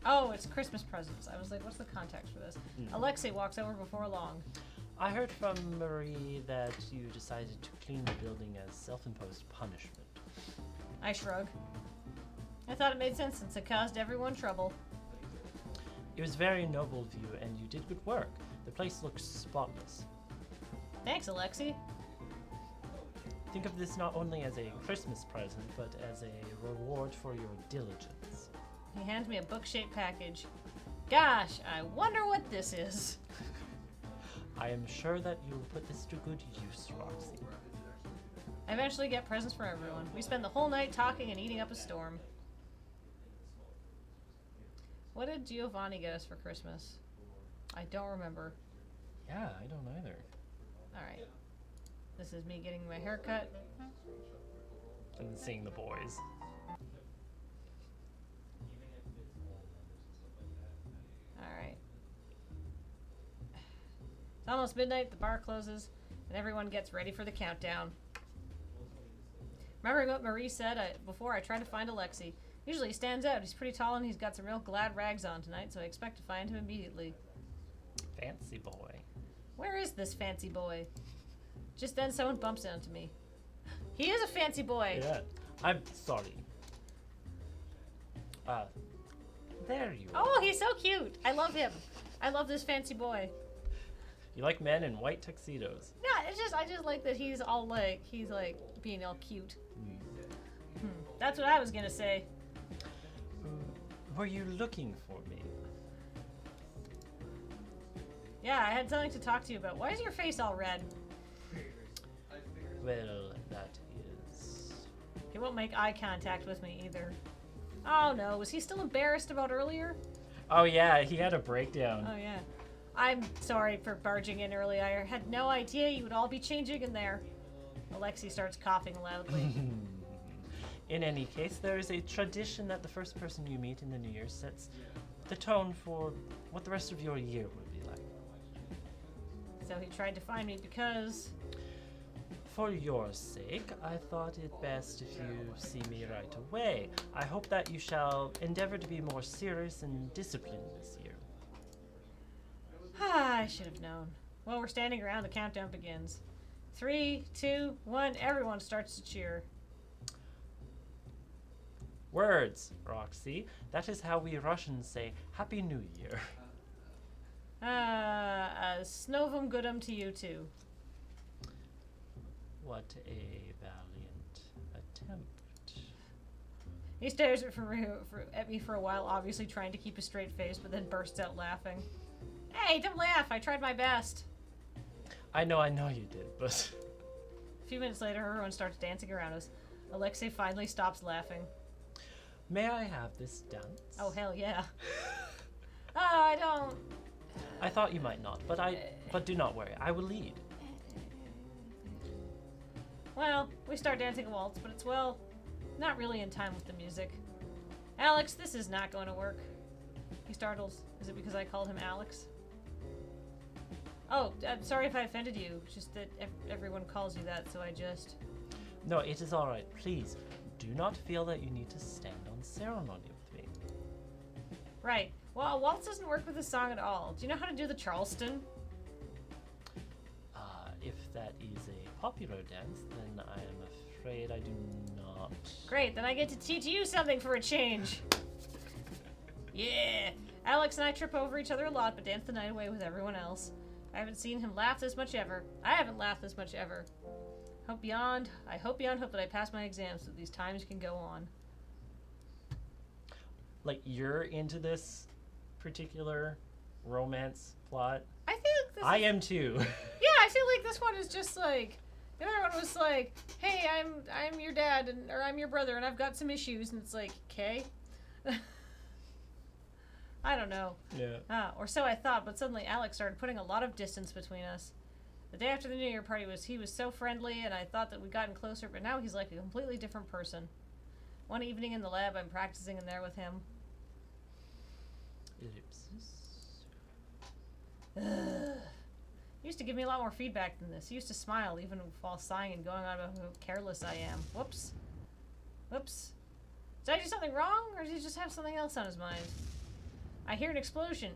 [SPEAKER 1] Oh, it's Christmas presents. I was like, what's the context for this? Alexei walks over before long.
[SPEAKER 2] I heard from Marie that you decided to clean the building as self-imposed punishment.
[SPEAKER 1] I shrug. I thought it made sense since it caused everyone trouble.
[SPEAKER 2] It was very noble of you, and you did good work. The place looks spotless.
[SPEAKER 1] Thanks, Alexi.
[SPEAKER 2] Think of this not only as a Christmas present, but as a reward for your diligence.
[SPEAKER 1] He hands me a book-shaped package. Gosh, I wonder what this is.
[SPEAKER 2] I am sure that you will put this to good use, Roxy.
[SPEAKER 1] I eventually get presents for everyone. We spend the whole night talking and eating up a storm. What did Giovanni get us for Christmas? I don't remember.
[SPEAKER 2] Yeah, I don't either.
[SPEAKER 1] Alright. This is me getting my hair cut.
[SPEAKER 2] And then seeing the boys.
[SPEAKER 1] Alright. It's almost midnight, the bar closes, and everyone gets ready for the countdown. Remembering what Marie said before, I try to find Alexi. Usually he stands out. He's pretty tall and he's got some real glad rags on tonight, so I expect to find him immediately.
[SPEAKER 2] Fancy boy.
[SPEAKER 1] Where is this fancy boy? Just then someone bumps into me. He is a fancy boy!
[SPEAKER 2] Yeah. I'm sorry. There you are.
[SPEAKER 1] Oh, he's so cute! I love him. I love this fancy boy.
[SPEAKER 2] You like men in white tuxedos.
[SPEAKER 1] Yeah, I just like that he's being all cute. That's what I was gonna say.
[SPEAKER 2] Were you looking for me?
[SPEAKER 1] Yeah, I had something to talk to you about. Why is your face all red?
[SPEAKER 2] Well, that is...
[SPEAKER 1] He won't make eye contact with me either. Oh no, was he still embarrassed about earlier?
[SPEAKER 2] Oh yeah, he had a breakdown.
[SPEAKER 1] Oh yeah. I'm sorry for barging in early. I had no idea you would all be changing in there. Alexi starts coughing loudly.
[SPEAKER 2] In any case, there is a tradition that the first person you meet in the new year sets the tone for what the rest of your year will be like.
[SPEAKER 1] So he tried to find me because...
[SPEAKER 2] For your sake, I thought it best if you see me right away. I hope that you shall endeavor to be more serious and disciplined this year.
[SPEAKER 1] I should have known. While we're standing around, the countdown begins. 3, 2, 1, everyone starts to cheer.
[SPEAKER 2] Words, Roxy. That is how we Russians say Happy New Year.
[SPEAKER 1] Snovum goodum to you too.
[SPEAKER 2] What a valiant attempt.
[SPEAKER 1] He stares at me for a while, obviously trying to keep a straight face, but then bursts out laughing. Hey, don't laugh. I tried my best.
[SPEAKER 2] I know you did, but...
[SPEAKER 1] A few minutes later, everyone starts dancing around us. Alexei finally stops laughing.
[SPEAKER 2] May I have this dance?
[SPEAKER 1] Oh, hell yeah. I don't...
[SPEAKER 2] I thought you might not, but do not worry. I will lead.
[SPEAKER 1] Well, we start dancing a waltz, but it's, well, not really in time with the music. Alex, this is not going to work. He startles. Is it because I called him Alex? Oh, I'm sorry if I offended you. It's just that everyone calls you that, so I just...
[SPEAKER 2] No, it is all right. Please, do not feel that you need to stand on ceremony with me.
[SPEAKER 1] Right. Well, a waltz doesn't work with this song at all. Do you know how to do the Charleston?
[SPEAKER 2] If that is a popular dance, then I am afraid I do not.
[SPEAKER 1] Great, then I get to teach you something for a change. Yeah. Alex and I trip over each other a lot, but dance the night away with everyone else. I haven't seen him laugh this much ever. I haven't laughed this much ever. I hope beyond hope that I pass my exams so these times can go on.
[SPEAKER 2] Like, you're into this particular romance plot?
[SPEAKER 1] I think this
[SPEAKER 2] I am too.
[SPEAKER 1] Yeah, I feel like this one is just like... The other one was like, hey, I'm your dad, or I'm your brother, and I've got some issues, and it's like, okay. I don't know.
[SPEAKER 2] Yeah.
[SPEAKER 1] Or so I thought, but suddenly Alex started putting a lot of distance between us. The day after the New Year party he was so friendly, and I thought that we'd gotten closer, but now he's like a completely different person. One evening in the lab, I'm practicing in there with him.
[SPEAKER 2] Ellipsis.
[SPEAKER 1] He used to give me a lot more feedback than this. He used to smile even while sighing and going on about how careless I am. Whoops. Did I do something wrong, or did he just have something else on his mind? I hear an explosion.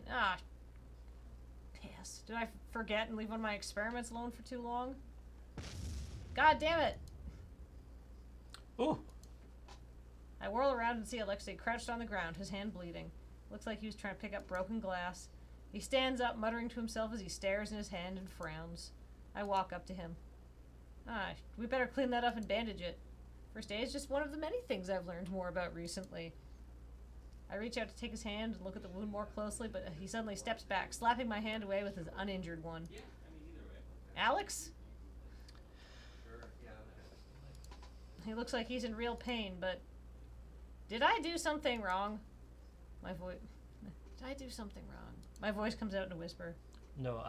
[SPEAKER 1] Yes. Did I forget and leave one of my experiments alone for too long? God damn it!
[SPEAKER 2] Ooh.
[SPEAKER 1] I whirl around and see Alexei crouched on the ground, his hand bleeding. Looks like he was trying to pick up broken glass. He stands up, muttering to himself as he stares in his hand and frowns. I walk up to him. We better clean that up and bandage it. First aid is just one of the many things I've learned more about recently. I reach out to take his hand and look at the wound more closely, but he suddenly steps back, slapping my hand away with his uninjured one. Alex? He looks like he's in real pain, but... Did I do something wrong? Did I do something wrong? My voice comes out in a whisper.
[SPEAKER 2] No,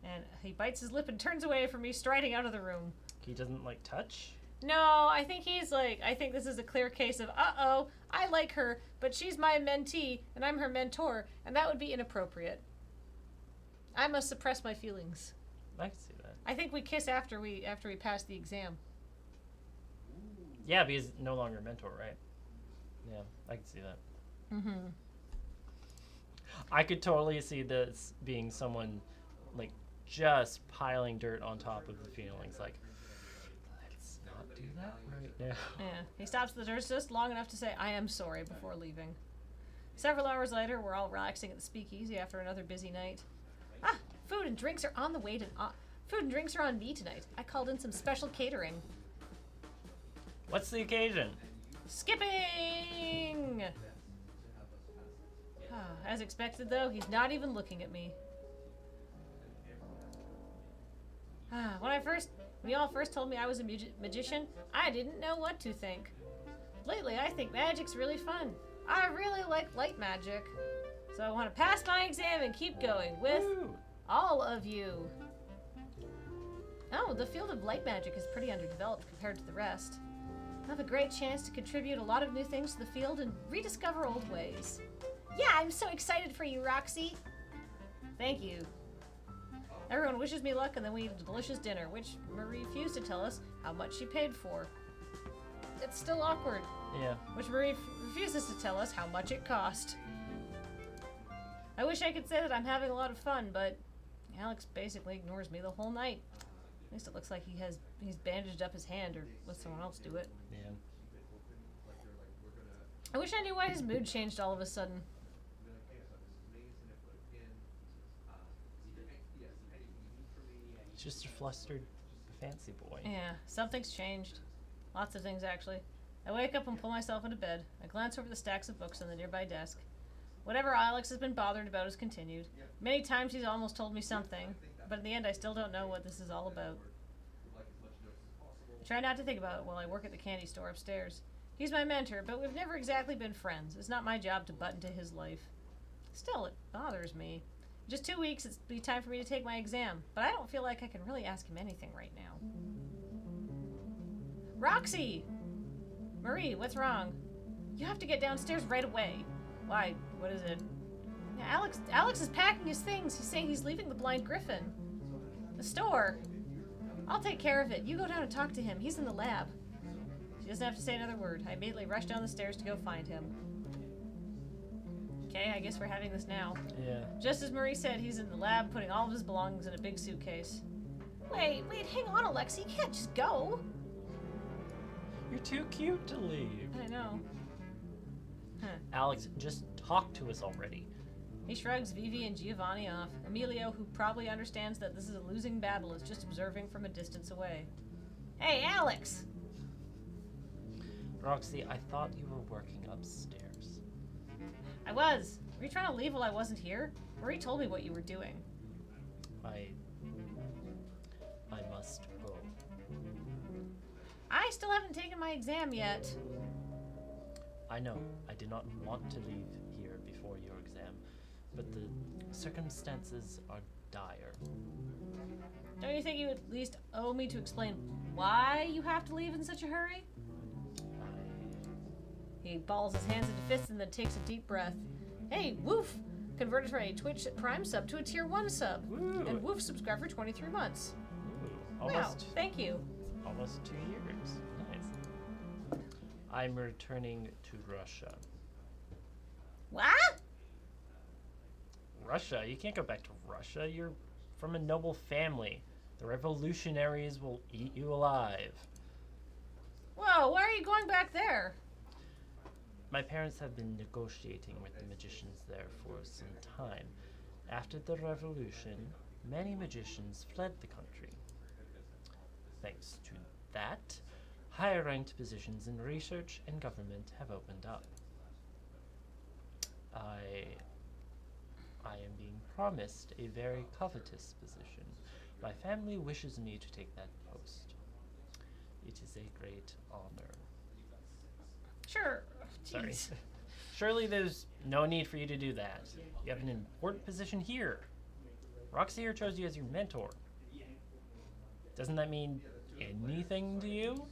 [SPEAKER 1] And he bites his lip and turns away from me, striding out of the room.
[SPEAKER 2] He doesn't, like, touch?
[SPEAKER 1] No, I think he's like, I think this is a clear case of, uh-oh, I like her, but she's my mentee, and I'm her mentor, and that would be inappropriate. I must suppress my feelings.
[SPEAKER 2] I can see that.
[SPEAKER 1] I think we kiss after we pass the exam.
[SPEAKER 2] Yeah, but he's no longer a mentor, right? Yeah, I can see that.
[SPEAKER 1] Mm-hmm.
[SPEAKER 2] I could totally see this being someone, like, just piling dirt on top of the feelings, like, let's not do that right now.
[SPEAKER 1] Yeah, he stops the dirt just long enough to say, I am sorry, before leaving. Several hours later, we're all relaxing at the speakeasy after another busy night. Food and drinks are on the way food and drinks are on me tonight. I called in some special catering.
[SPEAKER 2] What's the occasion?
[SPEAKER 1] Skipping! As expected, though, he's not even looking at me. When y'all first told me I was a magician, I didn't know what to think. Lately, I think magic's really fun. I really like light magic. So I want to pass my exam and keep going with all of you. Oh, the field of light magic is pretty underdeveloped compared to the rest. I have a great chance to contribute a lot of new things to the field and rediscover old ways. Yeah, I'm so excited for you, Roxy. Thank you. Everyone wishes me luck, and then we eat a delicious dinner, which Marie refused to tell us how much she paid for. It's still awkward.
[SPEAKER 2] Yeah.
[SPEAKER 1] Which Marie refuses to tell us how much it cost. I wish I could say that I'm having a lot of fun, but Alex basically ignores me the whole night. At least it looks like he's bandaged up his hand or let someone else do it.
[SPEAKER 2] Yeah.
[SPEAKER 1] I wish I knew why his mood changed all of a sudden.
[SPEAKER 2] He's just a flustered fancy boy.
[SPEAKER 1] Yeah, something's changed. Lots of things, actually. I wake up and pull myself into bed. I glance over the stacks of books on the nearby desk. Whatever Alex has been bothered about has continued. Many times he's almost told me something, but in the end I still don't know what this is all about. I try not to think about it while I work at the candy store upstairs. He's my mentor, but we've never exactly been friends. It's not my job to butt into his life. Still, it bothers me. In just 2 weeks, it'll be time for me to take my exam, but I don't feel like I can really ask him anything right now. Roxy! Marie, what's wrong? You have to get downstairs right away. Why? What is it? Yeah, Alex is packing his things. He's saying he's leaving the blind Griffin. The store. I'll take care of it. You go down and talk to him. He's in the lab. She doesn't have to say another word. I immediately rush down the stairs to go find him. Okay, I guess we're having this now.
[SPEAKER 2] Yeah.
[SPEAKER 1] Just as Marie said, he's in the lab putting all of his belongings in a big suitcase. Wait, hang on, Alexa. You can't just go.
[SPEAKER 2] You're too cute to leave.
[SPEAKER 1] I know. Huh.
[SPEAKER 2] Alex, just talk to us already.
[SPEAKER 1] He shrugs Vivi and Giovanni off. Emilio, who probably understands that this is a losing battle, is just observing from a distance away. Hey, Alex!
[SPEAKER 2] Roxy, I thought you were working upstairs.
[SPEAKER 1] I was. Were you trying to leave while I wasn't here? Marie told me what you were doing.
[SPEAKER 2] I must go.
[SPEAKER 1] I still haven't taken my exam yet.
[SPEAKER 2] I know, I did not want to leave here before your exam, but the circumstances are dire.
[SPEAKER 1] Don't you think you at least owe me to explain why you have to leave in such a hurry? He balls his hands into fists and then takes a deep breath. Hey, Woof! Converted from a Twitch Prime sub to a Tier 1 sub.
[SPEAKER 2] Woo.
[SPEAKER 1] And Woof subscribed for 23 months.
[SPEAKER 2] Ooh,
[SPEAKER 1] Wow, thank you.
[SPEAKER 2] almost 2 years. Nice. I'm returning to Russia.
[SPEAKER 1] What?
[SPEAKER 2] Russia? You can't go back to Russia. You're from a noble family. The revolutionaries will eat you alive.
[SPEAKER 1] Whoa, why are you going back there?
[SPEAKER 2] My parents have been negotiating with the magicians there for some time. After the revolution, many magicians fled the country. Thanks to that, higher ranked positions in research and government have opened up. I am being promised a very covetous position. My family wishes me to take that post. It is a great honor.
[SPEAKER 1] Sure.
[SPEAKER 2] Sorry.
[SPEAKER 1] Jeez.
[SPEAKER 2] Surely there's no need for you to do that. You have an important position here. Roxy here chose you as your mentor. Doesn't that mean anything to you?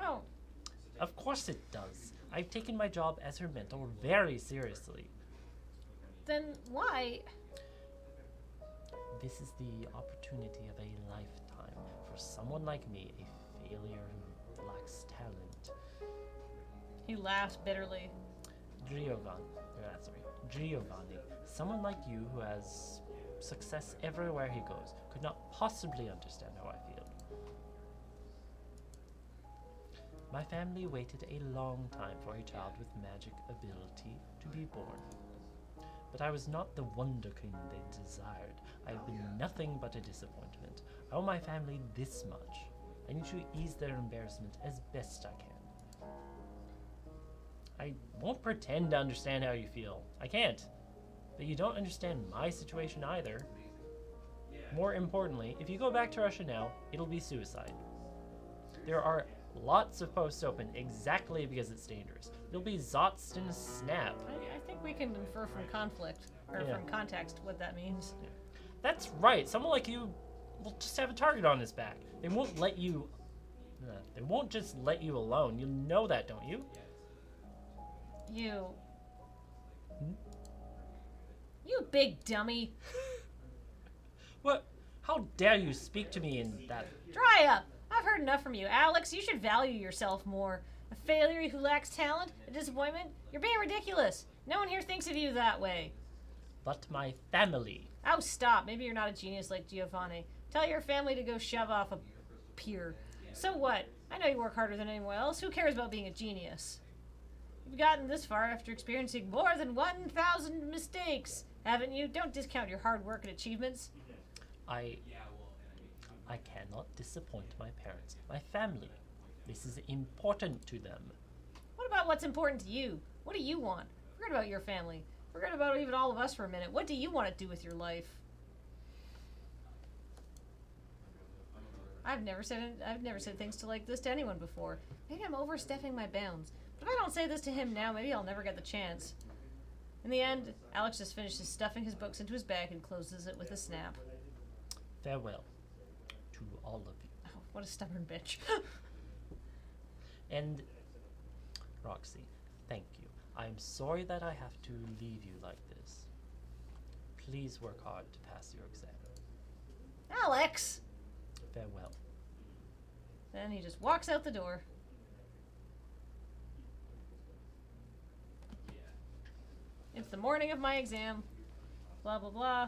[SPEAKER 1] Oh,
[SPEAKER 2] Of course it does. I've taken my job as her mentor very seriously.
[SPEAKER 1] then why?
[SPEAKER 2] This is the opportunity of a lifetime for someone like me, a failure who lacks talent.
[SPEAKER 1] He laughs bitterly.
[SPEAKER 2] Giovanni, someone like you who has success everywhere he goes, could not possibly understand how I feel. My family waited a long time for a child with magic ability to be born. But I was not the wonder king they desired. I have been nothing but a disappointment. I owe my family this much. I need to ease their embarrassment as best I can. I won't pretend to understand how you feel. I can't. But you don't understand my situation either. More importantly, if you go back to Russia now, it'll be suicide. There are lots of posts open exactly because it's dangerous. You'll be zotzed in a snap.
[SPEAKER 1] I think we can infer from conflict, or
[SPEAKER 2] Yeah.
[SPEAKER 1] from context, what that means.
[SPEAKER 2] That's right. Someone like you will just have a target on his back. They won't let you... they won't just let you alone. You know that, don't you?
[SPEAKER 1] You big dummy.
[SPEAKER 2] What? How dare you speak to me in that?
[SPEAKER 1] Dry up! I've heard enough from you. Alex, you should value yourself more. A failure who lacks talent? A disappointment? You're being ridiculous. No one here thinks of you that way.
[SPEAKER 2] But my family.
[SPEAKER 1] Oh, stop. Maybe you're not a genius like Giovanni. Tell your family to go shove off a pier. So what? I know you work harder than anyone else. Who cares about being a genius? You've gotten this far after experiencing more than 1,000 mistakes, haven't you? Don't discount your hard work and achievements.
[SPEAKER 2] I cannot disappoint my parents, my family. This is important to them.
[SPEAKER 1] What about what's important to you? What do you want? Forget about your family. Forget about even all of us for a minute. What do you want to do with your life? I've never said things like this to anyone before. Maybe I'm overstepping my bounds. But if I don't say this to him now, maybe I'll never get the chance. In the end, Alex just finishes stuffing his books into his bag and closes it with a snap.
[SPEAKER 2] Farewell to all of you.
[SPEAKER 1] Oh, what a stubborn bitch.
[SPEAKER 2] And Roxy, thank you. I'm sorry that I have to leave you like this. Please work hard to pass your exam.
[SPEAKER 1] Alex!
[SPEAKER 2] Farewell.
[SPEAKER 1] Then he just walks out the door. It's the morning of my exam. Blah, blah, blah.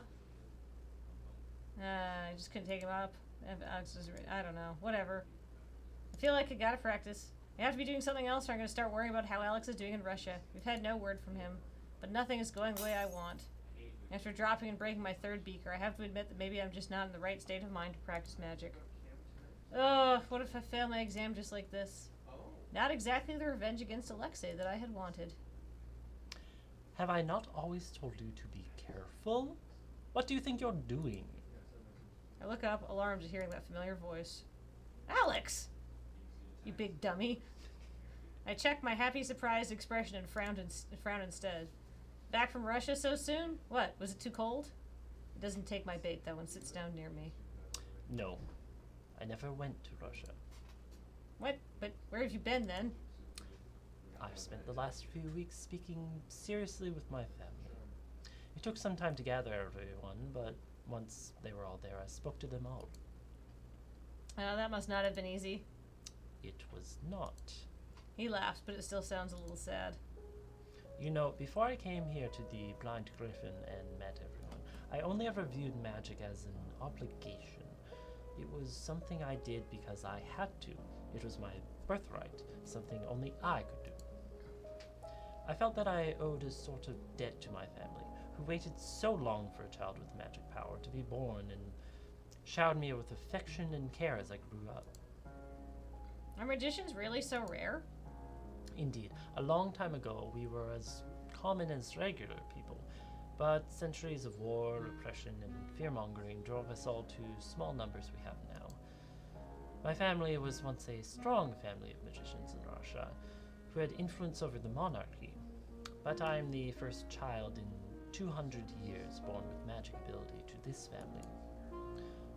[SPEAKER 1] I just couldn't take him up. I don't know. Whatever. I feel like I gotta practice. I have to be doing something else or I'm gonna start worrying about how Alex is doing in Russia. We've had no word from him, but nothing is going the way I want. After dropping and breaking my third beaker, I have to admit that maybe I'm just not in the right state of mind to practice magic. Ugh, what if I fail my exam just like this? Not exactly the revenge against Alexei that I had wanted.
[SPEAKER 2] Have I not always told you to be careful? What do you think you're doing?
[SPEAKER 1] I look up, alarmed at hearing that familiar voice. Alex! You big dummy. I checked my happy, surprised expression and frowned instead. Back from Russia so soon? What, was it too cold? It doesn't take my bait, though, and sits down near me.
[SPEAKER 2] No, I never went to Russia.
[SPEAKER 1] What? But where have you been, then?
[SPEAKER 2] I've spent the last few weeks speaking seriously with my family. It took some time to gather everyone, but once they were all there, I spoke to them all.
[SPEAKER 1] That must not have been easy.
[SPEAKER 2] It was not.
[SPEAKER 1] He laughs, but it still sounds a little sad.
[SPEAKER 2] You know, before I came here to the Blind Griffin and met everyone, I only ever viewed magic as an obligation. It was something I did because I had to. It was my birthright, something only I could do. I felt that I owed a sort of debt to my family, who waited so long for a child with magic power to be born and showered me with affection and care as I grew up.
[SPEAKER 1] Are magicians really so rare?
[SPEAKER 2] Indeed, a long time ago we were as common as regular people, but centuries of war, oppression, and fear-mongering drove us all to small numbers we have now. My family was once a strong family of magicians in Russia, who had influence over the monarchy, but I am the first child in 200 years born with magic ability to this family.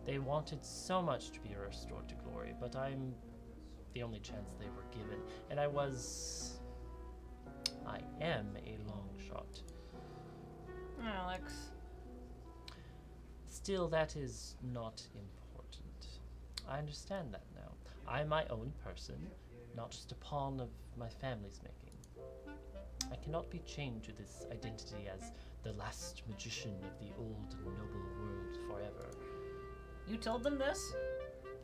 [SPEAKER 2] They wanted so much to be restored to glory, but I'm the only chance they were given, and I am a long shot.
[SPEAKER 1] Alex.
[SPEAKER 2] Still, that is not important. I understand that now. I'm my own person, not just a pawn of my family's making. I cannot be chained to this identity as the last magician of the old and noble world forever.
[SPEAKER 1] You told them this?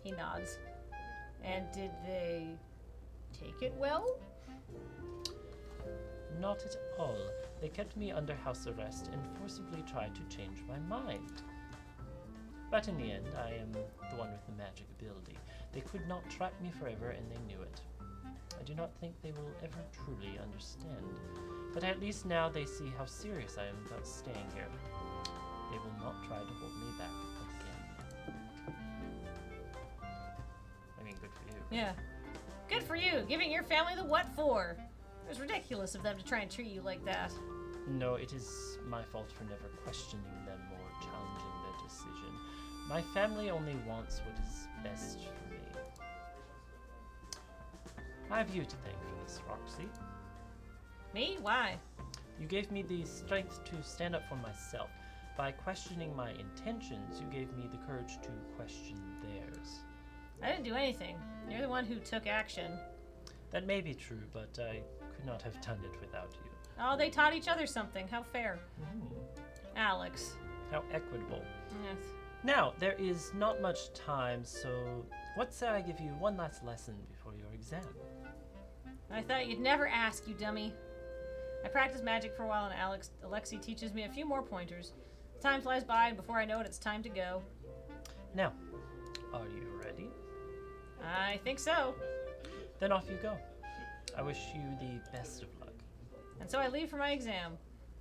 [SPEAKER 1] He nods. And did they take it well?
[SPEAKER 2] Not at all. They kept me under house arrest and forcibly tried to change my mind. But in the end, I am the one with the magic ability. They could not trap me forever, and they knew it. I do not think they will ever truly understand, but at least now they see how serious I am about staying here. They will not try to hold me back again. I mean, good for you.
[SPEAKER 1] Yeah. Good for you, giving your family the what for. It was ridiculous of them to try and treat you like that.
[SPEAKER 2] No, it is my fault for never questioning them or challenging their decision. My family only wants what is best for me. I have you to thank for this, Roxy.
[SPEAKER 1] Me? Why?
[SPEAKER 2] You gave me the strength to stand up for myself. by questioning my intentions, you gave me the courage to question theirs.
[SPEAKER 1] I didn't do anything. You're the one who took action.
[SPEAKER 2] That may be true, but I could not have done it without you.
[SPEAKER 1] Oh, they taught each other something. How fair. Alex.
[SPEAKER 2] How equitable.
[SPEAKER 1] Yes.
[SPEAKER 2] Now, there is not much time, so what say I give you one last lesson before your exam?
[SPEAKER 1] I thought you'd never ask, you dummy. I practice magic for a while, and Alexi teaches me a few more pointers. Time flies by, and before I know it, it's time to go.
[SPEAKER 2] Now, are you ready?
[SPEAKER 1] I think so.
[SPEAKER 2] Then off you go. I wish you the best of luck.
[SPEAKER 1] And so I leave for my exam.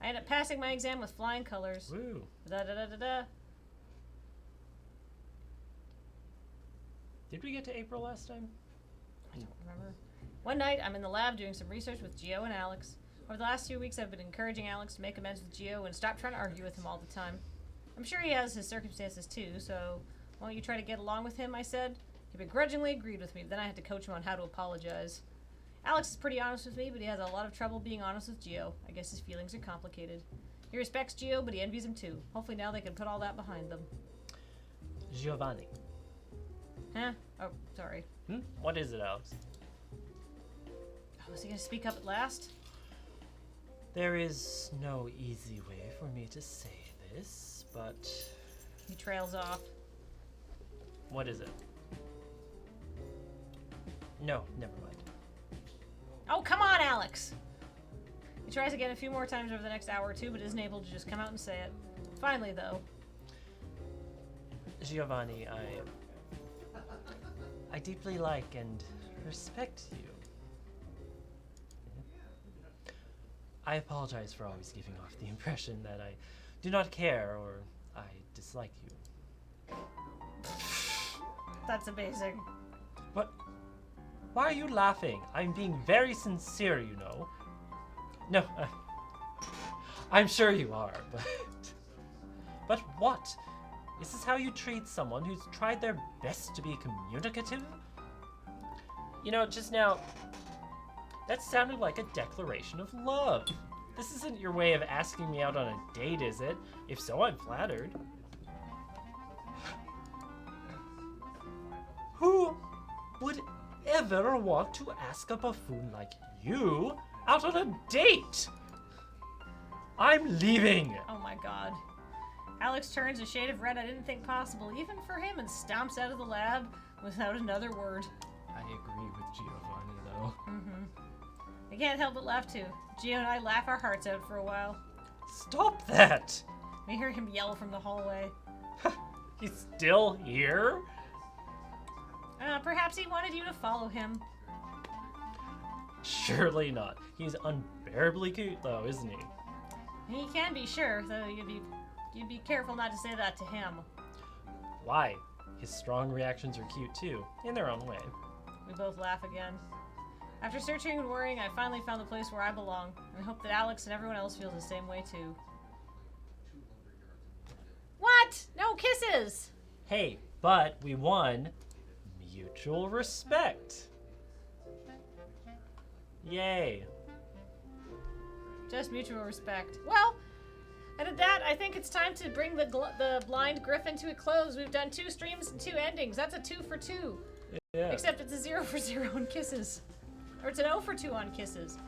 [SPEAKER 1] I end up passing my exam with flying colors.
[SPEAKER 2] Woo.
[SPEAKER 1] Da-da-da-da-da.
[SPEAKER 2] Did we get to April last time?
[SPEAKER 1] I don't remember. One night, I'm in the lab doing some research with Gio and Alex. Over the last few weeks, I've been encouraging Alex to make amends with Gio and stop trying to argue with him all the time. I'm sure he has his circumstances too, so won't you try to get along with him, I said. He begrudgingly agreed with me, but then I had to coach him on how to apologize. Alex is pretty honest with me, but he has a lot of trouble being honest with Gio. I guess his feelings are complicated. He respects Gio, but he envies him too. Hopefully now they can put all that behind them.
[SPEAKER 2] Giovanni.
[SPEAKER 1] Huh? Oh, sorry.
[SPEAKER 2] What is it, Alex?
[SPEAKER 1] Oh, is he gonna speak up at last?
[SPEAKER 2] There is no easy way for me to say this, but...
[SPEAKER 1] He trails off.
[SPEAKER 2] What is it? No, never mind.
[SPEAKER 1] Oh, come on, Alex! He tries again a few more times over the next hour or two, but isn't able to just come out and say it. Finally, though.
[SPEAKER 2] Giovanni, I deeply like and respect you. I apologize for always giving off the impression that I do not care or I dislike you.
[SPEAKER 1] That's amazing.
[SPEAKER 2] But why are you laughing? I'm being very sincere, you know. No, I'm sure you are, but what? Is this how you treat someone who's tried their best to be communicative? You know, just now, that sounded like a declaration of love. This isn't your way of asking me out on a date, is it? If so, I'm flattered. Who would ever want to ask a buffoon like you out on a date? I'm leaving.
[SPEAKER 1] Oh my god. Alex turns a shade of red I didn't think possible, even for him, and stomps out of the lab without another word.
[SPEAKER 2] I agree with Giovanni, though.
[SPEAKER 1] I can't help but laugh too. Gio and I laugh our hearts out for a while.
[SPEAKER 2] Stop that!
[SPEAKER 1] We hear him yell from the hallway.
[SPEAKER 2] He's still here?
[SPEAKER 1] Perhaps he wanted you to follow him.
[SPEAKER 2] Surely not. He's unbearably cute, though, isn't he?
[SPEAKER 1] He can be, sure, though you'd be careful not to say that to him.
[SPEAKER 2] Why? His strong reactions are cute, too, in their own way.
[SPEAKER 1] We both laugh again. After searching and worrying, I finally found the place where I belong, and hope that Alex and everyone else feels the same way, too. What? No kisses!
[SPEAKER 2] Hey, but we won mutual respect. Yay.
[SPEAKER 1] Just mutual respect. Well, and at that, I think it's time to bring the blind Griffin to a close. We've done 2 streams and 2 endings. That's a 2 for 2.
[SPEAKER 2] Yeah.
[SPEAKER 1] Except it's a 0 for 0 on kisses. Or it's an 0 for 2 on kisses.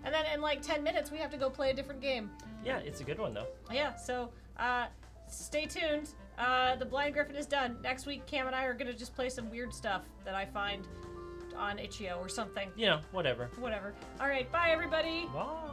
[SPEAKER 1] And then in like 10 minutes, we have to go play a different game.
[SPEAKER 2] Yeah, it's a good one, though.
[SPEAKER 1] Yeah, so stay tuned. The blind Griffin is done. Next week, Cam and I are going to just play some weird stuff that I find on itch.io or something.
[SPEAKER 2] You know, whatever.
[SPEAKER 1] Whatever. All right, bye, everybody.
[SPEAKER 2] Bye.